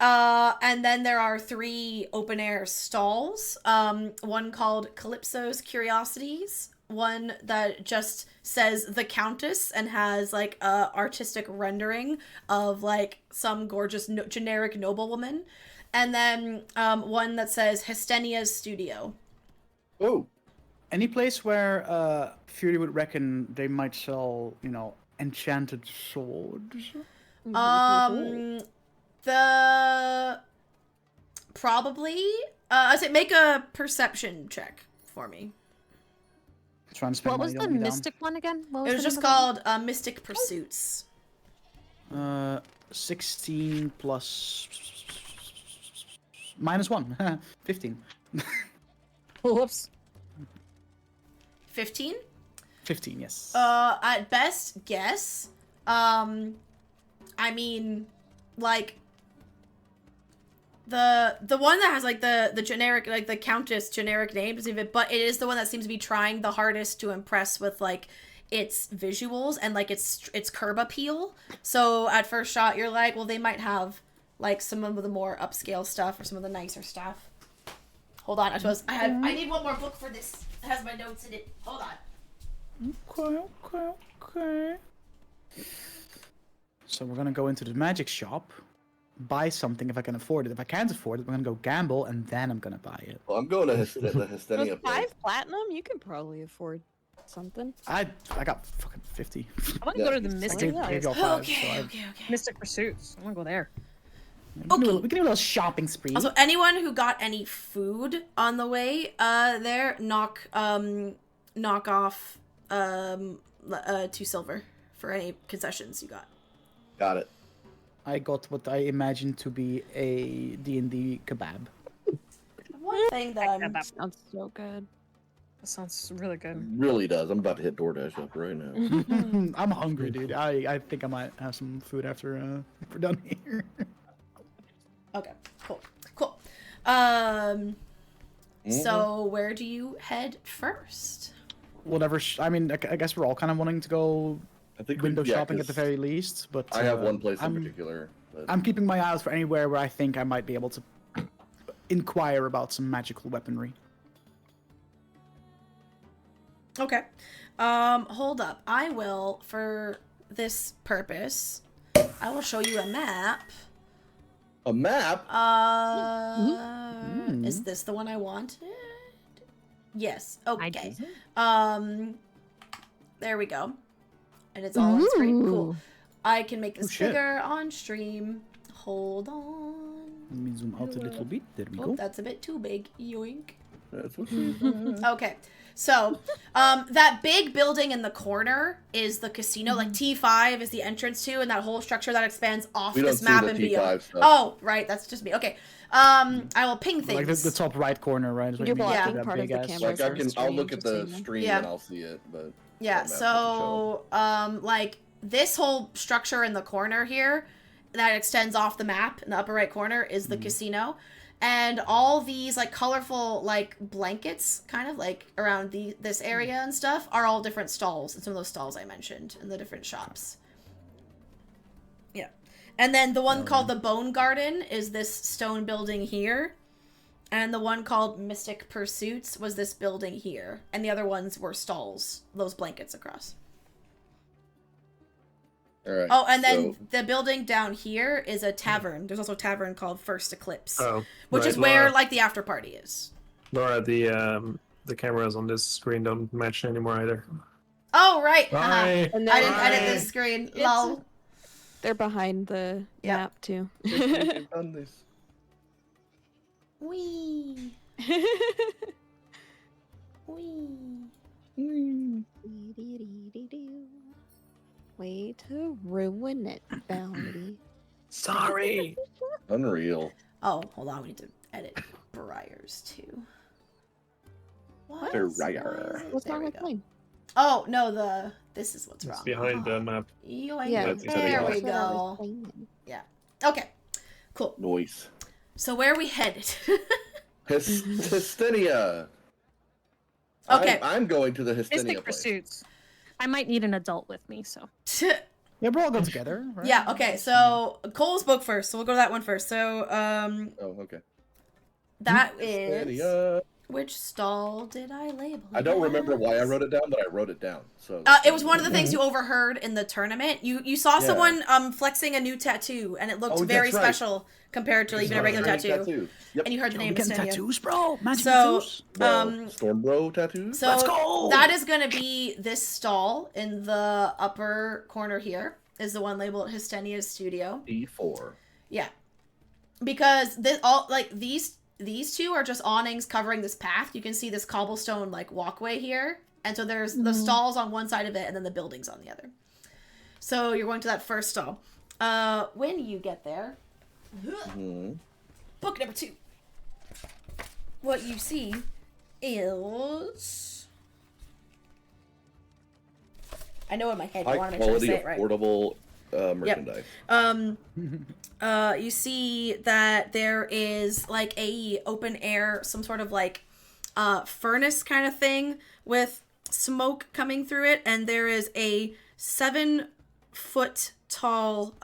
And then there are 3 open-air stalls. One called Calypso's Curiosities. One that just says The Countess and has, like, a artistic rendering of, like, some gorgeous generic noblewoman. And then one that says Hestenia's Studio. Oh. Any place where Fury would reckon they might sell, enchanted swords? Probably. Make a perception check for me. What was the mystic one again? It was just called Mystic Pursuits. 16 plus -1. 15. Whoops. 15? 15, yes. At best guess, I mean, like, the one that has, like, the generic, like, the Countess generic name, but it is the one that seems to be trying the hardest to impress with, like, its visuals and, like, its curb appeal. So at first shot, you're like, well, they might have, like, some of the more upscale stuff or some of the nicer stuff. Hold on, I need one more book for this. It has my notes in it. Hold on. Okay. So we're gonna go into the magic shop, buy something if I can afford it. If I can't afford it, we're gonna go gamble, and then I'm gonna buy it. Well, I'm going to the Hestenia With 5 platinum, you can probably afford something. I got fucking 50. I want to go to the Mystic. Gave y'all 5, Okay. Mystic Pursuits. I want to go there. We can do a little shopping spree. Also, anyone who got any food on the way, there, knock off 2 silver for any concessions you got. Got it. I got what I imagined to be a D&D kebab. One thing that That sounds so good. That sounds really good. It really does. I'm about to hit DoorDash up right now. I'm hungry, dude. I think I might have some food after we're done here. Okay, cool. So where do you head first? Whatever. I mean, I guess we're all kind of wanting to go I think window shopping at the very least. But I have one place in particular. But... I'm keeping my eyes for anywhere where I think I might be able to inquire about some magical weaponry. Okay. Hold up. I will, for this purpose, I will show you a map. A map? Is this the one I wanted? Yes. Okay. There we go. And it's all on screen. Cool. I can make this bigger on stream. Hold on. Let me zoom out a little bit. There we go. That's a bit too big. Yoink. That's what she said. Okay. So, that big building in the corner is the casino. Like, T5 is the entrance to, and that whole structure that expands off this map and beyond. Oh, right. That's just me. Okay. I will ping things. Like the top right corner, right? You're blocking part of the camera. Like I'll look at the stream and I'll see it, but yeah. So, like this whole structure in the corner here that extends off the map in the upper right corner is the casino. And all these, like, colorful, like, blankets, kind of, like, around this area and stuff, are all different stalls. And some of those stalls I mentioned in the different shops. Yeah. And then the one called the Bone Garden is this stone building here. And the one called Mystic Pursuits was this building here. And the other ones were stalls, those blankets across. All right, oh, and then the building down here is a tavern. There's also a tavern called First Eclipse, which is where like the after party is. Laura, the cameras on this screen don't match anymore either. Oh, right. Sorry. And I then didn't edit this screen. Lol. they're behind the Yep. map too. We've done this. Wee. Wee. Way to ruin it, Bounty. Sorry. Unreal. Oh, hold on. We need to edit Briars too. What? Briar. What's There wrong we with go. mine? Oh, no, this is what's It's wrong. behind the map. Yoink. Yeah, That's There we exactly what I was go. saying. Okay, cool. Noise. So where are we headed? Hystinia. Okay. I'm going to the Hystinia Mystic place. Pursuits. I might need an adult with me, so. Yeah, we're all go together, right? Yeah, okay, so Cole spoke first, so we'll go to that one first. So, Oh, okay. that is... Hystinia. Which stall did I label? I don't remember why I as? wrote it down, but I wrote it down. So It was one of the things you overheard in the tournament. You saw Yeah. someone flexing a new tattaoo, and it looked Oh, very that's right. special compared to even a regular tattoo. Yep. And you heard the Yo, name we getting Hystinia. tattoos, bro. Magic So, tattoos. Stormbro tattoos. So Let's go! that is going to be this stall in the upper corner here. Is the one labeled Hystenia's Studio. E4. Yeah, because these two are just awnings covering this path. You can see this cobblestone like walkway here, and so there's the stalls on one side of it, and then the buildings on the other. So you're going to that first stall. When you get there, book number 2. What you see is, I know in my head. I High want to make sure I quality, say it right. affordable merchandise. You see that there is like a open air, some sort of like furnace kind of thing with smoke coming through it, and there is a 7-foot tall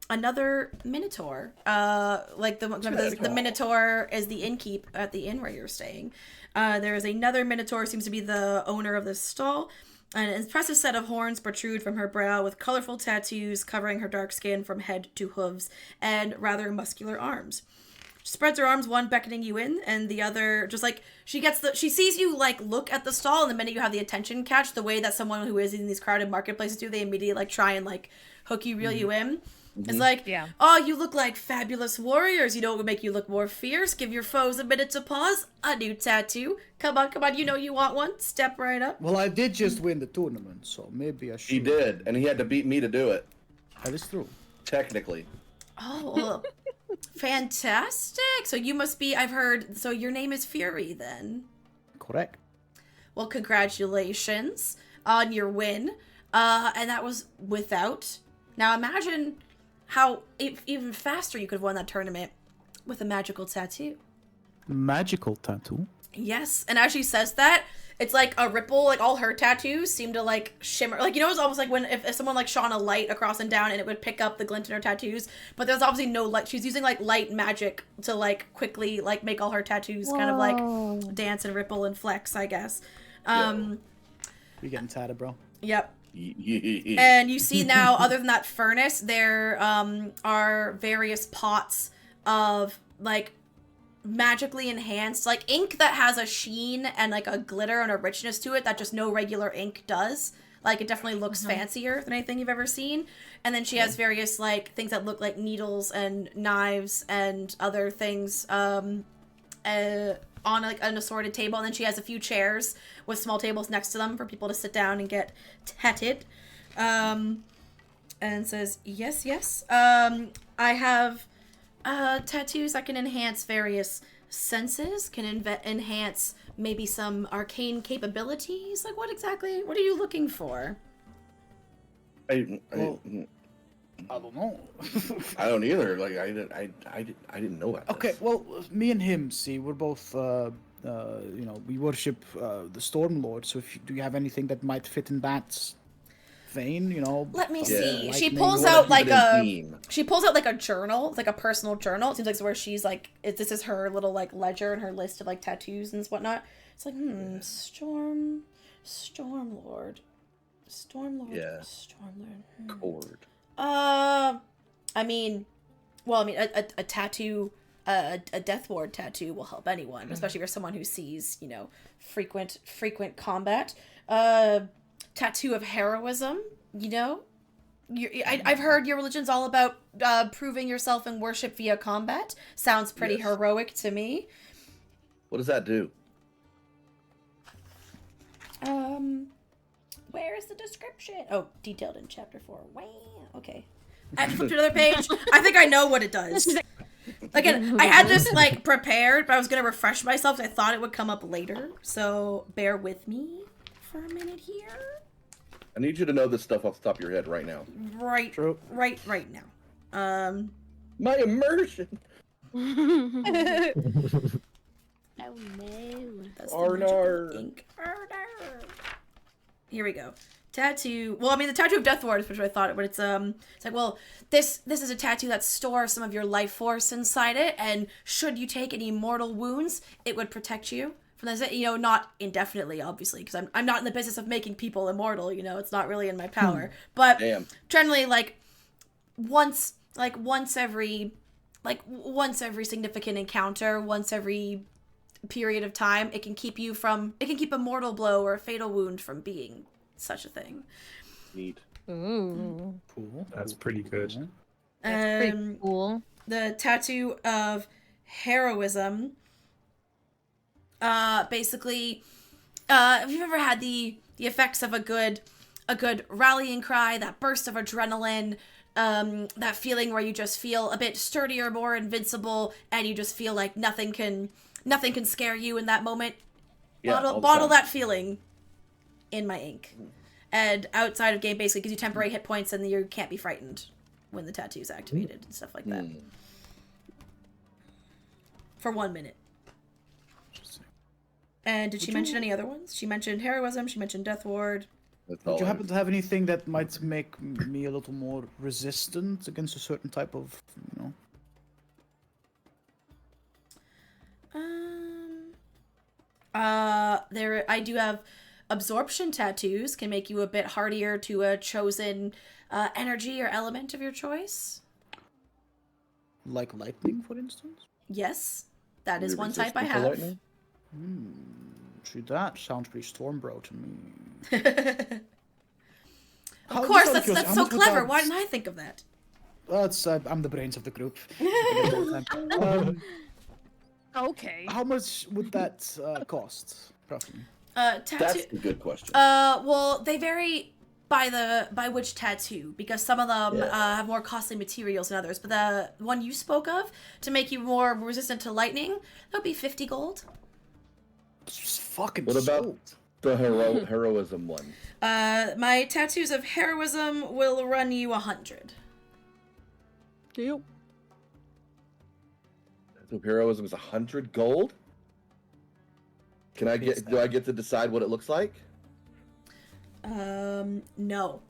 another minotaur. Like the minotaur is the innkeep at the inn where you're staying. There is another minotaur, seems to be the owner of this stall. An impressive set of horns protrude from her brow with colorful tattoos covering her dark skin from head to hooves and rather muscular arms. She spreads her arms, one beckoning you in, and the other just like she sees you like look at the stall, and the minute you have the attention catch, the way that someone who is in these crowded marketplaces do, they immediately like try and like hook you, reel you in. It's like, Yeah. oh, you look like fabulous warriors. You know what would make you look more fierce? Give your foes a minute to pause. A new tattoo. Come on. You know you want one. Step right up. Well, I did just win the tournament, so maybe I should. He did, and he had to beat me to do it. That is true. Technically. Oh, well, fantastic. So you must be, I've heard, so your name is Fury then. Correct. Well, congratulations on your win. And that was without. Now imagine how even faster you could have won that tournament with a magical tattoo. Magical tattoo. Yes, and as she says that, it's like a ripple, like all her tattoos seem to like shimmer. Like, you know, it's almost like when if someone like shone a light across and down and it would pick up the glint in her tattoos, but there's obviously no light. She's using like light magic to like quickly like make all her tattoos kind of like dance and ripple and flex, I guess. You're getting tatted, bro. Yep. And you see now, other than that furnace, there are various pots of like magically enhanced like ink that has a sheen and like a glitter and a richness to it that just no regular ink does. Like, it definitely looks fancier than anything you've ever seen. And then she has various like things that look like needles and knives and other things on like an assorted table. And then she has a few chairs with small tables next to them for people to sit down and get tatted. And says, yes. I have tattoos that can enhance various senses, can enhance maybe some arcane capabilities. Like, what are you looking for? I don't know. I don't either. Like I didn't know that. Okay, well, me and him, see, we're both, we worship the Storm Lord. So do you have anything that might fit in that vein? Let me see. lightning, She pulls whatever. out like a theme. journal. It's like a personal journal. It seems like it's where she's like, this is her little like ledger and her list of like tattoos and whatnot. It's like, Storm Lord. Yeah. Cord. A tattoo, a Death Ward tattoo will help anyone, especially for someone who sees, frequent combat. tattoo of heroism, you know? I've heard your religion's all about proving yourself in worship via combat. Sounds pretty Yes. heroic to me. What does that do? Where is the description? Oh, detailed in chapter 4. Wow. Okay. I have to flip to another page. I think I know what it does. Again, I had this like prepared, but I was gonna refresh myself. I thought it would come up later, so bear with me for a minute here. I need you to know this stuff off the top of your head right now. Right True. now. My immersion. Oh no. That's the magic of Arnar. ink. Arnar. Here we go. Tattoo. Well, I mean, the tattoo of Death Ward is what I thought, but it's like, well, this is a tattoo that stores some of your life force inside it, and should you take any mortal wounds, it would protect you from this. You know, not indefinitely, obviously, because I'm not in the business of making people immortal. You know, it's not really in my power. But Damn. generally, like once every significant encounter, once every period of time, it can keep a mortal blow or a fatal wound from being such a thing. Neat. Ooh. Cool. That's pretty good. That's pretty cool. The tattoo of heroism. Basically, have you ever had the effects of a good rallying cry, that burst of adrenaline, that feeling where you just feel a bit sturdier, more invincible, and you just feel like nothing can scare you in that moment? Yeah, all the Bottle time. that feeling in my ink. And outside of game, basically gives you temporary hit points, and you can't be frightened when the tattoo's activated and stuff like that. For 1 minute. And did she mention any other ones? She mentioned heroism, she mentioned Death Ward. That's all Do you I- happen to have anything that might make me a little more resistant against a certain type of, you know? I do have absorption tattoos, can make you a bit hardier to a chosen energy or element of your choice. Like lightning, for instance? Yes, that is You're one type I resistant to have. lightning? See, that sounds pretty Stormbro to me. Of course, that's so clever. Why didn't I think of that? Well, I'm the brains of the group. Okay. How much would that cost, roughly? Tattoo. That's a good question. Well, they vary by which tattoo, because some of them have more costly materials than others. But the one you spoke of, to make you more resistant to lightning, that would be 50 gold. It's just fucking What about sold. the heroism one? My tattoos of heroism will run you 100. Yep. So heroism is 100 gold? Do I get to decide what it looks like? No. No.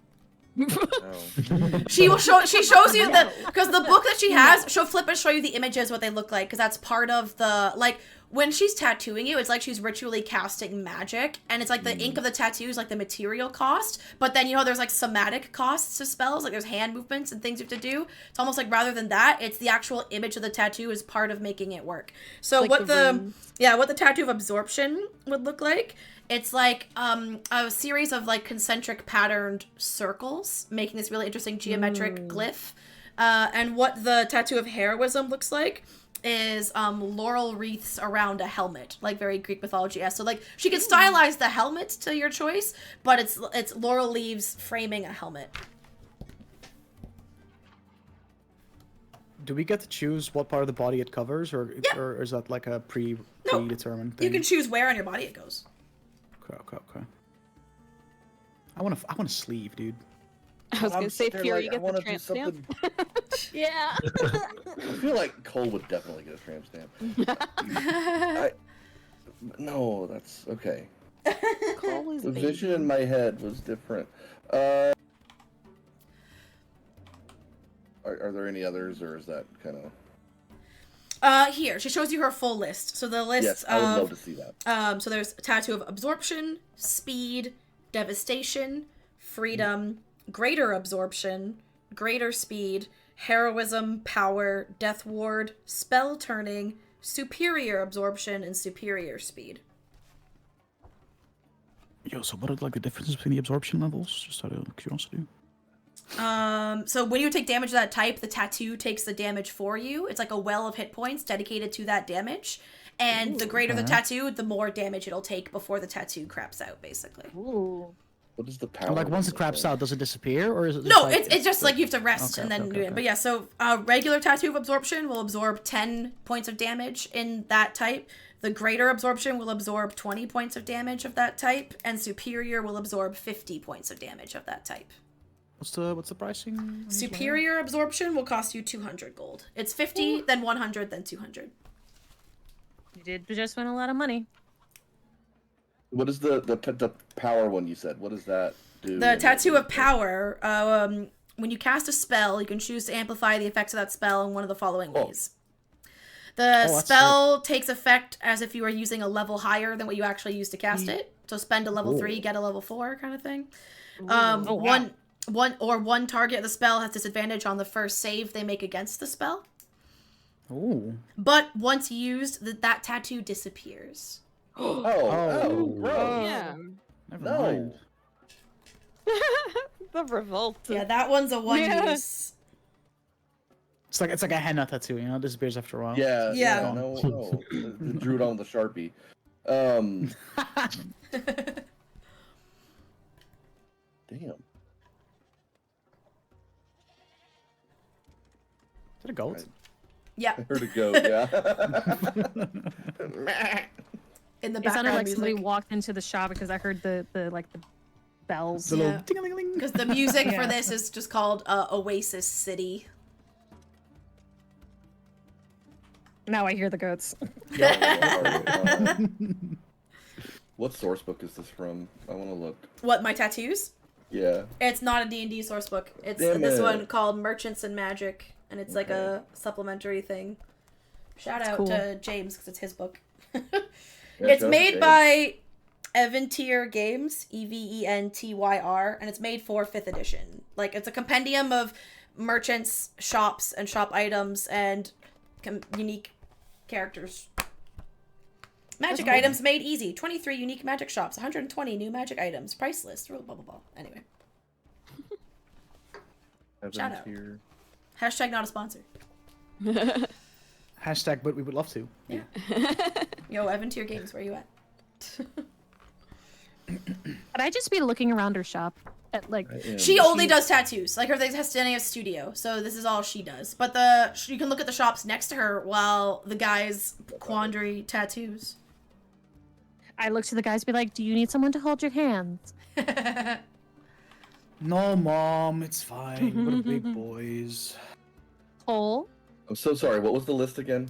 She shows you because the book that she has, she'll flip and show you the images, what they look like, because that's part of the, like, when she's tattooing you, it's like she's ritually casting magic, and it's like the ink of the tattoo is like the material cost, but then, you know, there's like somatic costs of spells, like there's hand movements and things you have to do. It's almost like rather than that, it's the actual image of the tattoo is part of making it work. So Like what the what the tattoo of absorption would look like, it's like a series of like concentric patterned circles, making this really interesting geometric glyph. And what the tattoo of heroism looks like is laurel wreaths around a helmet, like very Greek mythology. So like she can stylize the helmet to your choice, but it's laurel leaves framing a helmet. Do we get to choose what part of the body it covers, or is that like a predetermined thing? You can choose where on your body it goes. Okay. I want a sleeve, dude. I was gonna say, Fury, you get the tramp stamp. Yeah. I feel like Cole would definitely get a tramp stamp. No, that's okay. Cole is The baby. vision in my head was different. Are there any others, or is that kind of? Here, she shows you her full list. So the list Yes, I would love to see that. so there's a tattoo of absorption, speed, devastation, freedom, greater absorption, greater speed, heroism, power, death ward, spell turning, superior absorption, and superior speed. Yo, so what are like the differences between the absorption levels? Just out of curiosity. So when you take damage of that type, the tattoo takes the damage for you. It's like a well of hit points dedicated to that damage. And the greater the tattoo, the more damage it'll take before the tattoo craps out, basically. Ooh. What is the power? And like once it craps out, does it disappear or is it? Just No, like, it's just like you have to rest Okay, and then okay, do it. okay. But yeah, so regular tattoo of absorption will absorb 10 points of damage in that type. The greater absorption will absorb 20 points of damage of that type, and superior will absorb 50 points of damage of that type. What's the pricing? on these Superior absorption will cost you 200 gold. It's 50, then 100, then 200. You did just win a lot of money. What is the power one you said? What does that do? The tattoo of power, when you cast a spell, you can choose to amplify the effects of that spell in one of the following ways. The that's spell takes effect as if you were using a level higher than what you actually used to cast it. So spend a level 3, get a level 4 kind of thing. Oh, wow. One target of the spell has disadvantage on the first save they make against the spell. Ooh. But once used, that tattoo disappears. Oh, bro. Yeah. Never No. mind. The revolt. Yeah, that one's a one use. It's like a henna tattoo, you know, it disappears after a while. Yeah. Yeah. No. The drew it on with a Sharpie. Damn. Is it a goat? Right. Yeah, I heard a goat. Yeah. in the It sounded background like somebody music. walked into the shop because I heard the bells. The Yeah. little ding-a-ling-a-ling. Because the music for Yeah. this is just called Oasis City. Now I hear the goats. What source book is this from? I want to look. What, my tattoos? Yeah. It's not a D&D source book. It's Damn this it. one called Merchants and Magic, and it's like Okay. a supplementary thing. Shout That's out cool. to James, because it's his book. Yeah, It's shout out made to by Eventier Games, Eventyr, and it's made for 5th edition. Like, it's a compendium of merchants, shops, and shop items, and unique characters. Magic cool. items made easy. 23 unique magic shops. 120 new magic items. Price list. Blah, blah, blah. Anyway. Evans Shout out. here. Hashtag not a sponsor. Hashtag, but we would love to. Yeah. Yo, Eventier Games, where you at? Could I just be looking around her shop at like? She only does tattoos. Like, her thing has a studio, so this is all she does. But you can look at the shops next to her while the guys quandary tattoos. I look to the guys, be like, "Do you need someone to hold your hands?" No, Mom, it's fine. We're big boys. Cole. I'm so sorry. What was the list again?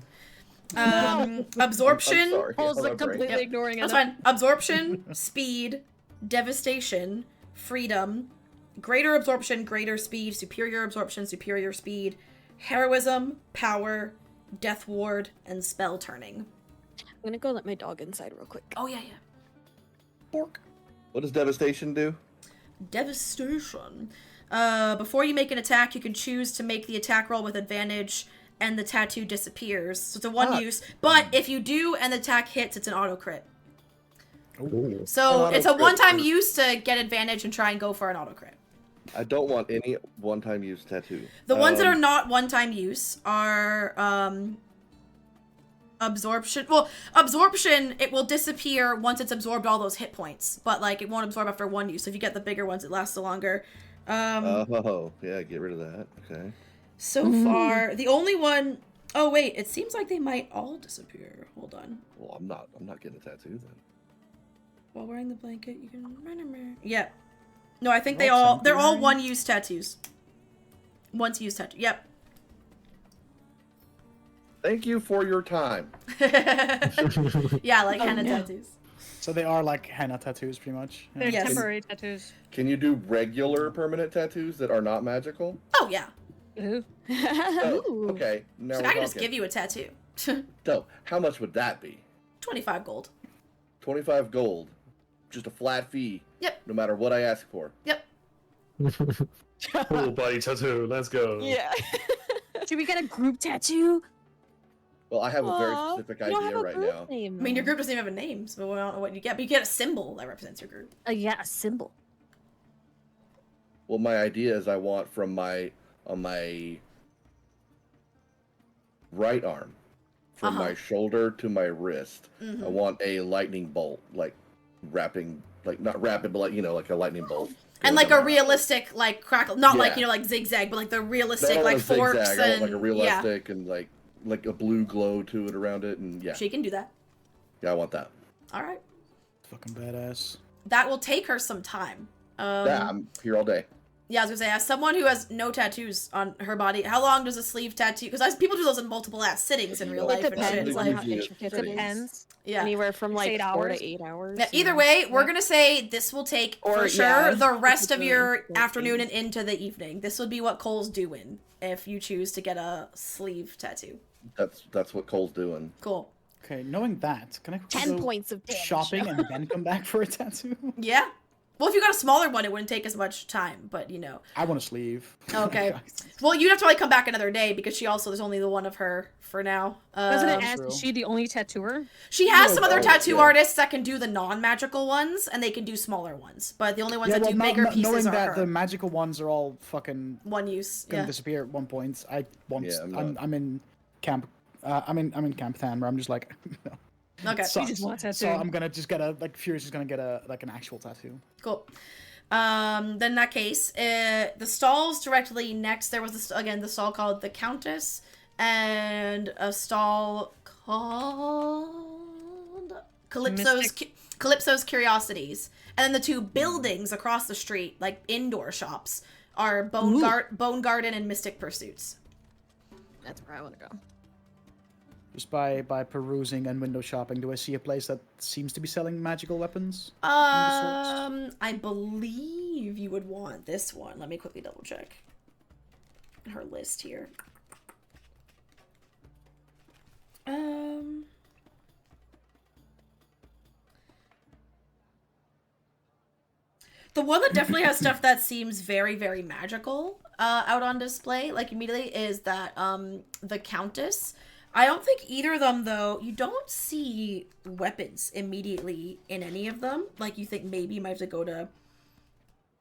Absorption. I'm sorry. Cole's Hold like on, brain. completely Yep. ignoring it. That's fine. Absorption, speed, devastation, freedom, greater absorption, greater speed, superior absorption, superior speed, heroism, power, death ward, and spell turning. I'm gonna go let my dog inside real quick. Oh, yeah. Pork. What does devastation do? Devastation. Before you make an attack, you can choose to make the attack roll with advantage, and the tattoo disappears. So it's a one use. But if you do and the attack hits, it's an auto crit. Ooh. So An it's a auto-crit one-time for- use to get advantage and try and go for an auto crit. I don't want any one-time use tattoo. The ones that are not one-time use are absorption. Well, absorption, it will disappear once it's absorbed all those hit points, but like it won't absorb after one use. So if you get the bigger ones, it lasts longer. Oh, yeah. Get rid of that. Okay. So far, the only one oh wait, it seems like they might all disappear. Hold on. Well, I'm not getting a tattoo then. While wearing the blanket, you can. Yeah. No, I think They're all they're all temporary? one-use tattoos. Once-use tattoo. Yep. Thank you for your time. Yeah, like henna no. tattoos. So they are like henna tattoos, pretty much. Yeah. They're Yes. temporary tattoos. Can you do regular permanent tattoos that are not magical? Oh yeah. Ooh. Oh, Ooh. okay. Now So we're I can just talking. give you a tattoo. So, how much would that be? 25 gold. 25 gold. Just a flat fee. Yep. No matter what I ask for. Yep. Full body tattoo. Let's go. Yeah. Should we get a group tattoo? Well, I have a very Aw, specific you don't idea have a right group now. name, I mean, your though. group doesn't even have a name, so we don't know what you get. But you get a symbol that represents your group. Yeah, a symbol. Well, my idea is I want from on my right arm, from my shoulder to my wrist, I want a lightning bolt, like wrapping, like not wrapping, but like like a lightning bolt. And like a realistic, like crackle, not like Yeah. like zigzag, but like the No, I realistic, don't like want a forks zigzag. and I want like a realistic and like a blue glow to it around it, and yeah. She can do that. Yeah, I want that. All right. Fucking badass. That will take her some time. Yeah, I'm here all day. Yeah, I was gonna say, as someone who has no tattoos on her body, how long does a sleeve tattoo? Because people do those in multiple ass sittings in real life. It And shit. depends It's on like, how intricate it is. Depends. yeah. Anywhere from like 8 4 hours. to 8 hours. Yeah, either way, we're gonna say this will take for sure the rest of your afternoon and into the evening. This would be what Cole's doing if you choose to get a sleeve tattoo. That's what Cole's doing. Cool. Okay, knowing that, can I quickly 10 go points of damage. shopping and then come back for a tattoo? Yeah. Well, if you got a smaller one, it wouldn't take as much time, but I want a sleeve. Okay. Well, you'd have to come back another day because there's only the one of her for now. Wasn't it True. as she the only tattooer? She has No, some other oh, tattoo yeah. artists that can do the non-magical ones, and they can do smaller ones. But the only ones that do bigger pieces knowing are that her. the magical ones are all fucking One use. gonna Yeah. disappear at one point, I want. Yeah, I'm in camp. I'm in Camp 10 where I'm just like, no. Okay. Sucks. just want a tattoo. So I'm gonna just get Fury's just gonna get an actual tattoo. Cool. Then in that case, the stalls directly next, there was the stall called the Countess, and a stall called Calypso's Curiosities, and then the two buildings across the street, like indoor shops, are Bone Garden and Mystic Pursuits. That's where I want to go. Just by perusing and window shopping, do I see a place that seems to be selling magical weapons? I believe you would want this one. Let me quickly double check her list here. The one that definitely has stuff that seems very, very magical out on display, like immediately, is that the Countess. I don't think either of them, though, you don't see weapons immediately in any of them. Like, you think maybe you might have to go to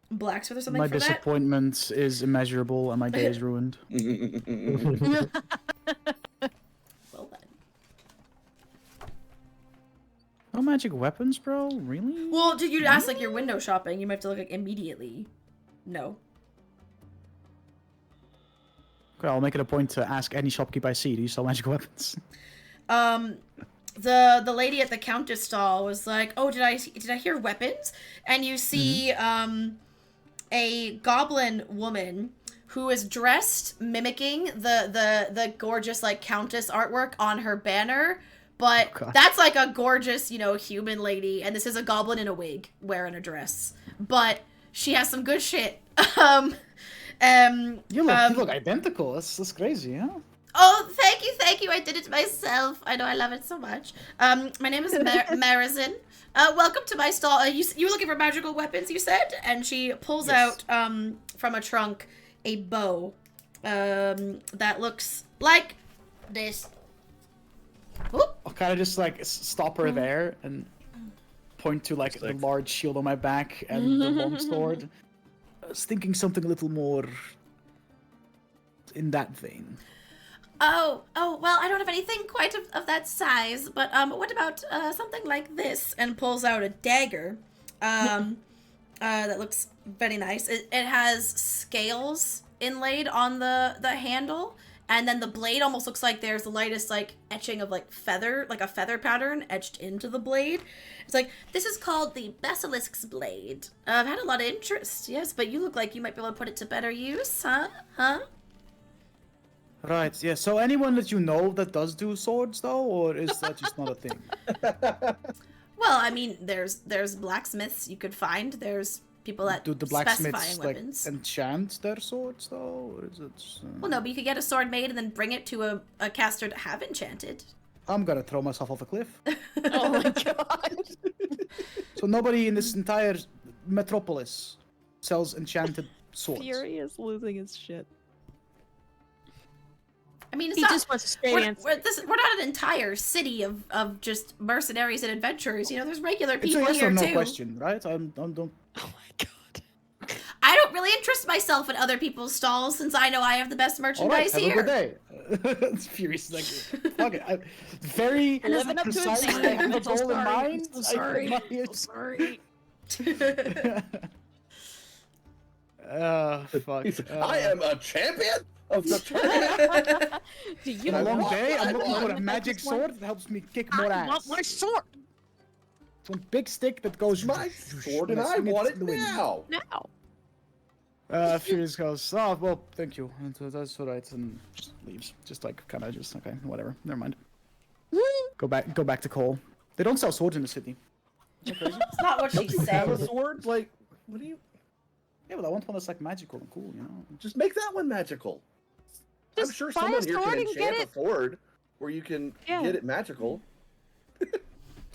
Blacksmith or something My for that. disappointment is immeasurable and my day is ruined. Well, then. No magic weapons, bro? Really? Well, did you ask, like, your window shopping? You might have to look, like, immediately. No. Okay, I'll make it a point to ask any shopkeep I see, do you sell magic weapons? The lady at the Countess stall was like, "Oh, did I hear weapons?" And you see a goblin woman who is dressed mimicking the gorgeous like Countess artwork on her banner, but that's like a gorgeous, human lady, and this is a goblin in a wig wearing a dress. But she has some good shit. You look identical. That's crazy, huh? Oh, thank you. I did it myself. I know, I love it so much. My name is Marizin. Welcome to my stall. You were looking for magical weapons, you said? And she pulls out from a trunk a bow that looks like this. Whoop. I'll kind of just like stop her there and point to like the large shield on my back and the long sword. I was thinking something a little more in that vein. Oh, well, I don't have anything quite of that size, but what about something like this? And pulls out a dagger that looks very nice. It has scales inlaid on the handle, and then the blade almost looks like there's the lightest like etching of like feather, like a feather pattern etched into the blade. It's like, this is called the Basilisk's Blade. I've had a lot of interest, yes, but you look like you might be able to put it to better use, huh? Right, yeah. So anyone that you know that does do swords, though, or is that just not a thing? Well, I mean, there's blacksmiths you could find. There's people that Do the specify blacksmiths in like weapons. enchant their swords, though, or is it? Well, no, but you could get a sword made and then bring it to a caster to have enchanted. I'm gonna throw myself off a cliff. Oh my god. So nobody in this entire metropolis sells enchanted swords. Fury is losing his shit. I mean, it's He not, just wants a straight answer. we're not an entire city of just mercenaries and adventurers. You know, there's regular It's a people yes here or no too. question, right? I'm don't. Oh my god. I don't really interest myself in other people's stalls since I know I have the best All right, merchandise have here. a good day. It's Furious like, fuck it. Very Living up to his precise. name. I have a I'm so goal in sorry. mind. I'm so sorry. I'm sorry. Fuck. He said, I am a champion of the tournament. Do you In a long want day, I'm what I looking for want a at magic this point? sword that helps me kick more I ass. want my sword One big stick that goes. My sword, and I want it now. now. Furious goes, oh, well, thank you. And so that's all right, and just leaves. Just like, kind of just, okay, whatever. Never mind. Go back to Cole. They don't sell swords in the city. It's not what she Don't you have a said. sword? Like, what do you... Yeah, but I want one that's like magical and cool, you know? Just make that one magical. I'm Just sure buy a someone here sword can and get enchant a sword where you can Yeah. get it magical. Yeah, Just but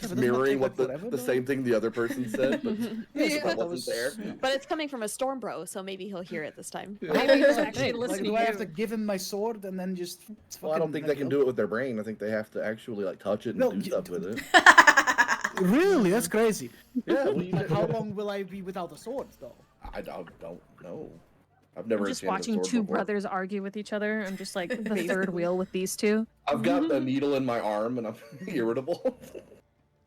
doesn't that mirroring take, what like, the, forever, the though? same thing the other person said, but Yeah, that that wasn't there. yeah. But it's coming from a storm bro, so maybe he'll hear it this time. Maybe he's actually Hey, like, listening do to I have you. to give him my sword and then just? Well, I don't think they can do it with their brain. I think they have to actually like touch it and No, do you- stuff with it. Really? That's crazy. Yeah, well, you Like, how long will I be without a sword, though? I don't know. I've never I'm just enchanted a watching sword two before. brothers argue with each other. I'm just like the third wheel with these two. I've got a needle in my arm and I'm irritable.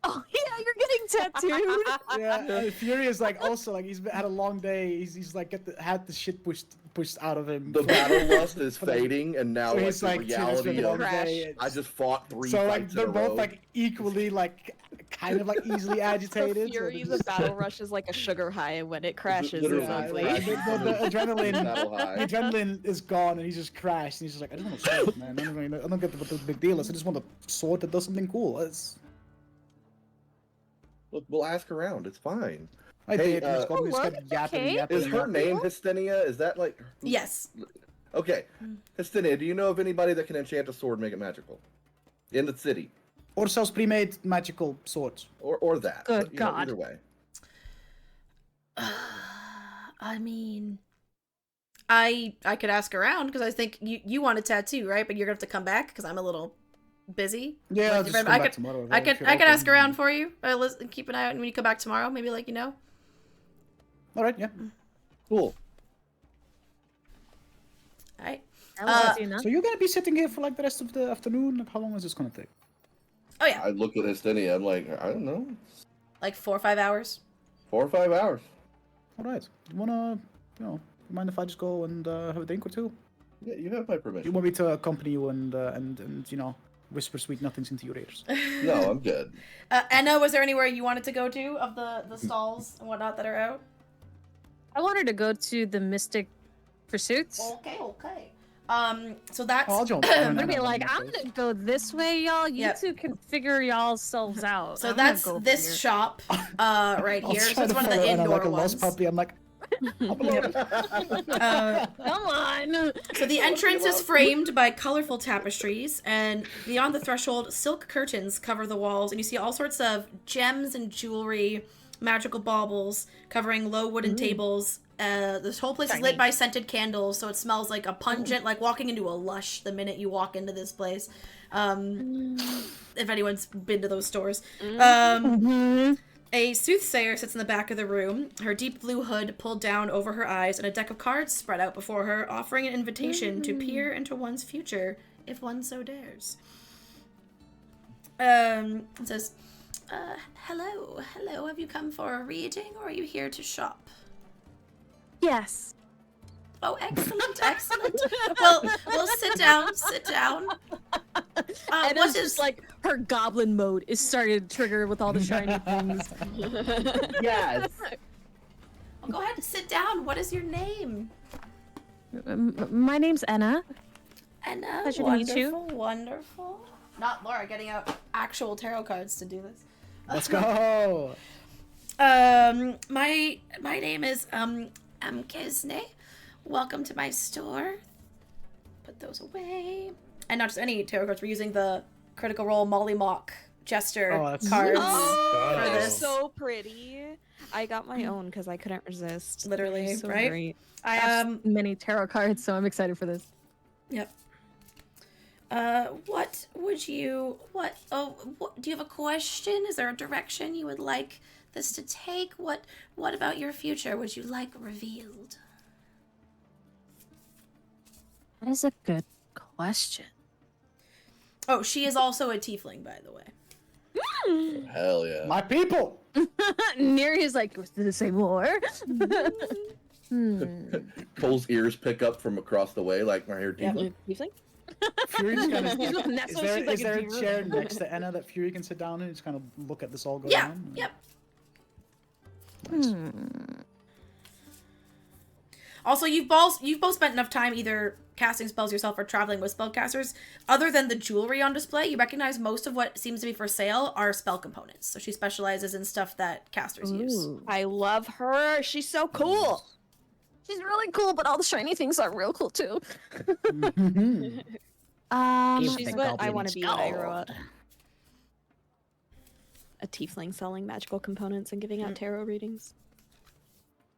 Oh yeah, you're getting tattooed. Yeah, Furious like also like he's had a long day. He's like had the shit pushed out of him. The for- battle lust is for, like- fading, and now so like he's the like, "Dude, it's reality been a long of day." I just fought 3 So like fights they're in a both row. like equally like kind of like easily agitated. For Fury, so the battle rush is like a sugar high, and when it crashes, literally, it's yeah, ugly. like, the adrenaline, Battle high. the adrenaline is gone, and he's just crashed. And he's just like, I just want a sword, man. I don't get what the big deal is. I just want a sword that does something cool. Look, we'll ask around. It's fine. I Hey, did. and oh, just look, kept yapping, okay. yapping, Is her yapping. name Hystinia? Is that like? Yes. Okay, Hystinia. Do you know of anybody that can enchant a sword and make it magical? In the city, Or sells pre-made magical swords. or that. Good but, you know, God. either way. I mean, I could ask around because I think you want a tattoo, right? But you're gonna have to come back because I'm a little busy. Yeah, Like, I'll if just I'm- come I back could- tomorrow. I if could you're I could ask open. around for you. Keep an eye out, and when you come back tomorrow, maybe let you know. All right, yeah. Cool. All right. That was easy enough. So you're gonna be sitting here for like the rest of the afternoon? Like, how long is this gonna take? Oh yeah, I look at Hystinia. I'm like, I don't know, like 4 or 5 hours. 4 or 5 hours. All right. You wanna, mind if I just go and have a drink or two? Yeah, you have my You permission. want me to accompany you and whisper sweet nothings into your ears? No, I'm good. Anna, was there anywhere you wanted to go to of the stalls and whatnot that are out? I wanted to go to the Mystic Pursuits. Okay. So that's Oh, I'll jump. I'm gonna be like, I'm gonna go this way, y'all. You Yep. two can figure y'allselves out. so I'm gonna that's go over this here. shop right I'll here. try So it's to one of the follow Anna indoor like a ones. lost puppy. I'm like, I'm alone. Come on. So the entrance is framed by colorful tapestries, and beyond the threshold, silk curtains cover the walls, and you see all sorts of gems and jewelry, magical baubles covering low wooden tables. This whole place is lit Shiny. by scented candles, so it smells like a pungent, like walking into a lush the minute you walk into this place. If anyone's been to those stores. A soothsayer sits in the back of the room, her deep blue hood pulled down over her eyes, and a deck of cards spread out before her, offering an invitation to peer into one's future, if one so dares. It says, hello, have you come for a reading, or are you here to shop? Yes. Oh, excellent. Well, sit down. And What it's is just like her goblin mode is starting to trigger with all the shiny things. Yes. Well, go ahead and sit down. What is your name? My name's Enna. Anna. Pleasure to meet you. Wonderful. Not Laura getting out actual tarot cards to do this. Let's go. My name is Kisney. Welcome to my store. Put those away. And not just any tarot cards. We're using the Critical Role Molly Mock Jester Oh, that's cards Oh, for they're this. so pretty. I got my own because I couldn't resist. Literally, They're so right? great. I have many tarot cards, so I'm excited for this. Yep. What would you, do you have a question? Is there a direction you would like this to take? What about your future would you like revealed? That is a good question. Oh, she is also a tiefling, by the way. Hell yeah. My people. Neri is like, did it say more? Cole's ears pick up from across the way, like, I hear tiefling. Tiefling? Fury just kind of. That's Is what there, she's like is a there a deer. chair next to Anna that Fury can sit down and just kind of look at this all going Yeah, on? yep. Nice. Also, you've both spent enough time either casting spells yourself or traveling with spellcasters. Other than the jewelry on display, you recognize most of what seems to be for sale are spell components. So she specializes in stuff that casters use. I love her. She's so cool. She's really cool, but all the shiny things are real cool too. She's what I want to be when I grow up. A tiefling selling magical components and giving out tarot readings.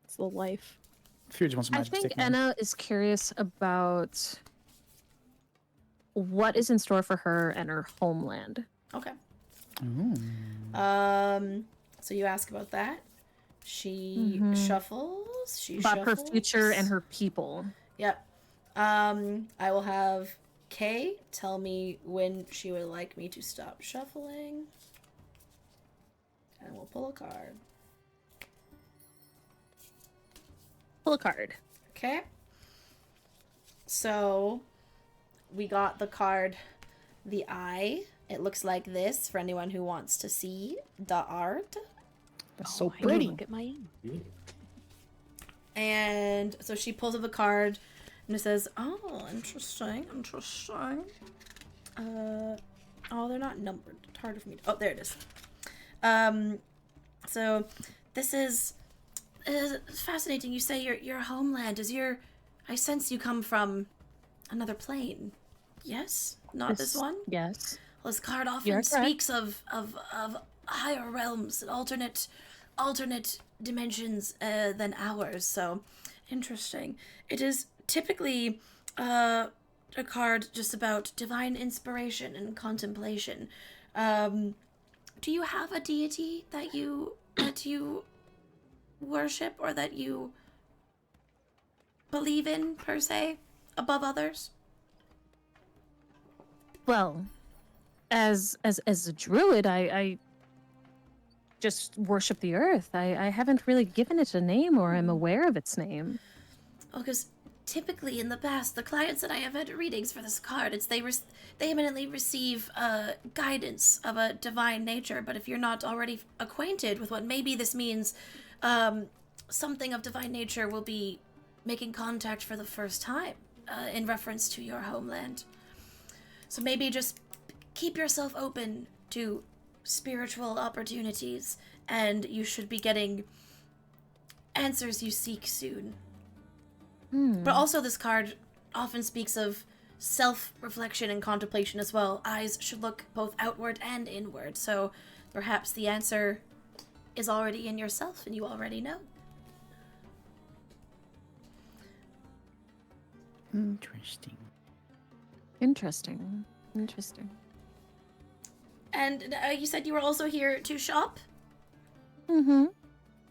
It's the life. Fury just wants a I magic think stick. Man. Anna is curious about what is in store for her and her homeland. Okay. Ooh. So you ask about that. She shuffles. She About shuffles. her future and her people. Yep. I will have Kay tell me when she would like me to stop shuffling. And we'll pull a card. Pull a card. Okay. So we got the card, the Eye. It looks like this for anyone who wants to see the art. That's so I can pretty. look at my And so she pulls up the card and it says, oh, interesting. Oh, they're not numbered. It's harder for me to... Oh, there it is. So this is fascinating. You say your homeland is your... I sense you come from another plane. Yes? Not this one? Yes. Well, this card often You're correct. speaks of higher realms and alternate dimensions than ours. So interesting. It is typically a card just about divine inspiration and contemplation. Do you have a deity that you worship or that you believe in per se above others? Well, as a druid, I just worship the earth. I haven't really given it a name or am aware of its name. Oh, because typically in the past, the clients that I have had readings for this card, it's they eminently receive guidance of a divine nature. But if you're not already acquainted with what maybe this means, something of divine nature will be making contact for the first time in reference to your homeland. So maybe just keep yourself open to spiritual opportunities, and you should be getting answers you seek soon. But also this card often speaks of self-reflection and contemplation as well. Eyes should look both outward and inward, so perhaps the answer is already in yourself and you already know. Interesting. Interesting. And you said you were also here to shop? Mm-hmm.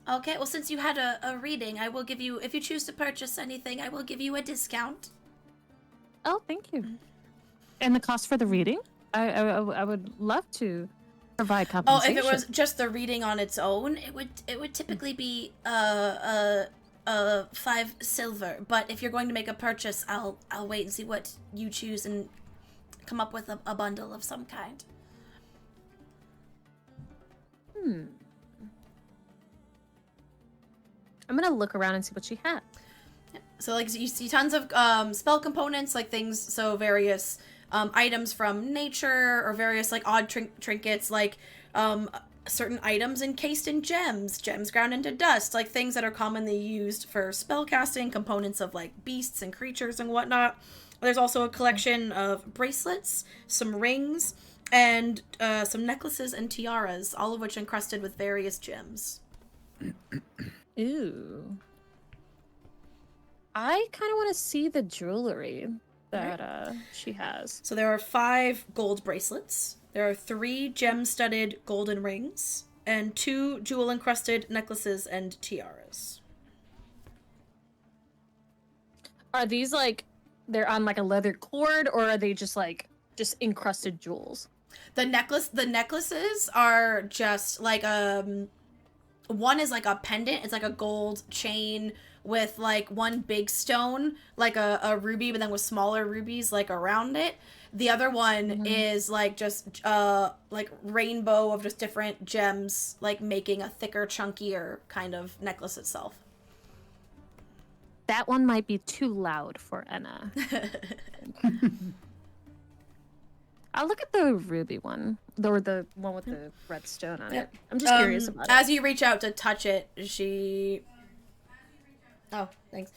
Okay, well, since you had a reading, I will give you, if you choose to purchase anything, I will give you a discount. Oh, thank you. And the cost for the reading? I would love to provide Oh, compensation. if it was just the reading on its own, it would typically be 5 silver. But if you're going to make a purchase, I'll wait and see what you choose and come up with a bundle of some kind. I'm gonna look around and see what she had. So, like, you see tons of spell components, like things, so various items from nature, or various, like, odd trinkets, like certain items encased in gems ground into dust, like things that are commonly used for spell casting, components of, like, beasts and creatures and whatnot. There's also a collection of bracelets, some rings, and some necklaces and tiaras, all of which encrusted with various gems. Ooh. I kind of want to see the jewelry. that she has. So there are 5 gold bracelets. There are 3 gem-studded golden rings and 2 jewel-encrusted necklaces and tiaras. Are these like they're on like a leather cord, or are they just encrusted jewels? The necklaces are just like one is like a pendant. It's like a gold chain with like one big stone, like a ruby, but then with smaller rubies like around it. The other one is like just like rainbow of just different gems, like making a thicker, chunkier kind of necklace itself. That one might be too loud for Enna. I'll look at the ruby one, or the one with the red stone on it. I'm just curious about it. As you reach out to touch it, oh, thanks.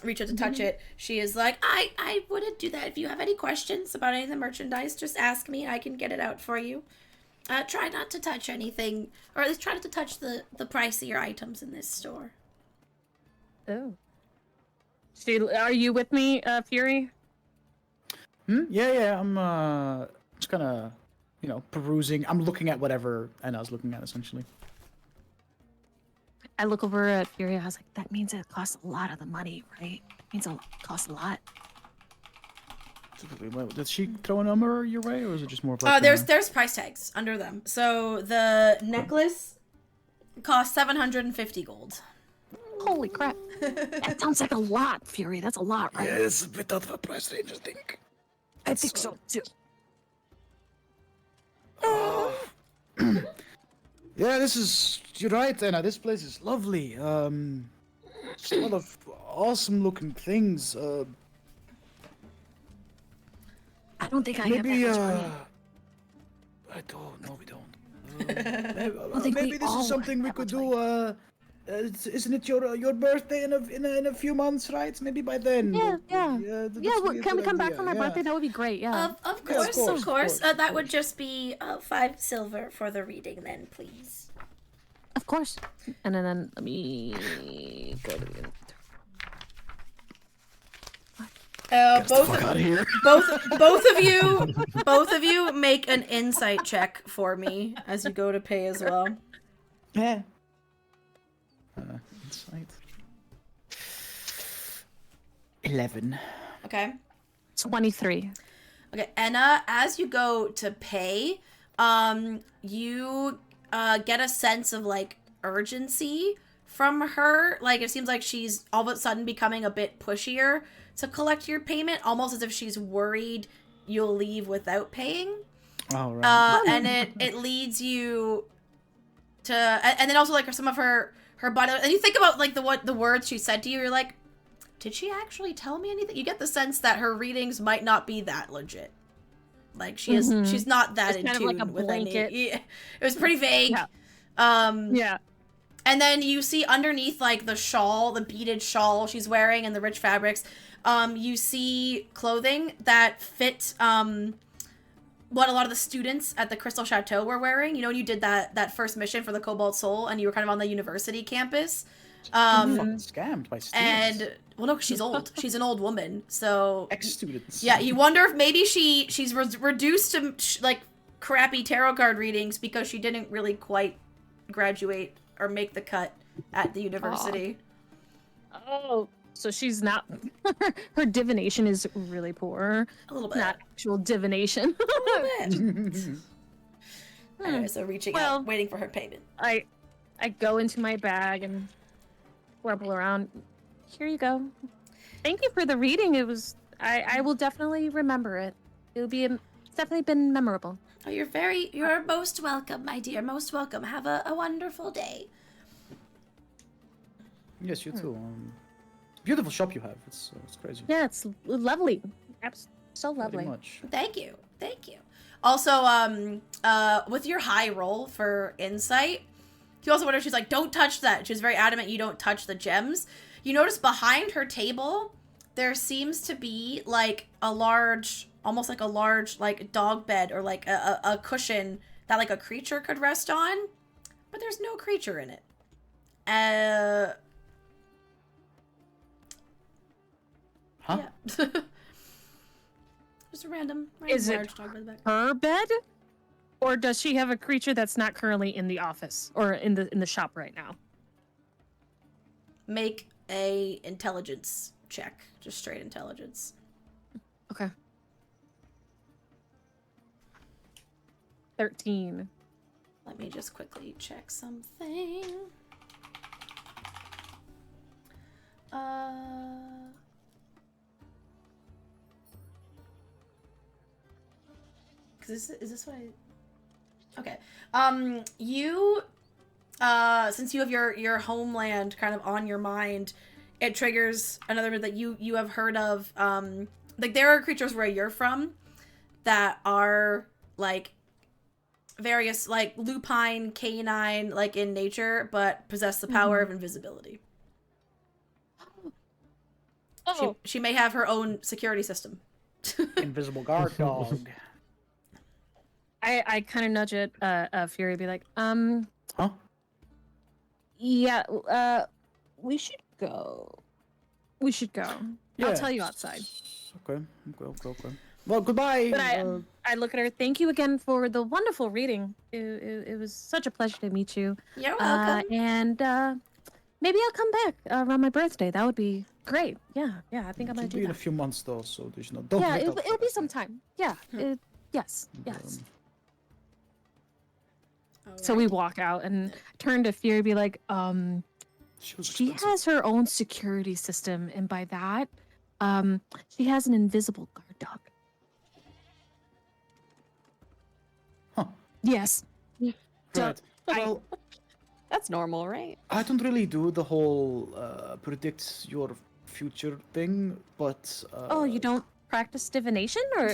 Reach out to touch it. She is like, I wouldn't do that. If you have any questions about any of the merchandise, just ask me. I can get it out for you. Try not to touch anything, or at least try not to touch the pricier items in this store. Oh. Are you with me, Fury? Yeah. I'm just kind of, perusing. I'm looking at whatever Anna's looking at, essentially. I look over at Fury. I was like, that means it costs a lot of the money, right? It means it costs a lot. Did she throw a number your way, or is it just more? Like there's price tags under them. So the necklace costs 750 gold. Holy crap! That sounds like a lot, Fury. That's a lot, right? Yeah, it's a bit out of a price range, I think. I think so too. Yeah, you're right, Anna. This place is lovely. Just a lot of awesome looking things. I don't think I have Maybe, that much money. I don't. No, we don't. Maybe this is something we could do. Isn't it your birthday in a few months, right? Maybe by then. Yeah. That's really a Can we good come back idea, for my birthday? That would be great. Yeah. Of Yeah, course, of course. That would just be 5 silver for the reading, then, please. Of course. And then let me go to the. Both out of here. both of you make an insight check for me as you go to pay as well. Yeah. Insight. 11. Okay. 23. Okay, Enna, as you go to pay, you get a sense of like urgency from her. Like it seems like she's all of a sudden becoming a bit pushier to collect your payment, almost as if she's worried you'll leave without paying. Oh, right. And it leads you to, and then also like some of her body, and you think about like the words she said to you. You're like, did she actually tell me anything? You get the sense that her readings might not be that legit. Like she's not that in kind tune of like a with blanket. it was pretty vague. Yeah. Yeah. And then you see underneath like the shawl, the beaded shawl she's wearing and the rich fabrics, you see clothing that fit what a lot of the students at the Crystal Chateau were wearing. You know, when you did that first mission for the Cobalt Soul and you were kind of on the university campus. Fucking scammed by students. And well, no, 'cause she's old. She's an old woman, so ex-students. yeah, you wonder if maybe she's reduced to like crappy tarot card readings because she didn't really quite graduate or make the cut at the university. Oh, so she's not. Her divination is really poor. A little bit. Not actual divination. A little bit. Anyway, so reaching out, waiting for her payment. I go into my bag and warble around. Here you go. Thank you for the reading. It was. I will definitely remember it. It'll be it's definitely been memorable. Oh, you're most welcome, my dear. Most welcome. Have a wonderful day. Yes, you too. Beautiful shop you have. It's crazy. Yeah, it's lovely. So lovely. Very much. Thank you. Also, with your high roll for insight, you also wonder, she's like, don't touch that. She's very adamant you don't touch the gems. You notice behind her table, there seems to be like almost like a large like dog bed or like a cushion that like a creature could rest on, but there's no creature in it. Huh? Yeah. a random Is it large dog by the back. her bed? Or does she have a creature that's not currently in the office or in the shop right now? Make a intelligence check. Just straight intelligence. Okay. 13. Let me just quickly check something. Cause is this what I? Okay. You, since you have your homeland kind of on your mind, it triggers another bit that you have heard of. Like there are creatures where you're from that are like various like lupine, canine, like in nature, but possess the power of invisibility. Oh, She may have her own security system. Invisible guard dog. I kind of nudge it, Fury, be like, Huh? yeah, we should go. We should go. I'll tell you outside. Okay. Well, goodbye. But I look at her. Thank you again for the wonderful reading. It was such a pleasure to meet you. You're welcome. And maybe I'll come back around my birthday. That would be great. Yeah, I think I'm gonna It'll do be in a that. few months though, so there's no. Don't Yeah, wait it'll up be for some time. Yeah. Yes. So we walk out and turn to Fury, be like, she has her own security system, and by that, she has an invisible guard dog. Huh. Yes. Right. Well, That's normal, right? I don't really do the whole predict your future thing, but. Oh, you don't practice divination, or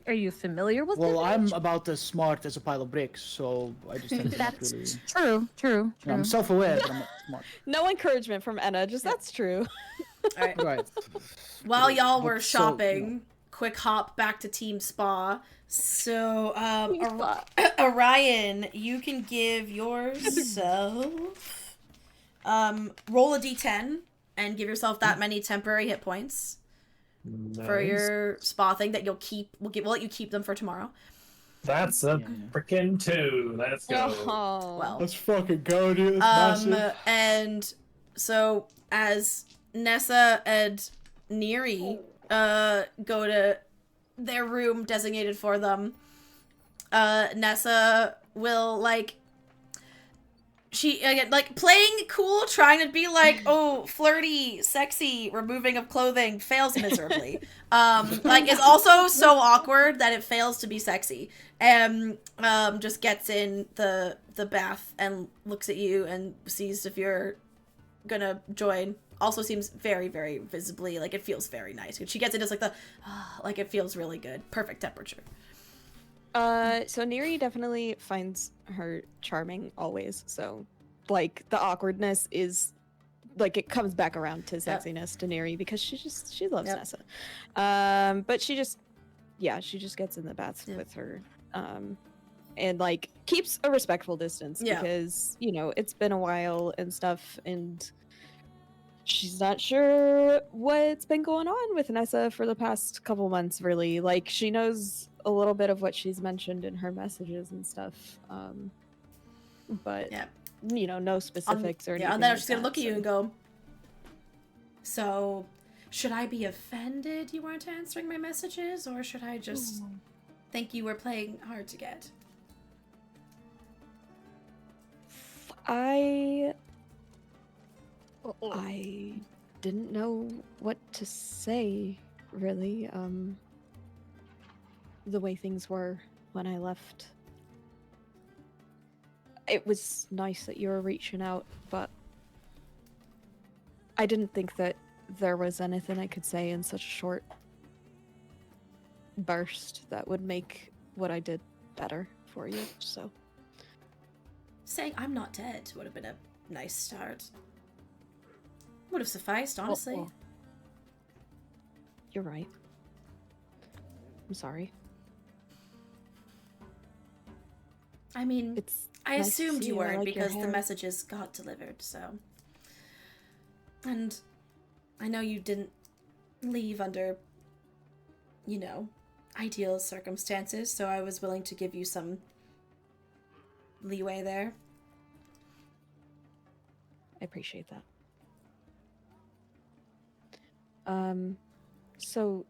are you familiar with Well, I'm divination? about as smart as a pile of bricks, so I just tend to not That's really. true. No, I'm self-aware, but I'm not smart. No encouragement from Enna, just that's true. All right. Right. While y'all were But so, shopping, quick hop back to Team Spa. So, Orion, you can give yourself roll a d10 and give yourself that many temporary hit points for your spa thing that you'll keep. We'll let you keep them for tomorrow. That's a freaking 2. Let's go. Oh. Well, Let's fucking go, dude. It's massive. and so as Nessa and Neri go to their room designated for them, Nessa will she again playing cool, trying to be like, oh, flirty, sexy, removing of clothing, fails miserably. Is also so awkward that it fails to be sexy. And just gets in the bath and looks at you and sees if you're gonna join. Also seems very, very visibly it feels very nice. When she gets it, it's it feels really good. Perfect temperature. So Neri definitely finds her charming always. So, the awkwardness is, it comes back around to sexiness to Neri because she loves Nessa. But she just gets in the bath with her, and keeps a respectful distance because it's been a while and stuff, and she's not sure what's been going on with Nessa for the past couple months, really. She knows a little bit of what she's mentioned in her messages and stuff. But, no specifics or anything. Yeah, and then I'm just going to look at you and go, so, should I be offended you weren't answering my messages, or should I just think you were playing hard to get? I didn't know what to say, really. The way things were when I left. It was nice that you were reaching out, but I didn't think that there was anything I could say in such a short burst that would make what I did better for you, so. Saying I'm not dead would have been a nice start. Would have sufficed, honestly. Well, you're right. I'm sorry. I mean, I nice to assumed see you you. I weren't like your because the hair. messages got delivered, so. And I know you didn't leave under, ideal circumstances, so I was willing to give you some leeway there. I appreciate that. So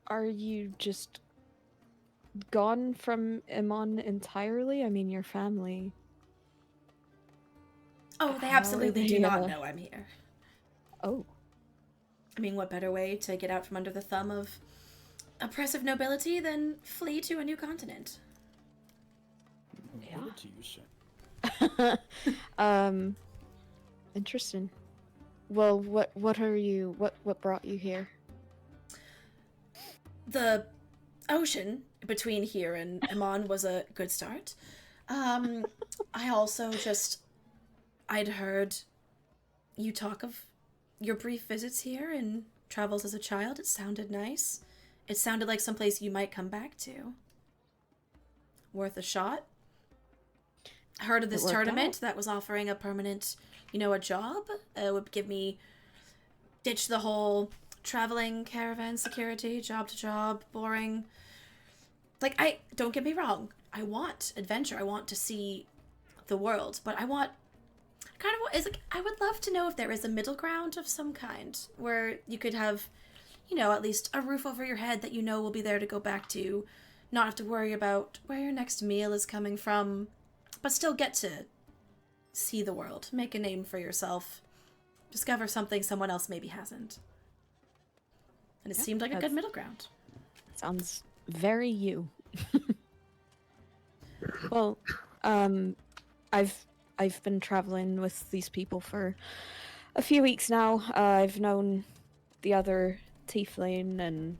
are you just gone from Iman entirely? I mean, your family. Oh, they How absolutely are do they, not know I'm here. Oh. I mean, what better way to get out from under the thumb of oppressive nobility than flee to a new continent? Yeah. Nobility, you say? Interesting. Well, what are you, what brought you here? The ocean between here and Iman was a good start. I also I'd heard you talk of your brief visits here and travels as a child. It sounded nice. It sounded like someplace you might come back to. Worth a shot. Heard of this tournament that was offering a permanent, a job. Would give me, ditch the whole traveling caravan security, job to job, boring. Like, don't get me wrong. I want adventure. I want to see the world, but I would love to know if there is a middle ground of some kind where you could have, at least a roof over your head that will be there to go back to, not have to worry about where your next meal is coming from, but still get to see the world, make a name for yourself, discover something someone else maybe hasn't. And it seemed like a good middle ground. Sounds very you. Well, I've been traveling with these people for a few weeks now. I've known the other tiefling and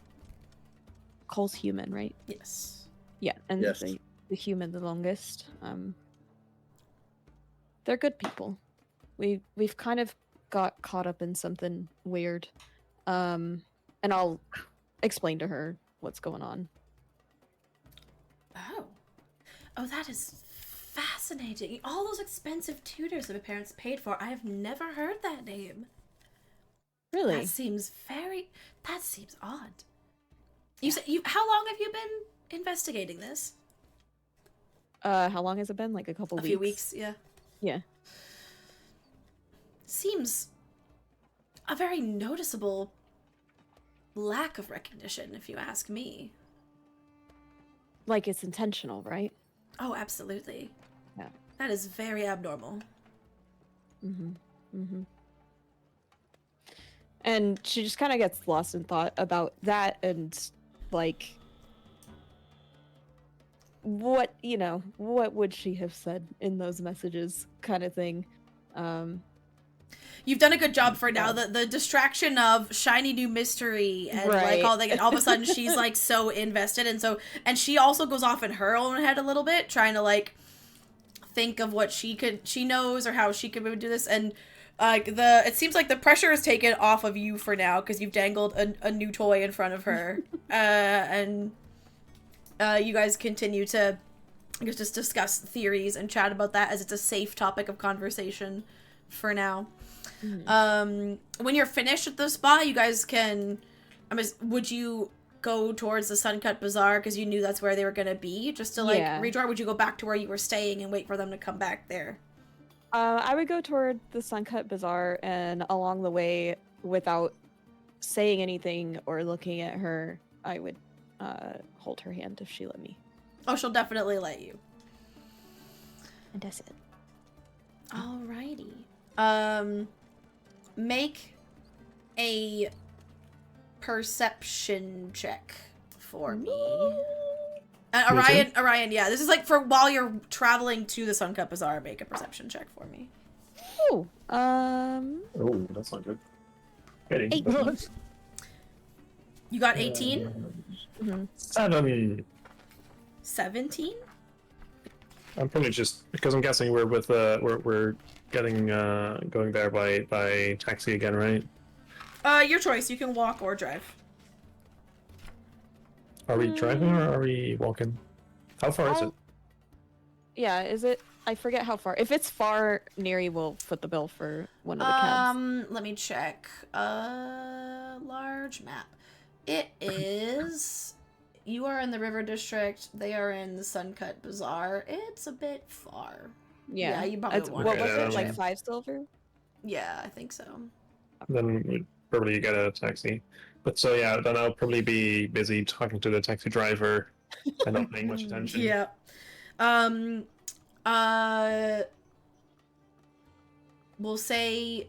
Cole's human, right? Yes. Yeah, and Yes. the human the longest. They're good people. We've kind of got caught up in something weird. And I'll explain to her what's going on. Oh, that is fascinating. All those expensive tutors that my parents paid for, I have never heard that name. Really? That seems odd. How long have you been investigating this? How long has it been? Like a couple weeks? A few weeks, yeah. Yeah. Seems a very noticeable lack of recognition, if you ask me. Like it's intentional, right? Oh, absolutely. Yeah. That is very abnormal. And she just kind of gets lost in thought about that and, like, what would she have said in those messages kind of thing. You've done a good job for now. The distraction of shiny new mystery and Right. like all of a sudden she's like so invested, and she also goes off in her own head a little bit, trying to like think of what she knows or how she could do this, and it seems like the pressure is taken off of you for now because you've dangled a new toy in front of her, and you guys continue to just discuss theories and chat about that as it's a safe topic of conversation for now. When you're finished at the spa, you guys can, would you go towards the Suncut Bazaar because you knew that's where they were going to be, just to like redraw? Would you go back to where you were staying and wait for them to come back there? I would go toward the Suncut Bazaar, and along the way, without saying anything or looking at her, I would hold her hand if she let me. Oh, she'll definitely let you. And that's it. Alrighty. Make a perception check for me. Orion, yeah. This is like for while you're traveling to the Suncut Bazaar, make a perception check for me. Oh, Oh, that's not good. 18. You got 18? 7. 17? I'm probably just because I'm guessing we're with we're getting going there by taxi again, right? Your choice. You can walk or drive. Are we driving or are we walking? How far is it? Yeah, is it? I forget how far. If it's far, Neri will foot the bill for one of the cabs. Let me check. Large map. It is. You are in the River District. They are in the Suncut Bazaar. It's a bit far. Yeah, you probably want what to was Okay, it? Like 5 silver? Yeah, I think so. Then we'd probably get a taxi. But so yeah, then I'll probably be busy talking to the taxi driver and not paying much attention. Yeah. We'll say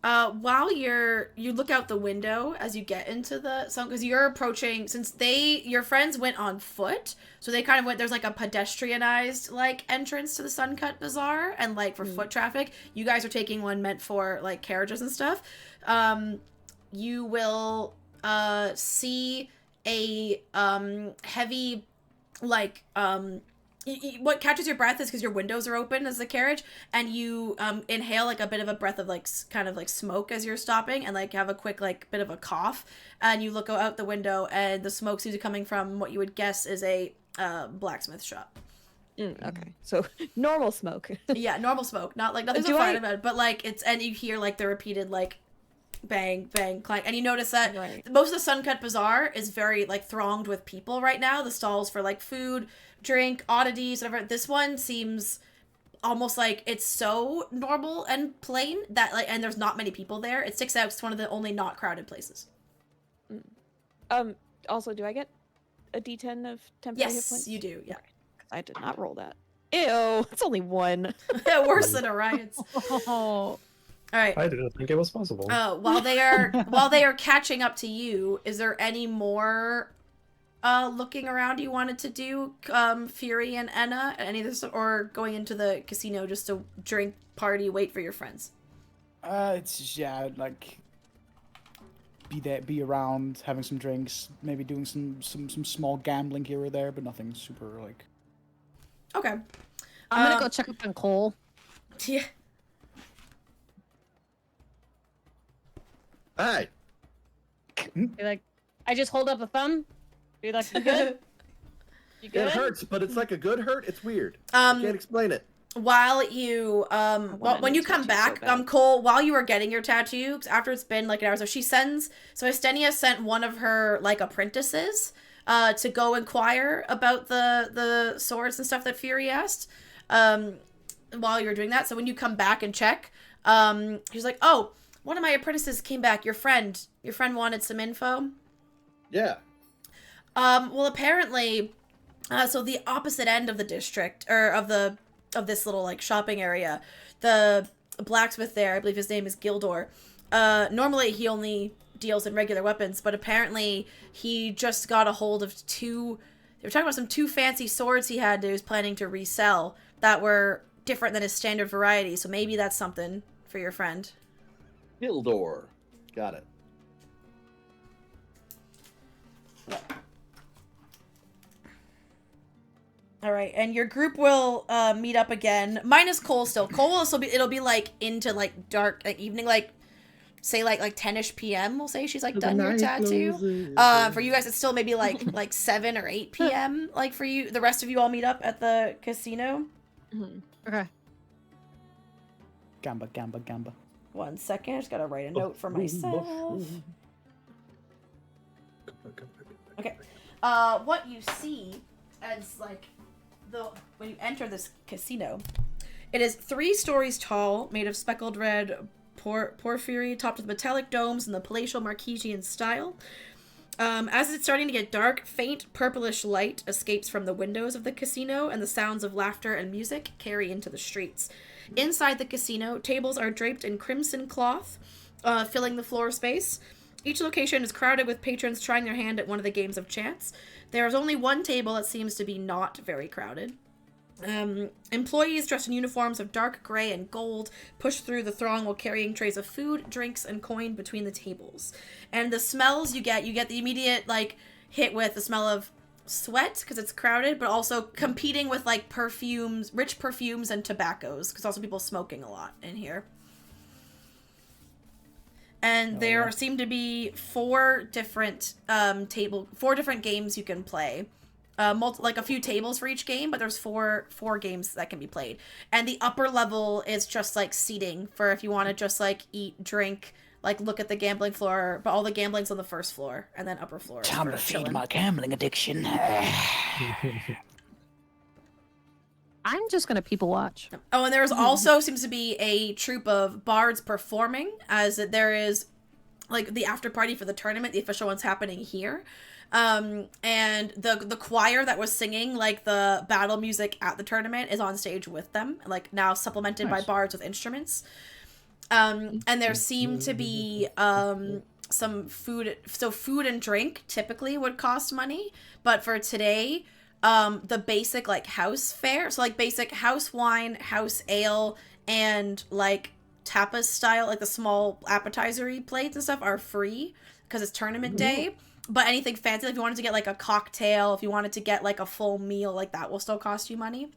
while you look out the window as you get into the sun, because you're approaching, since your friends went on foot, so they kind of went, there's like a pedestrianized like entrance to the Suncut Bazaar, and like for foot traffic, you guys are taking one meant for like carriages and stuff. You will see a heavy like what catches your breath is because your windows are open as the carriage, and you inhale like a bit of a breath of like kind of like smoke as you're stopping, and like have a quick like bit of a cough, and you look out the window, and the smoke seems to be coming from what you would guess is a blacksmith shop. Okay, so normal smoke. Yeah, normal smoke, not like nothing's on fire about it, but like it's, and you hear like the repeated like bang bang clank, and you notice that most of the Suncut Bazaar is very like thronged with people right now. The stalls for like food, drink, oddities, whatever. This one seems almost like it's so normal and plain that like, and there's not many people there. It sticks out. It's one of the only not crowded places. Also, do I get a D10 of temporary hit points? Yes, you do. Yeah. Okay, 'cause I did not roll that. Ew, it's only 1. Worse than Orion's. Oh. All right. I didn't think it was possible. While they are catching up to you, is there any more looking around you wanted to do, Fury and Enna, any of this, or going into the casino just to drink, party, wait for your friends? It's just, yeah, like be around, having some drinks, maybe doing some small gambling here or there, but nothing super like. Okay. I'm gonna go check up on Cole. Yeah. Hi. Be like, I just hold up a thumb. Be like, you good? You good? It hurts, but it's like a good hurt. It's weird. I can't explain it. While you when you come back, Cole, while you were getting your tattoo, after it's been like an hour, so Estenia sent one of her like apprentices to go inquire about the swords and stuff that Fury asked while you were doing that. So when you come back and check, he's like, oh, one of my apprentices came back. Your friend wanted some info. Yeah. Well, apparently, so the opposite end of the district, or of this little like shopping area, the blacksmith there, I believe his name is Gildor. Normally he only deals in regular weapons, but apparently he just got a hold of they were talking about two fancy swords he had that he was planning to resell that were different than his standard variety. So maybe that's something for your friend. Gildor. Got it. All right, and your group will meet up again. Minus Cole still. Cole will still be. It'll be like into like dark, like evening, like say like 10ish p.m. We'll say she's like done your tattoo. For you guys, it's still maybe like 7 or 8 p.m. Like for you, the rest of you all meet up at the casino. Mm-hmm. Okay. Gamba. 1 second, I just gotta write a note for myself. Okay. What you see as like when you enter this casino, it is 3 stories tall, made of speckled red porphyry, topped with metallic domes in the palatial Marquesian style. As it's starting to get dark, faint purplish light escapes from the windows of the casino, and the sounds of laughter and music carry into the streets. Inside the casino, tables are draped in crimson cloth, filling the floor space. Each location is crowded with patrons trying their hand at one of the games of chance. There is only one table that seems to be not very crowded. Employees dressed in uniforms of dark gray and gold push through the throng while carrying trays of food, drinks, and coin between the tables. And the smells you get the immediate like hit with the smell of sweat because it's crowded, but also competing with like perfumes, rich perfumes and tobaccos, because also people smoking a lot in here. And there seem to be 4 different games you can play. Like a few tables for each game, but there's four games that can be played. And the upper level is just like seating for if you want to just like eat, drink, like look at the gambling floor, but all the gambling's on the first floor, and then upper floor. Time to feed my gambling addiction. I'm just gonna people watch. Oh, and there's also seems to be a troupe of bards performing, as there is like the after party for the tournament. The official one's happening here. And the choir that was singing like the battle music at the tournament is on stage with them, like now supplemented by bards with instruments. And there seem to be some food. So food and drink typically would cost money, but for today, the basic like house fare, so like basic house wine, house ale, and like tapas style, like the small appetizer-y plates and stuff are free because it's tournament day. But anything fancy, like if you wanted to get like a cocktail, if you wanted to get like a full meal, like that will still cost you money.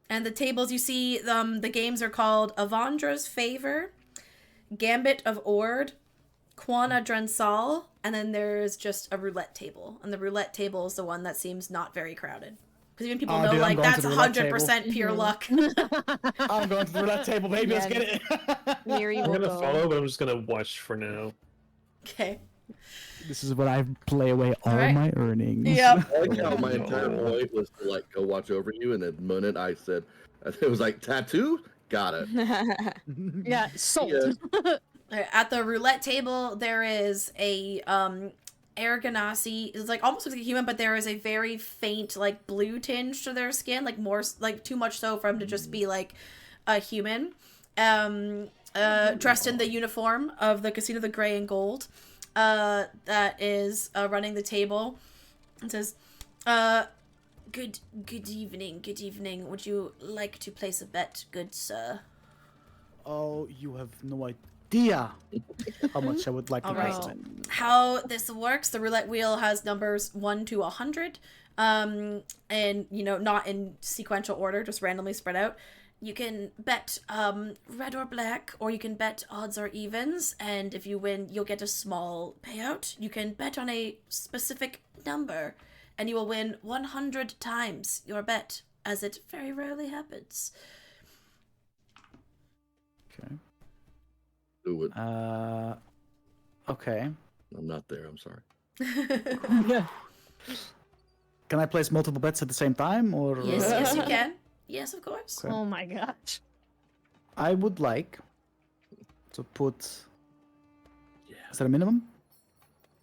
And the tables you see, the games are called Avandra's Favor, Gambit of Ord, Quana Drensal, and then there's just a roulette table. And the roulette table is the one that seems not very crowded. Because even people know, dude, like, that's 100% pure luck. I'm going to the roulette table, baby. Let's get it. I'm gonna follow, but I'm just gonna watch for now. Okay. This is what I play away all right. my earnings. Yep. I like how my entire point was to like go watch over you, and the moment I said it was like tattoo, got it. Yeah, sold. Yeah. At the roulette table, there is a Aragonasi. It's like almost looks like a human, but there is a very faint like blue tinge to their skin, like more like too much so for him to just be like a human. Dressed in the uniform of the Casino of the Grey and Gold. That is running the table. It says, Good evening, good evening. Would you like to place a bet, good sir?" Oh, you have no idea how much I would like to Alright. place it. How this works, the roulette wheel has numbers 1 to 100, and, you know, not in sequential order, just randomly spread out. You can bet red or black, or you can bet odds or evens, and if you win, you'll get a small payout. You can bet on a specific number, and you will win 100 times your bet, as it very rarely happens. Okay. Do it. Okay. I'm not there. I'm sorry. Yeah. Can I place multiple bets at the same time, or? Yes, you can. Yes, of course. Okay. Oh my gosh. I would like to put. Is there a minimum?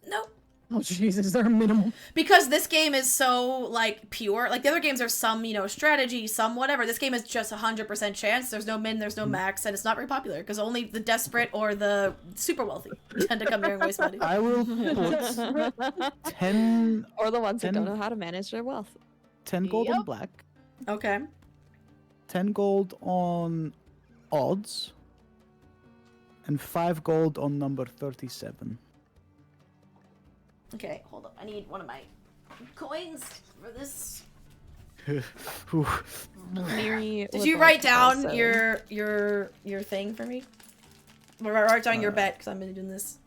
Nope. Oh jeez, is there a minimum? Because this game is so, like, pure. Like, the other games are some, you know, strategy, some whatever. This game is just 100% chance. There's no min, there's no max, and it's not very popular. Because only the desperate or the super wealthy tend to come here and waste money. I will put 10, Or the ones that don't 10 know how to manage their wealth. 10 gold on Yep. black, Okay. 10 gold on odds, and 5 gold on number 37. Okay, hold up. I need one of my coins for this. Miri Did would you like write to down also- your thing for me? Write down your bet, because I'm going to do this.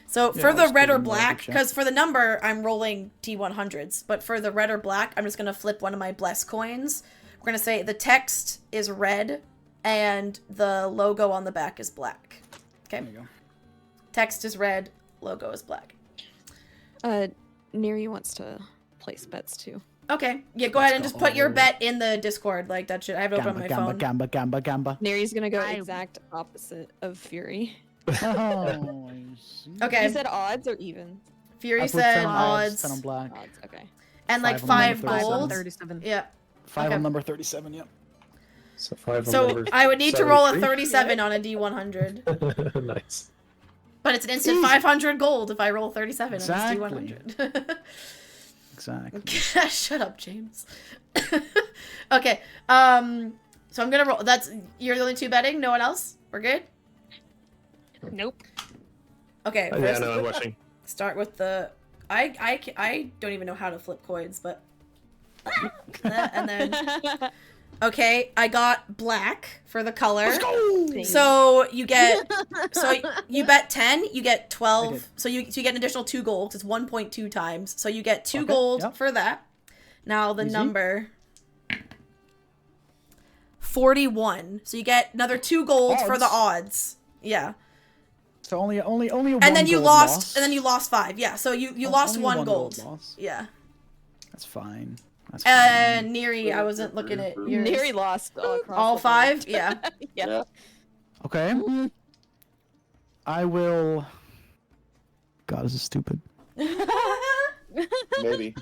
So Yeah, for I'll the just red put it or in the black, chat. because for the number, I'm rolling T100s. But for the red or black, I'm just going to flip one of my bless coins. We're going to say the text is red, and the logo on the back is black. Okay? There you go. Text is red, logo is black. Neri wants to place bets too. Okay. Yeah, go ahead and Let's just go. put your bet in the Discord. Like, that shit. I have it open on my phone. Gamba. Neri's gonna go I- exact opposite of Fury. Oh, I see. Okay. You said odds or even? Fury I put said 10 odds. 10 on black. Odds, okay. And like 5 on 5 number gold. 37. Yeah. 5 Okay. on number 37, yep. So 5 on So number I would need to roll a 73? 37 on a D100. Nice. But it's an instant 500 gold if I roll 37 Exactly. on this D100. Exactly. Shut up, James. Okay. So I'm gonna roll. You're the only two betting. No one else. We're good. Nope. Okay. Yeah, First, no, I'm watching. start with the. I don't even know how to flip coins, but. And then. Okay, I got black for the color. So you get, you bet 10, you get I 12. did. So you get an additional 2 gold. It's 1.2 times. So you get 2 Okay, gold yep. for that. Now the Easy. number 41. So you get another 2 gold for the odds. Yeah. So only one And then you gold lost, loss. and then you lost 5. Yeah. So you lost Only 1 gold. loss. Yeah. That's fine. That's fine. Neri, I wasn't looking at yours. Neri lost all across All the 5? board. Yeah. Yeah. Okay. I will. God, this is stupid. Maybe.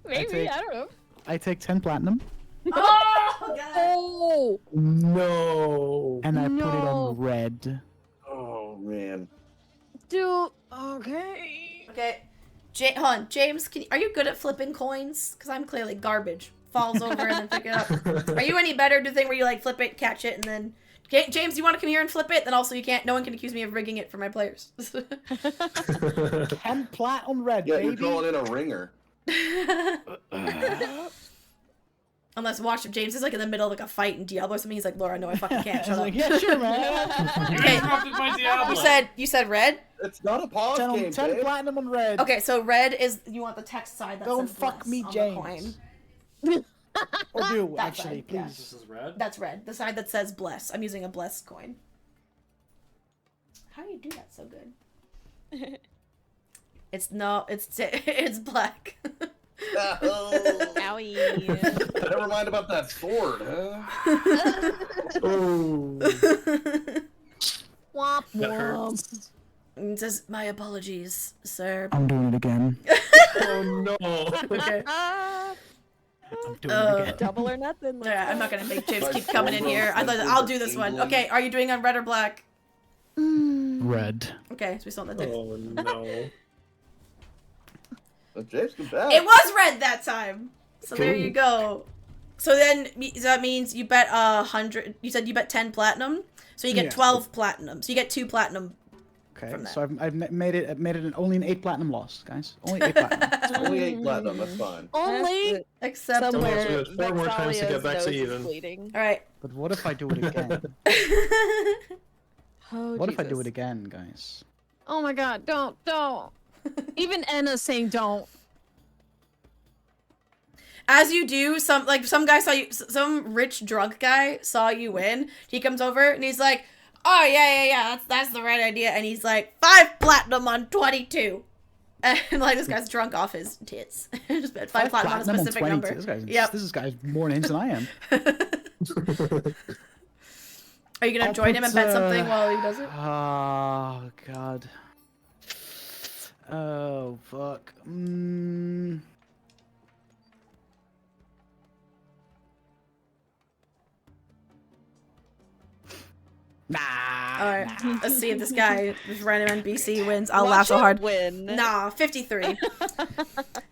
Maybe, I don't know. I take 10 platinum Oh, God. Oh! No. and I put it No. on red. Oh man. Dude, okay. Okay. Hold on. James, are you good at flipping coins? Because I'm clearly garbage. Falls over and then pick it up. Are you any better? Do the thing where you like flip it, catch it, and then... James, you want to come here and flip it? Then also you can't... No one can accuse me of rigging it for my players. 10 plat on red, Yeah, baby. you're calling in a ringer. Unless watch if James is like in the middle of like a fight in Diablo or something. He's like, Laura, no, I fucking can't. I Shut was up. like, yeah, sure, man. Okay. Interrupted my Diablo. You said red? It's not a pause 10, game, 10 babe. platinum on red. Okay, so red is you want the text side that Go says and fuck bless me, on the James. coin. Or do, That actually, side, yeah. please. This is red. That's red. The side that says bless. I'm using a bless coin. How do you do that so good? It's black. Oh. Owie. Never mind about that sword, huh? Oh. Womp That womp. hurts. It says my apologies, sir. I'm doing it again. Oh no. Okay. I'm doing it again. Double or nothing. let's Yeah, I'm go. not gonna make James My keep coming in cornrows here. I thought senses I'll are do this one. tingling. Okay, are you doing on red or black? Red. Okay, so we still have the Oh no. But James can bet. It was red that time. So there Cool. you go. So then that means you bet 100. You said you bet 10 platinum, so you get Yeah. 12 platinum. So you get 2 platinum. Okay, From so I've made it only an 8 platinum loss, guys. Only 8 platinum. Only 8 platinum, that's fine. Only? Acceptable. Somewhere- Somewhere So we have 4 more times to get Vexalia's back to nose is even. bleeding. All right. But what if I do it again? Oh, What if I do Jesus. it again, guys? Oh my god, don't. Even Anna's saying don't. As you do, some guy saw you. Some rich drunk guy saw you win. He comes over and he's like, "Oh yeah, that's the right idea." And he's like, 5 platinum on 22. And like this guy's drunk off his tits. Just bet 5 platinum on a specific number. Yep. This guy's more in than I am. Are you gonna I'll join him and put, bet something while he does it? Oh god. Oh fuck. Nah. All right, let's see if this guy, this random NPC wins. I'll Watch laugh so him hard. Win. Nah, 53. And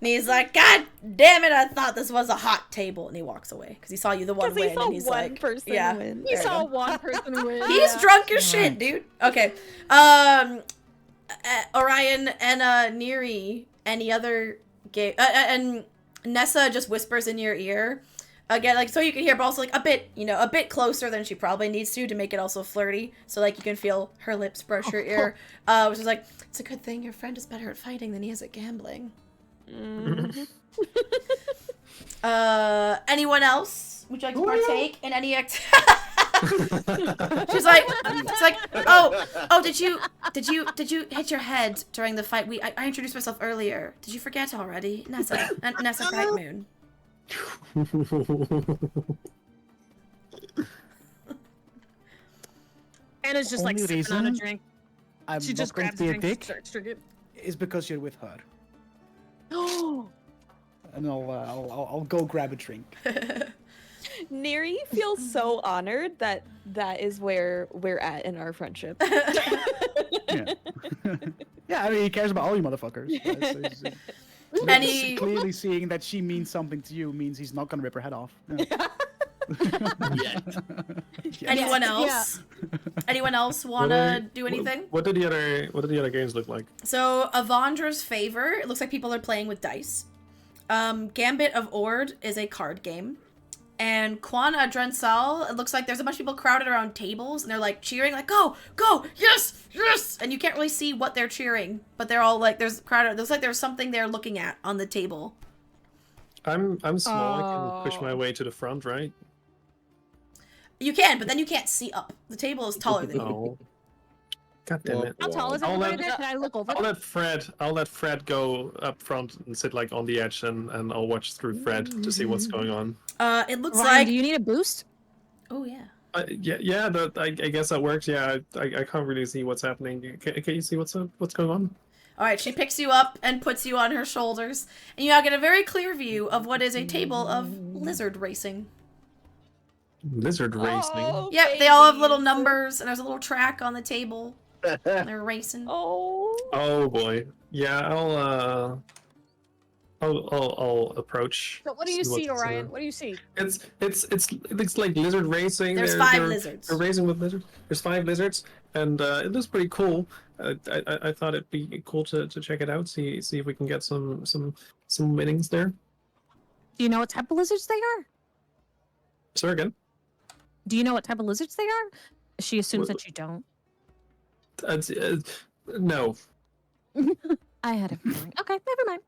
he's like, God damn it, I thought this was a hot table. And he walks away because he saw you the one Because he win. saw And he's one like, person yeah. win. He There you saw go. one person win. He's drunk as shit, dude. Okay. Orion and Neri, any other game, and Nessa just whispers in your ear. Again, like, so you can hear, but also, like, a bit closer than she probably needs to make it also flirty. So, like, you can feel her lips brush your ear. Which is like, it's a good thing your friend is better at fighting than he is at gambling. Mhm. Anyone else? Would you like to partake in any She's like, oh, did you hit your head during the fight? I introduced myself earlier. Did you forget already? Nessa Bright Moon. Anna's just like Only sipping on a reason drink. I'm She not just going grabs to a be a drink and dick starts drinking. is because you're with her. Oh. And I'll go grab a drink. Neri feels so honored that that is where we're at in our friendship. Yeah. Yeah, I mean, he cares about all you motherfuckers. Right? So And he- clearly seeing that she means something to you means he's not gonna rip her head off. Yeah. Anyone else? Anyone else wanna do anything? What did the other games look like? So Avandra's Favor, it looks like people are playing with dice. Gambit of Ord is a card game. And Quan Adrensal, it looks like there's a bunch of people crowded around tables and they're like cheering, like, go, yes, yes! And you can't really see what they're cheering, but they're all like, there's crowded, looks like there's something they're looking at on the table. I'm small. I can push my way to the front, right? You can, but then you can't see up. The table is taller than you. Oh. God damn it. How tall is I'll everybody let- there? Can I look over? I'll let Fred go up front and sit like on the edge, and I'll watch through Fred to see what's going on. It looks Ryan, like. do you need a boost? Oh yeah. Yeah. I guess that works. Yeah, I can't really see what's happening. Can you see what's going on? All right, she picks you up and puts you on her shoulders, and you now get a very clear view of what is a table of lizard racing. Lizard racing. Oh, Yep, they all have little babies. numbers, and there's a little track on the table. They're racing. Oh. Oh boy. Yeah, I'll approach. So what do you see see, what's, Orion? What do you see? It looks like lizard racing. There's They're- 5 they're- lizards. They're racing with lizards. There's 5 lizards, and it looks pretty cool. I thought it'd be cool to check it out. See if we can get some winnings there. Do you know what type of lizards they are? Sorry again. Do you know what type of lizards they are? She assumes Wh- that you don't. No. I had a feeling. Okay, never mind.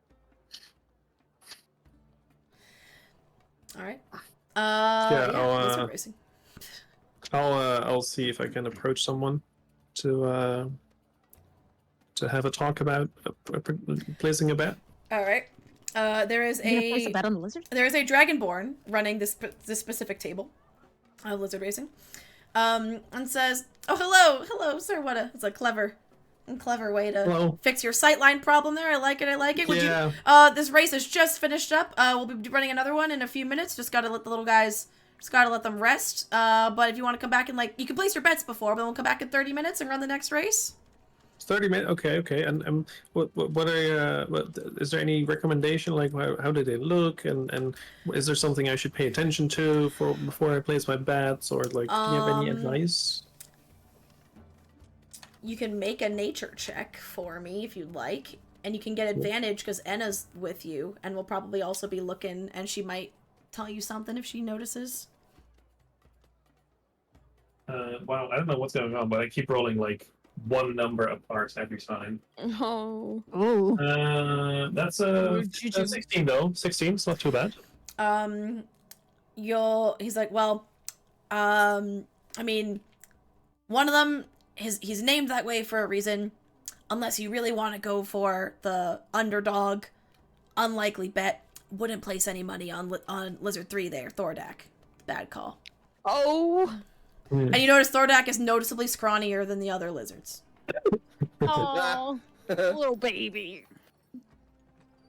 All right. Yeah, I'll, lizard racing. I'll see if I can approach someone to have a talk about placing a bet. All right. There is You gonna place a a bet on the lizard? there is a dragonborn running this specific table of lizard racing, and says, "Oh, hello, sir. It's a clever way to Hello. fix your sightline problem there. I like it. Would Yeah. you? This race is just finished up. We'll be running another one in a few minutes. Just gotta let the little guys. Just gotta let them rest. But if you want to come back and you can place your bets before, but we'll come back in 30 minutes and run the next race." 30 minutes. Okay. And what is there any recommendation? Like how do they look? And is there something I should pay attention to before I place my bets? Or like, do you have any advice? You can make a nature check for me if you'd like, and you can get advantage because Enna's with you, and will probably also be looking, and she might tell you something if she notices. Wow, I don't know what's going on, but I keep rolling like one number apart every time. Oh. Oh. That's Would you 16 though. 16, it's not too bad. He's like, well, I mean, one of them, he's named that way for a reason, unless you really want to go for the underdog, unlikely bet. Wouldn't place any money on Lizard 3 there, Thordak. Bad call. Oh. And you notice Thordak is noticeably scrawnier than the other lizards. Oh, little baby.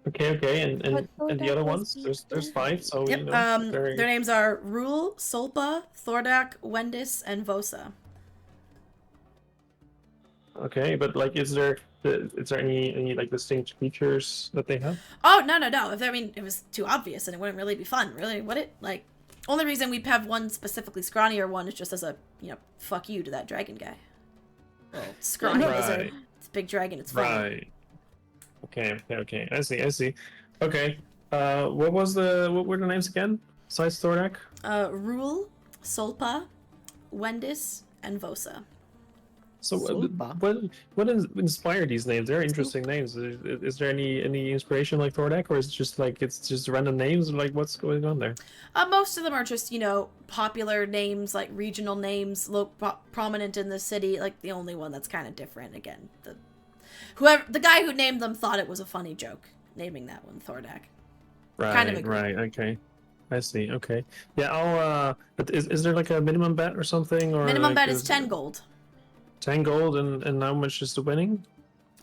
Okay, and But the other Thordak ones, was there's 5, so Yep. you know. Their names are Rule, Solpa, Thordak, Wendis, and Vosa. Okay, but like, is there any like distinct features that they have? Oh, no. It was too obvious and it wouldn't really be fun, really, would it? Like, only reason we have one specifically scrawnier one is just as a, fuck you to that dragon guy. Scrawny Right. lizard. It's a big dragon, it's fun. Right. Okay. I see. Okay. What were the names again? Besides Thordak? Rule, Solpa, Wendis, and Vosa. So Solpa. what inspired these names? They're interesting names. Is there any inspiration like Thordak, or is it just like it's just random names? Like what's going on there? Most of them are just, popular names, like regional names, prominent in the city. Like the only one that's kind of different, again, the guy who named them thought it was a funny joke, naming that one Thordak. Right. Kind of agree. Right. Okay. I see. Okay. Yeah. I'll. But is there like a minimum bet or something? Or Minimum like, bet is 10 gold. 10 gold, and how much is the winning?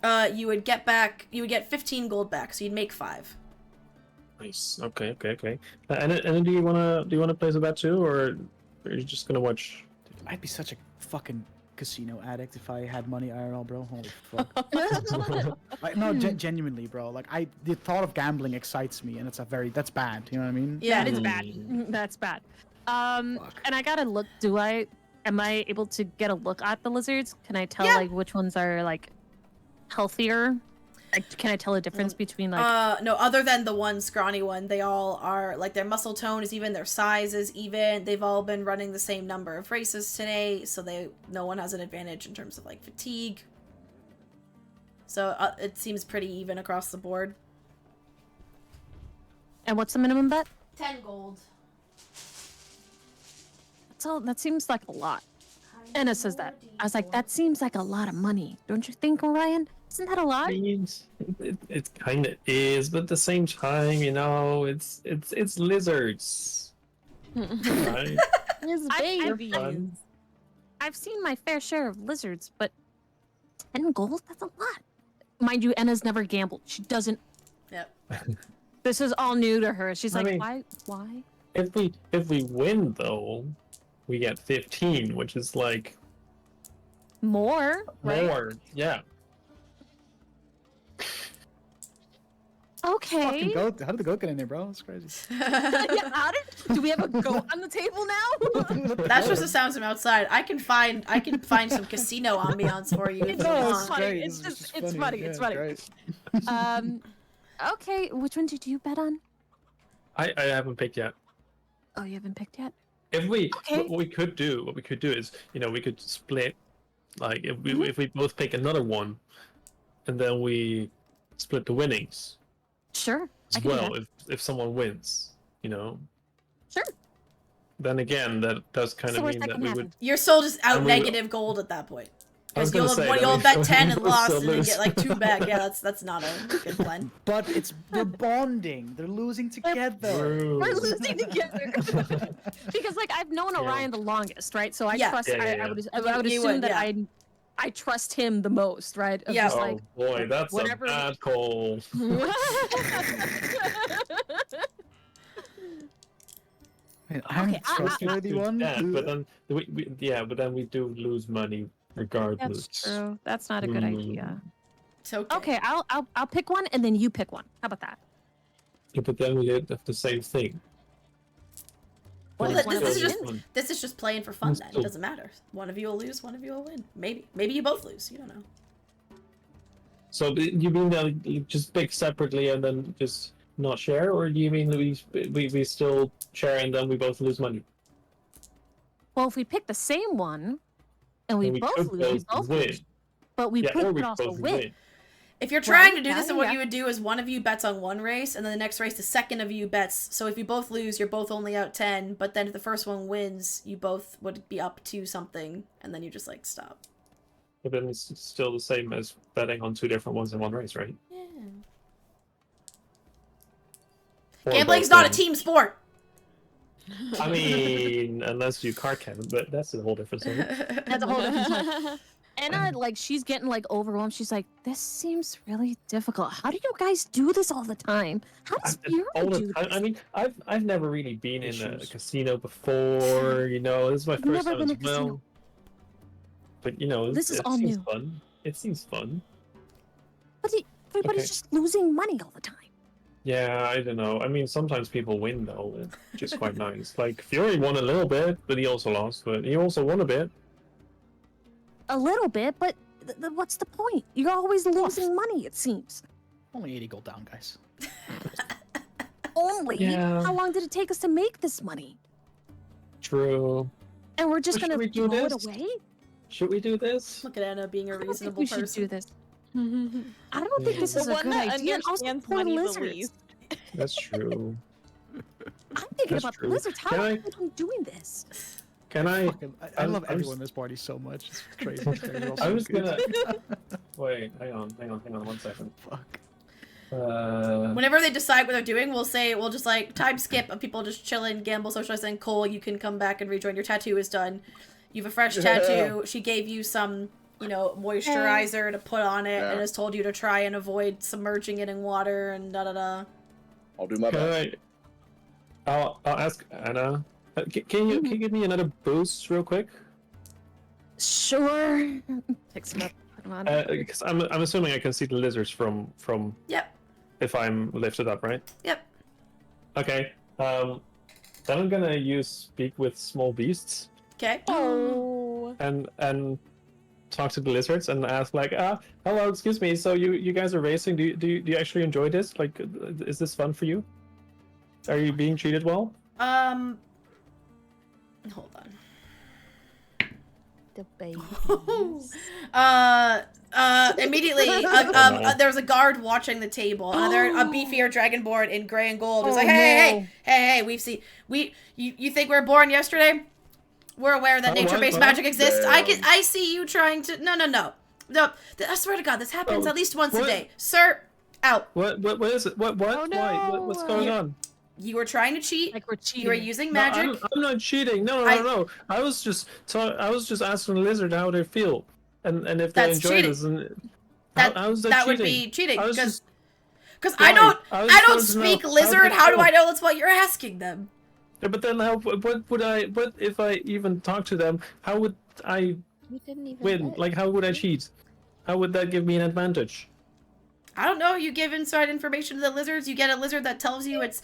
You would get 15 gold back, so you'd make 5. Nice. Okay. And do you wanna place a bet too, or are you just gonna watch? I'd be such a fucking casino addict if I had money IRL, bro. Holy fuck. No, genuinely, bro. Like the thought of gambling excites me, and that's bad. You know what I mean? Yeah. That is bad. That's bad. And I gotta look. Am I able to get a look at the lizards? Can I tell like which ones are like healthier? Like, can I tell a difference between like? No, other than the one scrawny one, they all are like their muscle tone is even, their size is even. They've all been running the same number of races today, so no one has an advantage in terms of like fatigue. So it seems pretty even across the board. And what's the minimum bet? 10 gold. that seems like a lot. Anna says that. I was like, that seems like a lot of money. Don't you think, Orion? Isn't that a lot? It kind of is, but at the same time, you know, it's lizards. Right? His I've babies. I've seen my fair share of lizards, but 10 gold? That's a lot. Mind you, Anna's never gambled. She doesn't. Yep. This is all new to her. She's I like, mean- why? If we win though, we get 15, which is like More, right? more. Yeah. Okay. Fucking goat. How did the goat get in there, bro? That's crazy. Yeah, do we have a goat on the table now? That's just the sounds from outside. I can find some casino ambiance for you if you No, it's want. funny. great. It's This is just- it's funny. Yeah, It's funny. great. Okay. Which one did you bet on? I haven't picked yet. Oh, you haven't picked yet? If we Okay. what we could do is, you know, we could split, like if we Mhm. if we both pick another one, and then we split the winnings Sure. I as can do well. that. If someone wins, you know. Sure. Then again, that does kind So of where's mean that that gonna we happen? would. You're still just out And we will- negative gold at that point. I was Because gonna say that you'll we- bet 10 we and will lost still and then lose. get like 2 back. Yeah, that's not a good plan. But they're bonding. They're losing together. True. We're losing together. Because like I've known Yeah. Orion the longest, right? So I Yeah. trust. Yeah, I yeah. would You assume would, that yeah. I trust him the most, right? Of Yeah. just, Oh like, boy, that's whatever- a bad call. I'm Okay, the trustworthy one. Yeah, but then but then we do lose money regardless. That's true. That's not a good Mm. idea. It's okay. Okay, I'll pick one and then you pick one. How about that? Yeah, but then we get the same thing. Well, Well, this is Still just win. this is just playing for fun. Then it Still- doesn't matter. One of you will lose. One of you will win. Maybe you both lose. You don't know. So you mean that you just pick separately and then just not share, or do you mean we still share and then we both lose money? Well, if we pick the same one and we And we both could lose, we both both win. lose. But we Yeah, or could we also both win. If you're Right, trying to do yeah, this, then what yeah. you would do is one of you bets on one race, and then the next race, the second of you bets. So if you both lose, you're both only out 10. But then if the first one wins, you both would be up to something, and then you just like stop. But then it's still the same as betting on 2 different ones in one race, right? Yeah. Or Gambling's both not a win. team sport. I mean, unless you card count, but that's a whole different story. That's a whole different story. Anna, like, she's getting like overwhelmed. She's like, "This seems really difficult. How do you guys do this all the time? How does Fury All the do time. this?" I mean, I've never really been in a Issues. casino before. You know, this is my I've first never time been as in a casino. well. But you know, This is it all seems new. fun. It seems fun. But everybody's Okay. just losing money all the time. Yeah, I don't know. I mean, sometimes people win though, which is quite nice. Like Fury won a little bit, but he also lost. But he also won a bit. A little bit, but what's the point? You're always losing money, it seems. Only 80 gold down, guys. Only? Yeah. How long did it take us to make this money? True. And we're just Well, gonna should we do throw it this? away? Should we do this? Look at Anna being a I don't think reasonable we should person. do this. I don't think this The is a one good that idea. And also, understands poor money the lizards. least. That's true. I'm thinking That's about the true. lizards. How Can are I- people doing this? Can I? I I'm- love I'm everyone s- in this party so much. It's crazy. It's crazy. They're all I so was good. gonna. Wait, hang on 1 second. Fuck. Whenever they decide what they're doing, we'll just like time skip of people just chilling, gamble, socialize, and Cole, you can come back and rejoin. Your tattoo is done. You have a fresh tattoo. She gave you some, moisturizer to put on it, Yeah. and has told you to try and avoid submerging it in water and da da da. I'll do my Can best. I'll ask Anna. Can you give me another boost real quick? Sure. Picks him up. Put him on. Because I'm assuming I can see the lizards from Yep. if I'm lifted up, right? Yep. Okay. Then I'm gonna use speak with small beasts Okay. Oh. and talk to the lizards and ask like, hello, excuse me. So you guys are racing? Do you actually enjoy this? Like, is this fun for you? Are you being treated well? Hold on. The baby. Immediately, there was a guard watching the table. Another a beefier dragonborn in gray and gold was Oh, like, hey, we've seen you think we were born yesterday? We're aware that Oh, nature-based what? magic exists. Damn. I see you trying to. No. I swear to God, this happens Oh, at least once a what? day, sir. Out. What is it? What? Oh, Why? What's no. going on? You were trying to cheat. Like we're cheating. You were using No, magic. I'm not cheating. No. I was just asking the lizard how they feel, and if they That's enjoy cheating. this. And how is That that would cheating? be cheating I was because just- I why? don't I was I don't trying to know speak how lizard. they How do feel. I know that's what you're asking them? Yeah, but then what would I? What if I even talk to them? How would I We didn't even win? bet. Like, how would I cheat? How would that give me an advantage? I don't know. You give inside information to the lizards. You get a lizard that tells you it's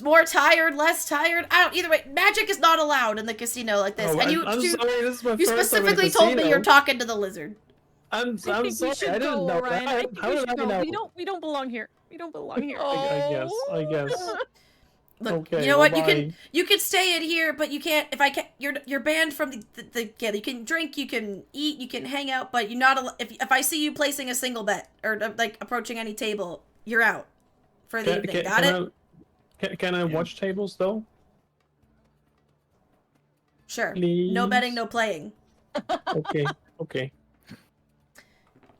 more tired, less tired. I don't. Either way, magic is not allowed in the casino like this. Oh, And I'm sorry. This is my you first time in a specifically told me casino. you're talking to the lizard. I'm I think we sorry. should I didn't go, know Orion. that. I think How we did should I go. know? We don't belong here. We don't belong here. I guess. Look, Okay, you know what? bye. You can stay in here, but you can't. If I can, you're banned from the yeah. You can drink, you can eat, you can hang out, but you're not. If I see you placing a single bet or like approaching any table, you're out for the evening. Got it? Can I watch tables though? Sure. Please? No betting, no playing. Okay.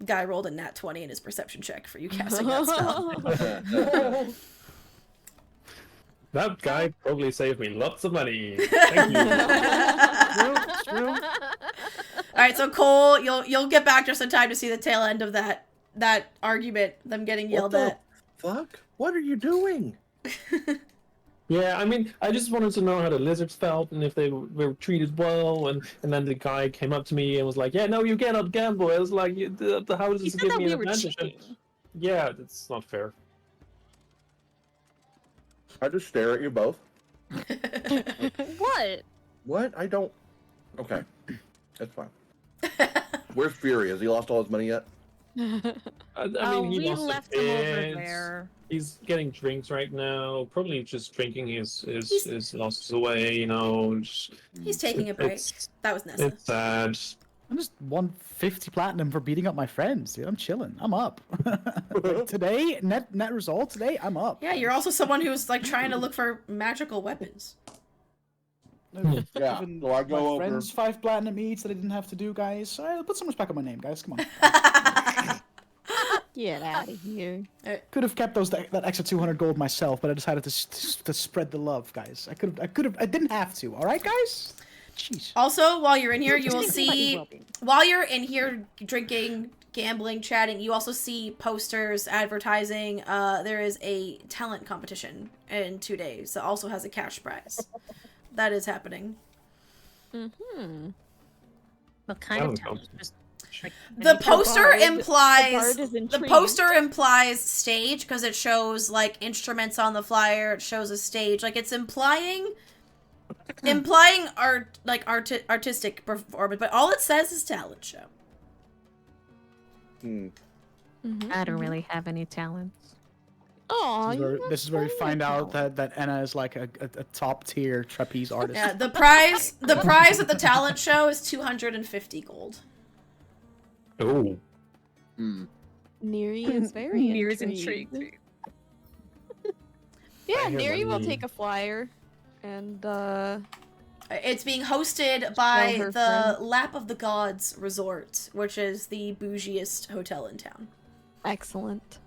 Guy rolled a nat 20 in his perception check for you casting that spell. That guy probably saved me lots of money. Thank you. True. All right, so Cole, you'll get back just in time to see the tail end of that argument, them getting yelled What at. the fuck? What are you doing? Yeah, I mean, I just wanted to know how the lizards felt and if they were treated well. And then the guy came up to me and was like, "Yeah, no, you cannot gamble." I was like, "How does He this said give that me we an were advantage?" cheating. Yeah, that's not fair. I just stare at you both. What? What? I don't. Okay, that's fine. Where's Fury? Has he lost all his money yet? I mean, he we lost a left him over bit. there. He's getting drinks right now. Probably just drinking his losses away. You know. He's taking a break. That was Nessa. It's sad. I just won 50 platinum for beating up my friends, dude. I'm chilling. I'm up. Like, today, net result today, I'm up. Yeah, you're also someone who's like trying to look for magical weapons. Yeah, Even so I go my over- friends 5 platinum each that I didn't have to do, guys. So I'll put some respect on my name, guys. Come on. Get out of here. Could have kept that extra 200 gold myself, but I decided to spread the love, guys. I didn't have to. All right, guys. Jeez. Also, while you're in here, you will Just think about see your well-being. while you're in here drinking, gambling, chatting, you also see posters advertising. There is a talent competition in 2 days that also has a cash prize. That is happening. Mm-hmm. What kind of Oh, talent? Just like The any poster bard- implies the bard is the intrigued. poster implies stage because it shows like instruments on the flyer. It shows a stage, like it's implying art, like artistic performance, but all it says is talent show. Hmm. I don't really have any talents. Oh, This is where we find out that Anna is like a top tier trapeze artist. Yeah, the prize at the talent show is 250 gold. Oh. Hmm. Neri is very Near's intrigued. intrigued. Yeah, I hear Neri will money. take a flyer, and It's being hosted by her the friend. Lap of the Gods Resort, which is the bougiest hotel in town. excellent.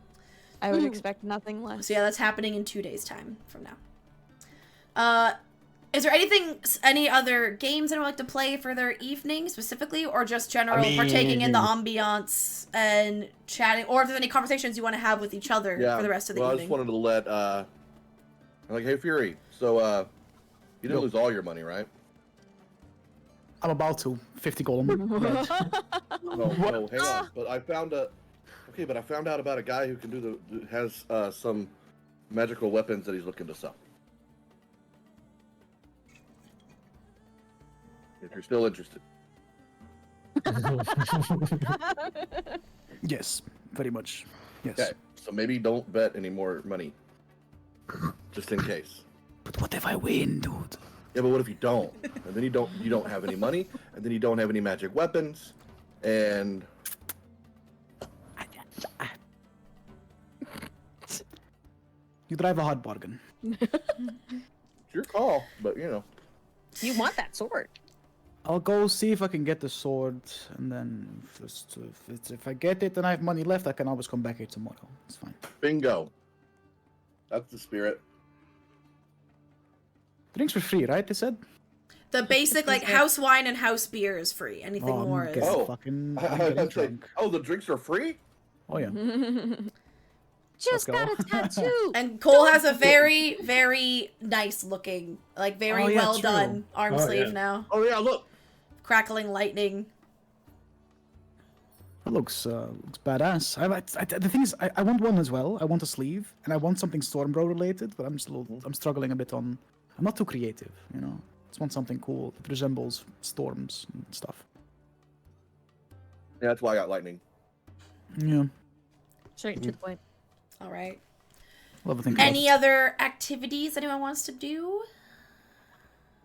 I would expect nothing less. So yeah, that's happening in 2 days' time from now. Is there any other games anyone would like to play for their evening specifically, or just general partaking in the ambiance and chatting, or if there's any conversations you want to have with each other Yeah. for the rest of the well, I evening? just wanted to let. I'm like, hey Fury. So you didn't Yo. lose all your money, right? I'm about to 50 gold. I'm red. No, no, hang on. But I found out about a guy who can has some magical weapons that he's looking to sell. If you're still interested. Yes, very much. Yes. Okay, so maybe don't bet any more money. Just in case. But what if I win, dude? Yeah, but what if you don't? And then you don't have any money, and then you don't have any magic weapons, and You drive a hard bargain. it's your call, but you know. You want that sword? I'll go see if I can get the sword, and then if I get it and I have money left, I can always come back here tomorrow. It's fine. Bingo. That's the spirit. Drinks were free, right? They said. The basic like house wine and house beer is free. Anything Oh, I'm more is. getting Oh. fucking. I I'm was getting gonna say, drunk. oh, the drinks are free? Oh yeah. Just go. got a tattoo. And Cole has a very, very nice looking, like very Oh, yeah, well true. done arm Oh, sleeve yeah. now. Oh yeah, look. Crackling lightning. That looks badass. The thing is, I want one as well. I want a sleeve, and I want something Stormbro related. But I'm just I'm struggling a bit on. I'm not too creative, you know. I just want something cool that resembles storms and stuff. Yeah, that's why I got lightning. Yeah, Straight to the point. All right. love a thing. Any other activities anyone wants to do?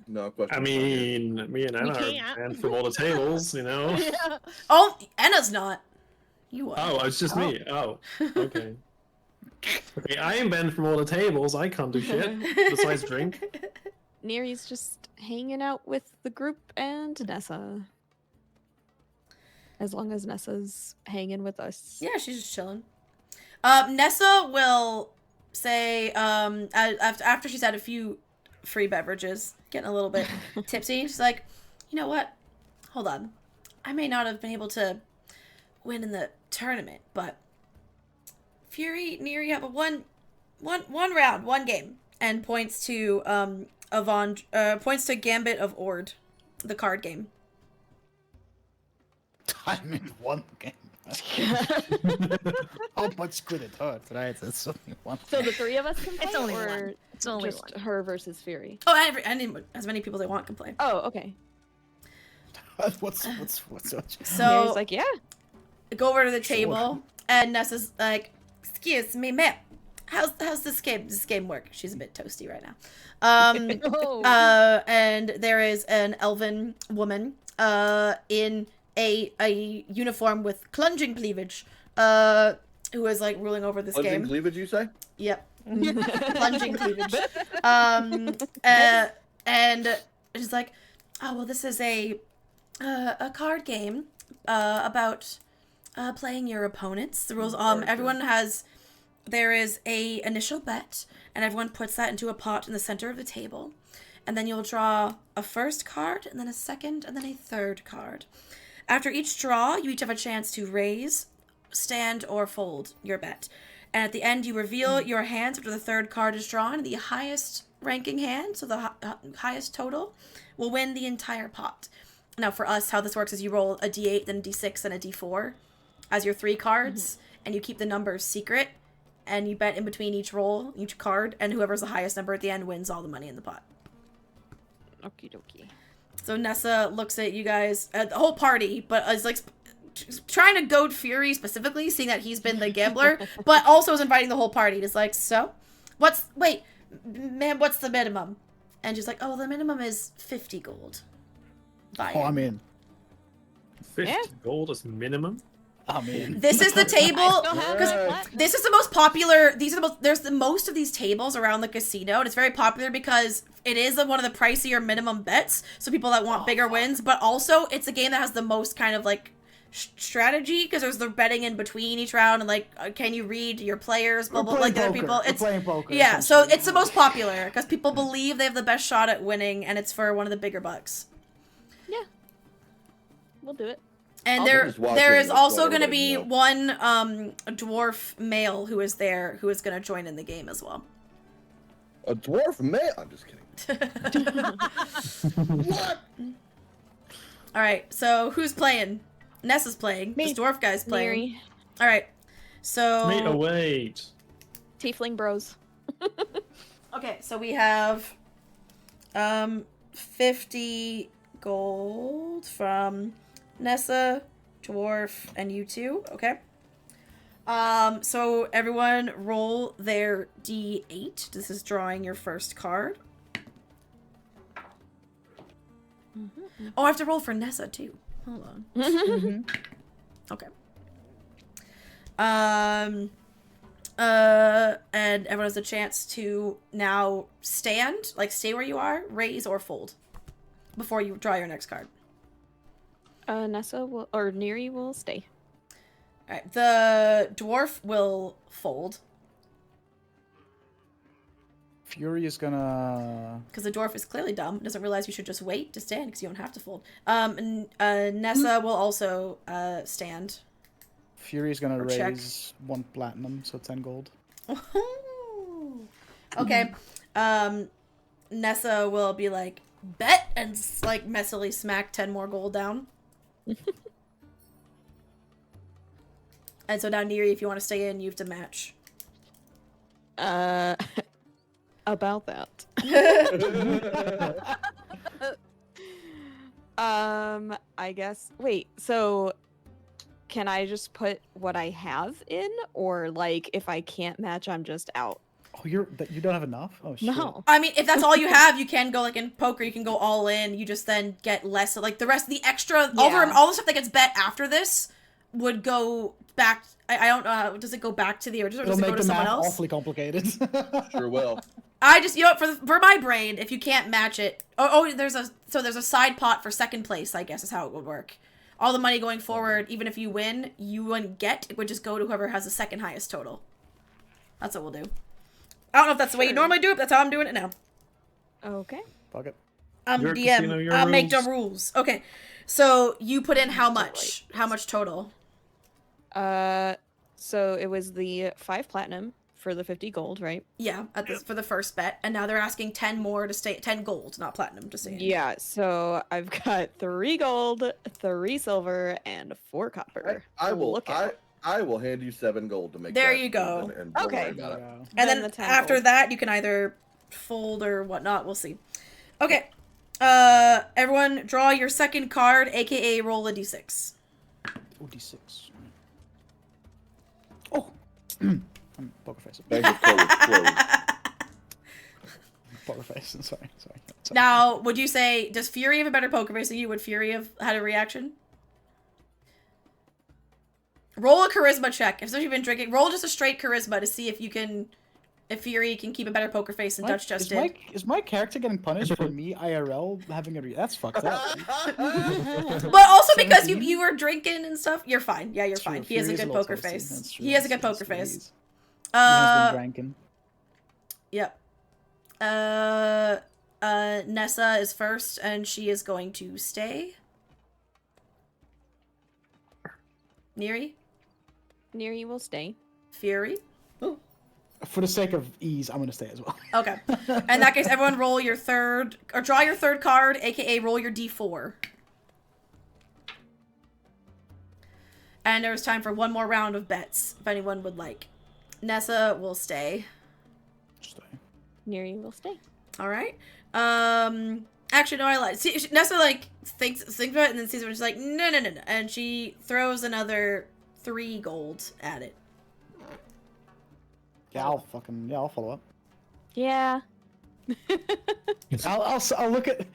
No question. I mean, me and Anna can't. are banned from all the tables, you know? Yeah. Oh, Anna's not. You are. Oh, it's just me. Oh, okay. Okay, I am banned from all the tables. I can't do shit besides drink. Neri's just hanging out with the group and Nessa. As long as Nessa's hanging with us. Yeah, she's just chilling. Nessa will say, after she's had a few free beverages, getting a little bit tipsy, she's like, you know what? Hold on. I may not have been able to win in the tournament, but Fury, Neri have a one round, one game, and points to points to Gambit of Ord, the card game. Time in one game. How much could it hurt, right? That's only one. So the three of us can play, It's only or one. It's only just one. her versus Fury? Oh, anyone, as many people as they want can play. Oh, okay. what's Neri's So like, yeah. go over to the Sure. table, and Nessa's like, "Excuse me, ma'am. How's this game work?" She's a bit toasty right now. Oh. And there is an elven woman in a uniform with plunging cleavage who is like ruling over this Plunging game. cleavage, you say? Yep. Plunging cleavage. And she's like, oh, well, this is a card game about playing your opponents. The rules, everyone has, there is a initial bet, and everyone puts that into a pot in the center of the table. And then you'll draw a first card, and then a second, and then a third card. After each draw, you each have a chance to raise, stand, or fold your bet. And at the end, you reveal your hands after the third card is drawn. The highest ranking hand, so the highest total, will win the entire pot. Now, for us, how this works is you roll a d8, then a d6, and a d4 as your three cards, and you keep the numbers secret, and you bet in between each roll, each card, and whoever's the highest number at the end wins all the money in the pot. Okie dokie. So Nessa looks at you guys, the whole party, but is like trying to goad Fury specifically, seeing that he's been the gambler, but also is inviting the whole party. It's like, so, wait, man, what's the minimum? And she's like, oh, the minimum is 50 gold. Buy Oh, it. I'm in. 50 gold is minimum. I'm in. This is the table, because Right. this is the most popular, there's the most of these tables around the casino, and it's very popular because it is one of the pricier minimum bets, so people that want bigger wins, but also it's a game that has the most kind of like strategy, because there's the betting in between each round, and like, can you read your players, blah, blah, like the other people. We're playing poker. Yeah, so it's the most popular, because people believe they have the best shot at winning, and it's for one of the bigger bucks. Yeah. We'll do it. And I'll there, just watch there it is and also let going to everybody be know. one dwarf male who is there, who is going to join in the game as well. A dwarf man? I'm just kidding. What? All right, so who's playing? Nessa's playing. Me. This dwarf guy's playing. Neri. All right, so Wait, oh wait. Tiefling bros. okay, so we have 50 gold from Nessa, dwarf, and you two. Okay. So everyone roll their d8. This is drawing your first card. Oh, I have to roll for Nessa too. Hold on. Okay. And everyone has a chance to now stand, like stay where you are, raise or fold before you draw your next card. Nessa will or Neri will stay. All right, the dwarf will fold Fury is gonna. because the dwarf is clearly dumb. Doesn't realize you should just wait to stand because you don't have to fold. Nessa will also stand. Fury is gonna Or check. raise 1 platinum, so 10 gold. Okay. Nessa will be like, bet, and like messily smack 10 more gold down. And so now, Neri, if you want to stay in, you have to match. About that. I guess. Wait, so can I just put what I have in, or like if I can't match, I'm just out? Oh, you don't have enough? Oh shit. No. I mean, if that's all you have, you can go like in poker. You can go all in. You just then get less. Like the rest of the extra, all the stuff that gets bet after this would go back. I don't know. Does it go back to the original? Or does It'll it go make to the someone math else? awfully complicated. Sure will. I just, for my brain, if you can't match it, there's a side pot for second place, I guess is how it would work. All the money going forward, even if you win, you wouldn't get, it would just go to whoever has the second highest total. That's what we'll do. I don't know if that's the way you normally do it, but that's how I'm doing it now. Okay. Fuck it. I'm Your DM. casino, your I'll make the rules. rules. Okay. So you put in how much? How much total? So it was the 5 platinum for the 50 gold, right? Yeah, for the first bet, and now they're asking 10 more to stay, 10 gold, not platinum, to stay in. Yeah, so I've got 3 gold, 3 silver, and 4 copper. I will. Look out. I will hand you 7 gold to make. There that you go. even, and don't Okay. worry about it. Yeah. And Then then the 10 after gold. that, you can either fold or whatnot. We'll see. Okay. Everyone, draw your second card, aka roll a d6. Oh, D6. Oh! I'm poker face. Bank of Crow is closed. Poker face. Sorry. Now, would you say, does Fury have a better poker face than you? Would Fury have had a reaction? Roll a charisma check. If you've been drinking, roll just a straight charisma to see if Fury can keep a better poker face than Dutch just did. Is my character getting punished for me IRL having a That's fucked up. But also because you were drinking and stuff, you're fine. Yeah, you're True, fine. He has a Fury's good little poker toasty. face. That's true. He has a good That's poker true. face. He has been drinking. Yep. Nessa is first, and she is going to stay. Neri? Neri will stay. Fury? For the sake of ease, I'm gonna stay as well. Okay. In that case, everyone roll your third, or draw your third card, aka roll your d4. And there's time for one more round of bets, if anyone would like. Nessa will stay. Stay. Neri will stay. All right. Actually, no, I lied. See, Nessa like thinks about it and then sees it and she's like, no, and she throws another 3 gold at it. Yeah, I'll follow up. Yeah. I'll look at.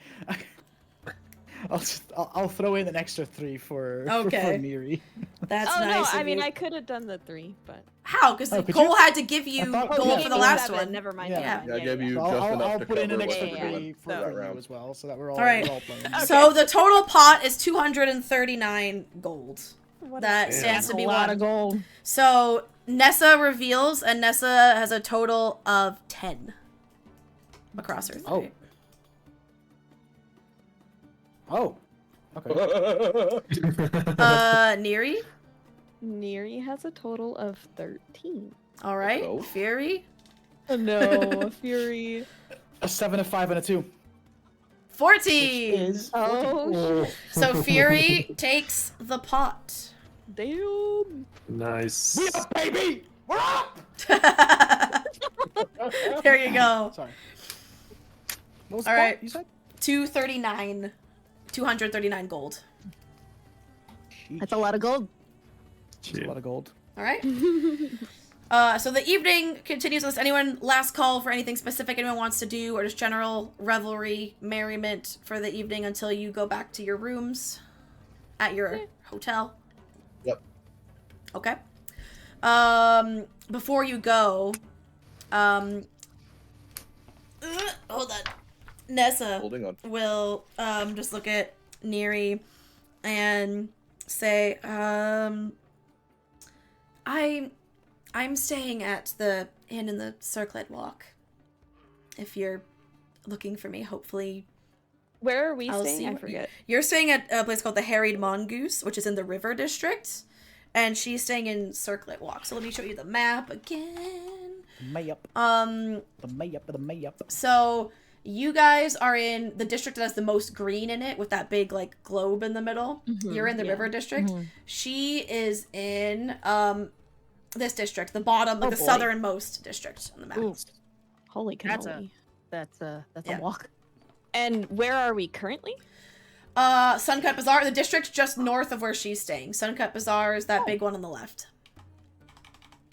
I'll throw in an extra 3 for Neri. That's Oh nice. no, I of mean you. I could have done the 3, but How? Because Oh, could Cole you? had to give you I thought- gold Oh, for yeah, the last 7, one. Never mind. Yeah. Yeah, I gave you So just enough I'll to put in an cover extra what 3 everyone for that you round. as well, so that we're all Alright. playing. Okay. So the total pot is 239 gold. What That a- stands That's to a be lot won. of gold. So Nessa reveals, and Nessa has a total of 10 across her 3. Oh. Oh. Okay. Neri? Neri has a total of 13. All right. Oh. Fury? No, Fury. A 7, a 5, and a 2. 14! Oh, So Fury takes the pot. damn. Nice. We up, baby! We're up! There you go. Sorry. What was All the right. point you said? 239 gold. That's a lot of gold. That's a lot of gold. All right. So the evening continues with anyone last call for anything specific anyone wants to do, or just general revelry, merriment for the evening until you go back to your rooms at your hotel. Yep. Okay. Before you go, hold on. Nessa Holding on. will just look at Neri and say, I'm staying at the inn in the Circlet Walk. If you're looking for me, hopefully. Where are we I'll staying? see I what forget. You're staying at a place called the Harried Mongoose, which is in the River District, and she's staying in Circlet Walk. So let me show you the map again. The map. So you guys are in the district that has the most green in it, with that big like globe in the middle. You're in the River District. She is in this district, the bottom, like the southernmost district on the map. Ooh. Holy cannoli. That's a Yeah. walk. And where are we currently? Suncut Bazaar, the district just north of where she's staying. Suncut Bazaar is that big one on the left.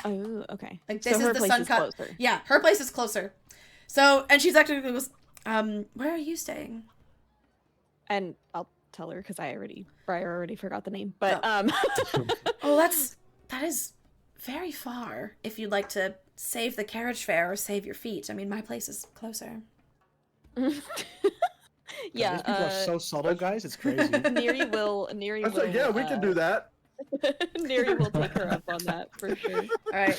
Oh, okay. Like this So is her the place is Suncut. closer. Yeah, her place is closer. So, and she's actually was, where are you staying? And I'll tell her because Briar already forgot the name. But Oh, that is very far. If you'd like to save the carriage fare or save your feet, I mean, my place is closer. yeah. These people are so subtle, guys. It's crazy. Neri will. I said, yeah, we can do that. Neri will take her up on that for sure. All right.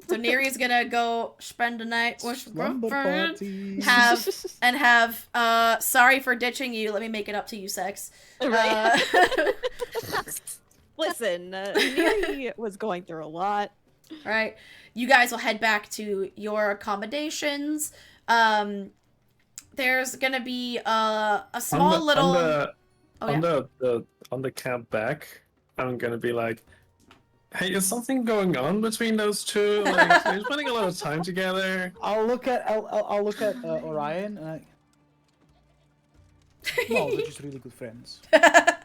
So Neri's gonna go spend the night with Slumber girlfriend. parties. Have sorry for ditching you. Let me make it up to you, sex. Right. Listen, Neri was going through a lot. All right. You guys will head back to your accommodations. There's gonna be a small on the cab back, I'm gonna be like, hey, is something going on between those two? Like, they're spending a lot of time together. I'll look at Orion and I. No, we're just really good friends.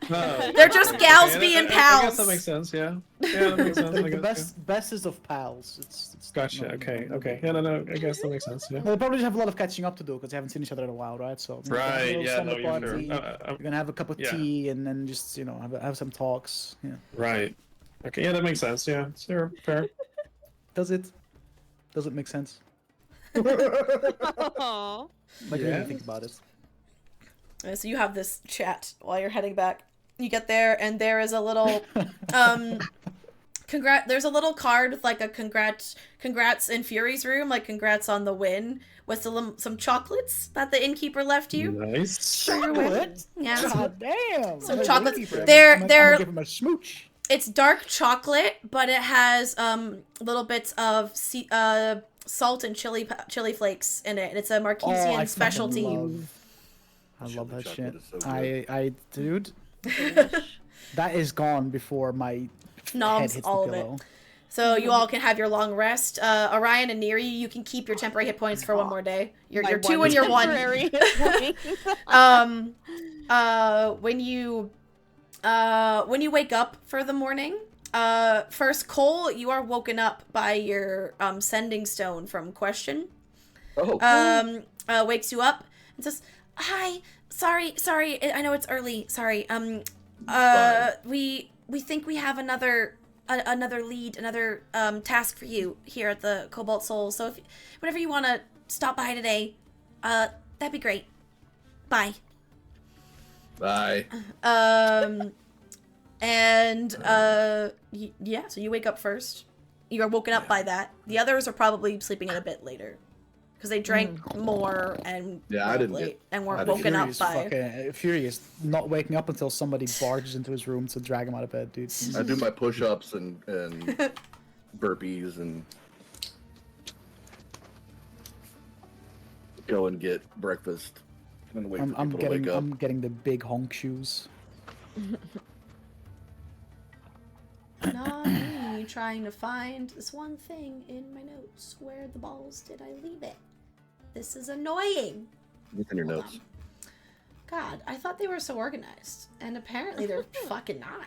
No. They're just gals Okay, being I pals. guess that makes sense. Yeah. Yeah, that makes sense. I The guess, bestest of pals. It's Gotcha. no, Okay. no, Okay. Yeah. No. I guess that makes sense. Yeah. They probably just have a lot of catching up to do because they haven't seen each other in a while, right? So Right. Yeah. No. slumber You're party, sure. You're gonna have a cup of yeah. tea and then just have some talks. Yeah. Right. Okay. Yeah, that makes sense. Yeah. Sure. Fair. Does it make sense? Aww. Like Yeah. really think about it. So you have this chat while you're heading back. You get there, and there is a little, there's a little card with like a congrats in Fury's room, like congrats on the win, with some chocolates that the innkeeper left you. Nice. For your win. Yeah. God damn. Some Hey, chocolates. innkeeper, They're- I'm they're- gonna give him a smooch. It's dark chocolate, but it has little bits of salt and chili flakes in it, and it's a Marquesian I specialty. I love that Chocolate shit. is so good. Dude, that is gone before my head Noms hits all the of it. pillow. So you all can have your long rest. Orion and Neri, you can keep your temporary hit points for one more day. Your two and your one. temporary When you wake up for the morning, first Cole, you are woken up by your sending stone from Question. Oh, Wakes you up and says, "Hi, sorry, I know it's early. Sorry. We think we have another lead, another task for you here at the Cobalt Soul. So if whenever you want to stop by today, that'd be great. Bye." bye. Yeah, so you wake up first. You are woken up by that. The others are probably sleeping in a bit later. Because they drank more and Yeah, I were up didn't late get- and I weren't didn't woken up by. Furious, not waking up until somebody barges into his room to drag him out of bed, dude. I do my push-ups and burpees and go and get breakfast and wait for people to wake up. I'm getting the big honk shoes. Not me trying to find this one thing in my notes. Where the balls did I leave it? This is annoying. It's in your Hold notes. on. God, I thought they were so organized, and apparently they're fucking not.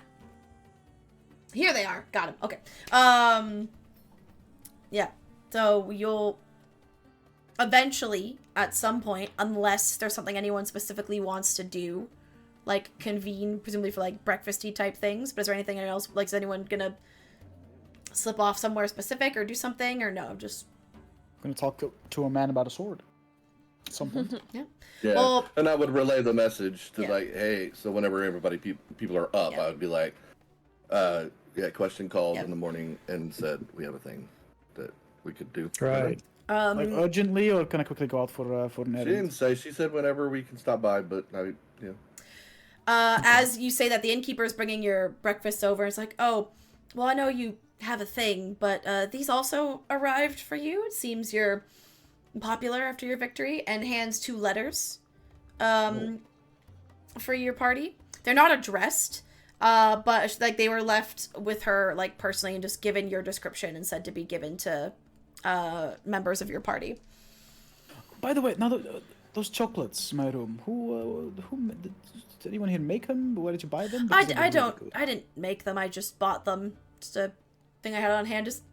Here they are. Got them. Okay. Yeah. So you'll eventually, at some point, unless there's something anyone specifically wants to do, like convene, presumably for like breakfasty type things. But is there anything else? Like, is anyone gonna slip off somewhere specific or do something, or no? Just I'm gonna talk to a man about a sword. At some point. Yeah. Yeah, Well- and I would relay the message to Yeah. like, hey, so whenever everybody people are up, Yeah. I would be like, question called Yeah. in the morning and said we have a thing that we could do. Right. Like urgently, or can I quickly go out for an She errand? didn't say. She said whenever we can stop by, but As you say that, the innkeeper's bringing your breakfast over. It's like, oh, well, I know you have a thing, but these also arrived for you. It seems you're popular after your victory, and hands 2 letters for your party. They're not addressed, but like they were left with her like personally and just given your description and said to be given to members of your party. By the way, now those chocolates in my room. Who did anyone here make them? Where did you buy them? Because they look really good. I didn't make them. I just bought them. Just a thing I had on hand. Just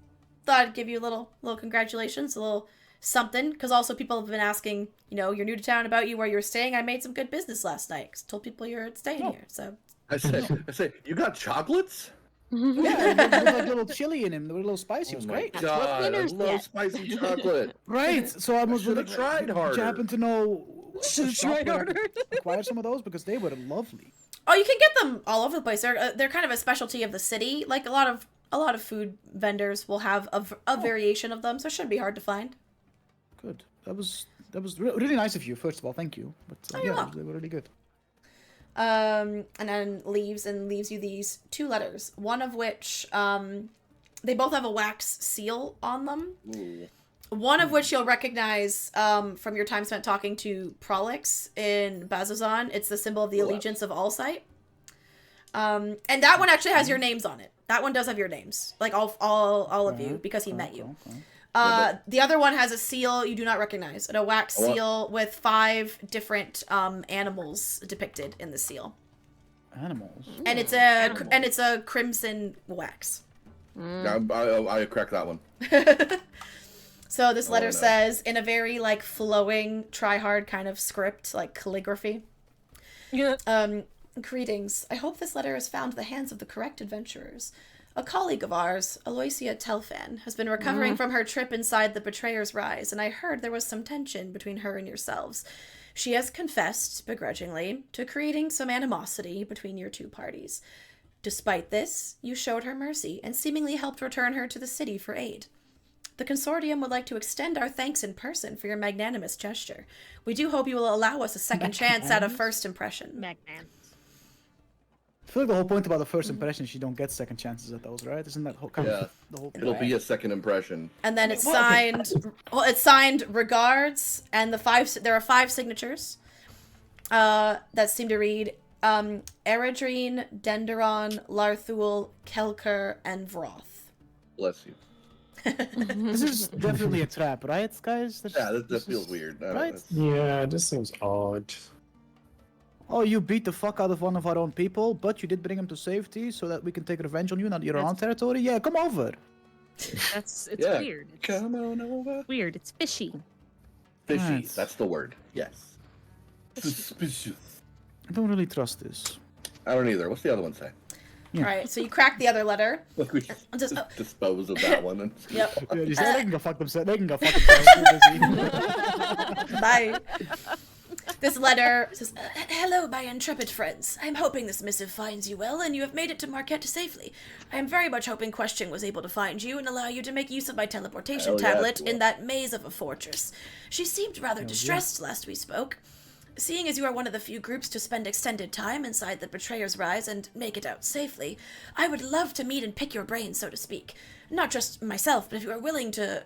thought I'd give you a little congratulations, a little something. Because also people have been asking, you're new to town, about you, where you're staying. I made some good business last night. 'Cause told people you're staying here. So I say, you got chocolates? Yeah, there was like little chili in him. They were a little spicy. It was great. God, I winners love get. spicy chocolate. Right. So I was should've really tried Do harder. you happen to know? Should've tried harder. Acquire some of those because they were lovely. oh, you can get them all over the place. They're kind of a specialty of the city. Like a lot of food vendors will have a variation of them, so it shouldn't be hard to find. Good. That was really nice of you. First of all, thank you. But you're yeah, welcome. they were really good. And then leaves you these 2 letters. One of which they both have a wax seal on them. Ooh. One of which you'll recognize from your time spent talking to Prolix in Bazazan. It's the symbol of the allegiance of Allsight. And that one actually has your names on it. That one does have your names, like all of you, because he met you. Okay. The other one has a seal you do not recognize, and a wax seal with 5 different animals depicted in the seal. Animals. And it's a crimson wax. I cracked that one. So this letter no. says, in a very like flowing, try hard kind of script, like calligraphy. Yeah. Greetings. I hope this letter has found the hands of the correct adventurers. A colleague of ours, Aloysia Telfan, has been recovering from her trip inside the Betrayer's Rise, and I heard there was some tension between her and yourselves. She has confessed, begrudgingly, to creating some animosity between your 2 parties. Despite this, you showed her mercy and seemingly helped return her to the city for aid. The Consortium would like to extend our thanks in person for your magnanimous gesture. We do hope you will allow us a second chance at a first impression. Magnan. I feel like the whole point about the first impression is you don't get second chances at those, right? Isn't that kind of the whole It'll be a second impression. And then it's signed. Well, it's signed regards, and there are 5 signatures that seem to read Eredrine, Denderon, Larthul, Kelker, and Vroth. Bless you. This is definitely a trap, right, guys? This feels weird. Right? Yeah, this seems odd. Oh, you beat the fuck out of one of our own people, but you did bring him to safety so that we can take revenge on you now that you're on our territory? Yeah, come over. It's Yeah. weird. It's Come on over. weird. It's fishy. Fishy. Right. That's the word. Yes. Suspicious. I don't really trust this. I don't either. What's the other one say? Yeah. All right, so you crack the other letter. Look, we just dispose of that one. And... Yep. Yeah, you said they can go fuck themselves. They can go fuck themselves. Bye. This letter says, hello, my intrepid friends. I'm hoping this missive finds you well, and you have made it to Marquette safely. I am very much hoping Question was able to find you and allow you to make use of my teleportation Hell yeah, tablet she in will. that maze of a fortress. She seemed rather distressed last we spoke. Seeing as you are one of the few groups to spend extended time inside the Betrayer's Rise and make it out safely, I would love to meet and pick your brains, so to speak. Not just myself, but if you are willing to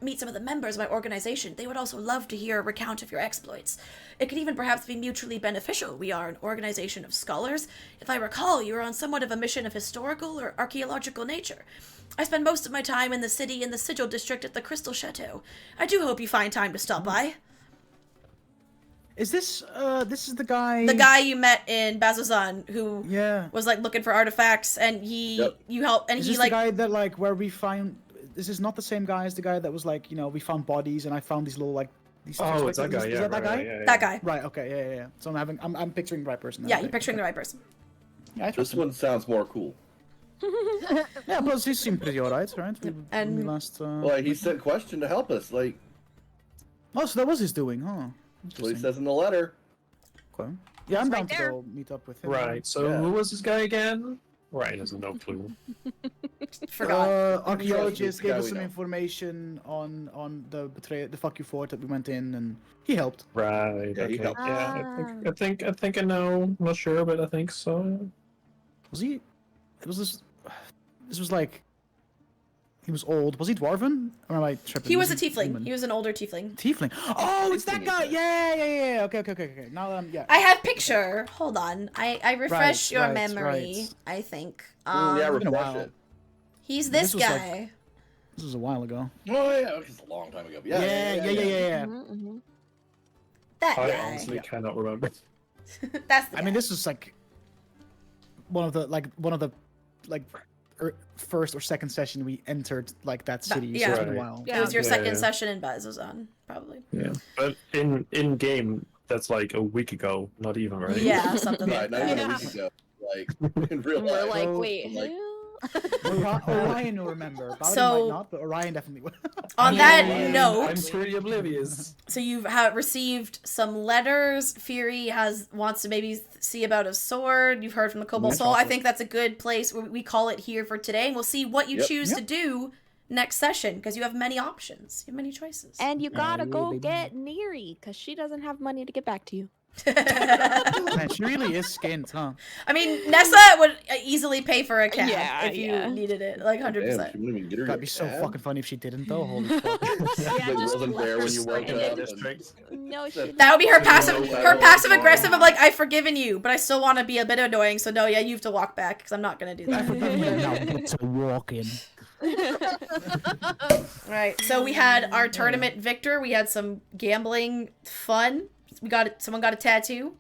meet some of the members of my organization, they would also love to hear a recount of your exploits. It could even perhaps be mutually beneficial. We are an organization of scholars. If I recall, you are on somewhat of a mission of historical or archaeological nature. I spend most of my time in the city in the Sigil District at the Crystal Chateau. I do hope you find time to stop by. Is this is the guy? The guy you met in Bazazan who Yeah. was like looking for artifacts, and you helped, and Is he this like the guy that like where we find? This is not the same guy as the guy that was like we found bodies and I found these little like these. Oh, it's that guy. Is Yeah, that right, guy? right, yeah, that guy. Right. Okay. Yeah. So I'm picturing the right person. Yeah, you're picturing the right person. Yeah, I trust This him. one sounds more cool. Yeah, plus he seemed pretty alright, right? And- We last. Well, he sent Question to help us. Like, Oh, so that was his doing, huh? That's what he says in the letter. Okay. Yeah, I'm It's down right to there. go meet up with him. Right. So Yeah. who was this guy again? Ryan has no clue. Forgot. Archaeologist The guy gave us we some know. information on the fuck you fort that we went in, and he helped. Right. Yeah, he Okay. helped. Yeah. I think I know. I'm not sure, but I think so. Was he? It was this. This was like. He was old. Was he dwarven? Or am I tripping? He was a tiefling. human? He was an older tiefling. Tiefling. Oh, it's that Tiefling is guy. it. Yeah. Okay. Now that I'm I have picture. Hold on. I refresh your right, memory. right. I think. Yeah, been a refresh while. it. He's this This was like- guy. This was a while ago. Oh yeah, it was a long time ago. Yeah. Yeah. Mhm. That I guy. honestly cannot remember. That's the I mean, guy. this was like one of the first or second session we entered like that city. yeah. So it's been a Right. while. It was your Yeah, second yeah. session in Bazzoxan, probably. Yeah. But in game, that's like a week ago. Not even, right? Yeah, something Right, like not even that. a week ago. Like in real And we're life. like, So, wait, like- who? Orion will remember. Bowden So- might not, but Orion definitely will. On that I'm note, pretty oblivious. so you've received some letters. Fury wants to maybe see about a sword. You've heard from the Cobalt Nice Soul. I offer. think that's a good place where we call it here for today. And we'll see what you Yep. choose Yep. to do next session because you have many options. You have many choices. And you gotta yeah, go baby. get Neri, because she doesn't have money to get back to you. Man, she really is skint, huh? I mean, Nessa would easily pay for a cab Yeah, if you yeah. needed it, like 100%. Damn, she wouldn't even get her That'd be so cab. fucking funny if she didn't, though. Holy fuck. Yeah, Like, just wasn't there when you woke In the up. district. No, she That would be her passive- passive aggressive of like, I've forgiven you, but I still want to be a bit annoying. So no, yeah, you have to walk back because I'm not gonna do that. Now get to walking. Right. So we had our tournament victor. We had some gambling fun. Someone got a tattoo,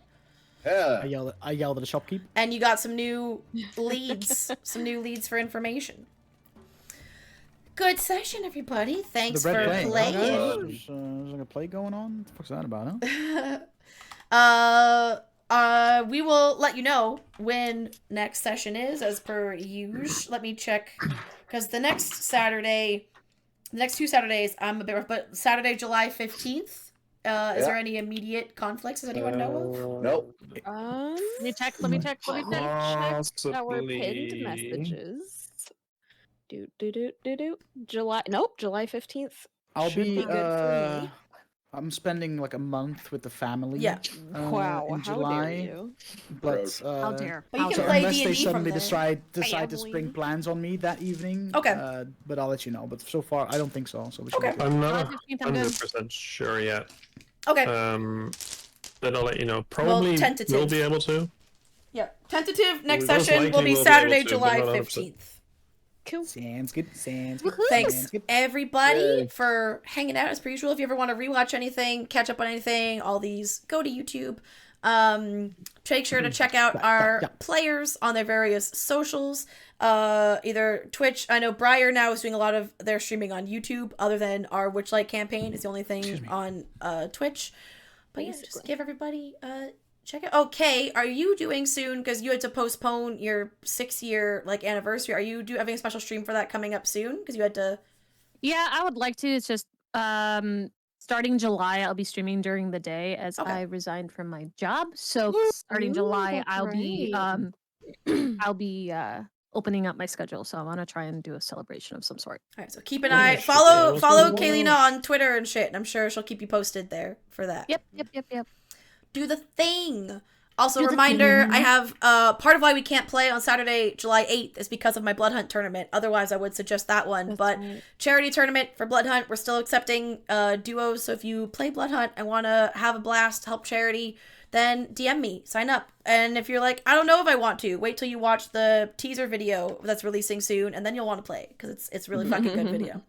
Yeah. I yelled at the shopkeep. and you got some new leads. For information. Good session, everybody. Thanks The for red plane. playing. Oh, there's like a play going on. What the fuck's that about, huh? We will let you know when next session is, as per usual. Let me check, because the next two Saturdays, I'm a bit rough, but Saturday, July 15th. Is there any immediate conflicts? Does anyone know of? Nope. Um, Let me check. Let me check. let me check our pinned messages. July 15th. I'll should be be good for me. I'm spending like a month with the family. Yeah. Wow, in how July, dare you? but Gross. How dare? But you How can so dare. play unless D&D they from suddenly there. decide to spring Family. plans on me that evening. Okay. But I'll let you know. But so far, I don't think so. So we should Okay. be good. I'm July not 15th, I'm good. 100% sure yet. Okay. Then I'll let you know. Probably tentative. we'll be able to. Yeah. Tentative next We most session will likely be will be Saturday, able to, but July not 100%. 15th. Cool. Sounds good. Sounds good. Thanks Sounds good. everybody Yay. for hanging out as per usual. If you ever want to rewatch anything, catch up on anything, all these, go to YouTube. Make sure to check out our players on their various socials. Either Twitch. I know Briar now is doing a lot of their streaming on YouTube, other than our Witchlight campaign is the only thing on Twitch. But yeah, just give everybody check it. Okay, are you doing soon? Because you had to postpone your 6-year anniversary. Are you having a special stream for that coming up soon? Because you had to. Yeah, I would like to. It's just starting July, I'll be streaming during the day as Okay. I resigned from my job. So starting Ooh, July, that's I'll be right. I'll be opening up my schedule. So I want to try and do a celebration of some sort. All right, so keep an Oh, eye. shit, Follow yeah, follow what's Kaylina on Twitter and shit, and I'm sure she'll keep you posted there for that. Yep. Do the thing. Also, Do the reminder, thing. I have part of why we can't play on Saturday, July 8th is because of my Blood Hunt tournament. Otherwise, I would suggest that one. That's but right. charity tournament for Blood Hunt, we're still accepting duos. So if you play Blood Hunt and want to have a blast, help charity, then DM me, sign up. And if you're like, I don't know if I want to, wait till you watch the teaser video that's releasing soon, and then you'll want to play because it's really fucking good video.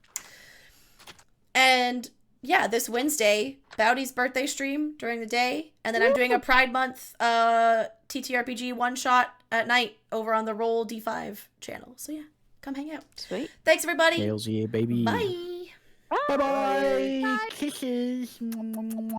And yeah, this Wednesday, Bowdy's birthday stream during the day, and then I'm doing a Pride Month TTRPG one-shot at night over on the Roll D5 channel. So yeah, come hang out. Sweet. Thanks, everybody. Tails, yeah, baby. Bye. Bye-bye. Kisses.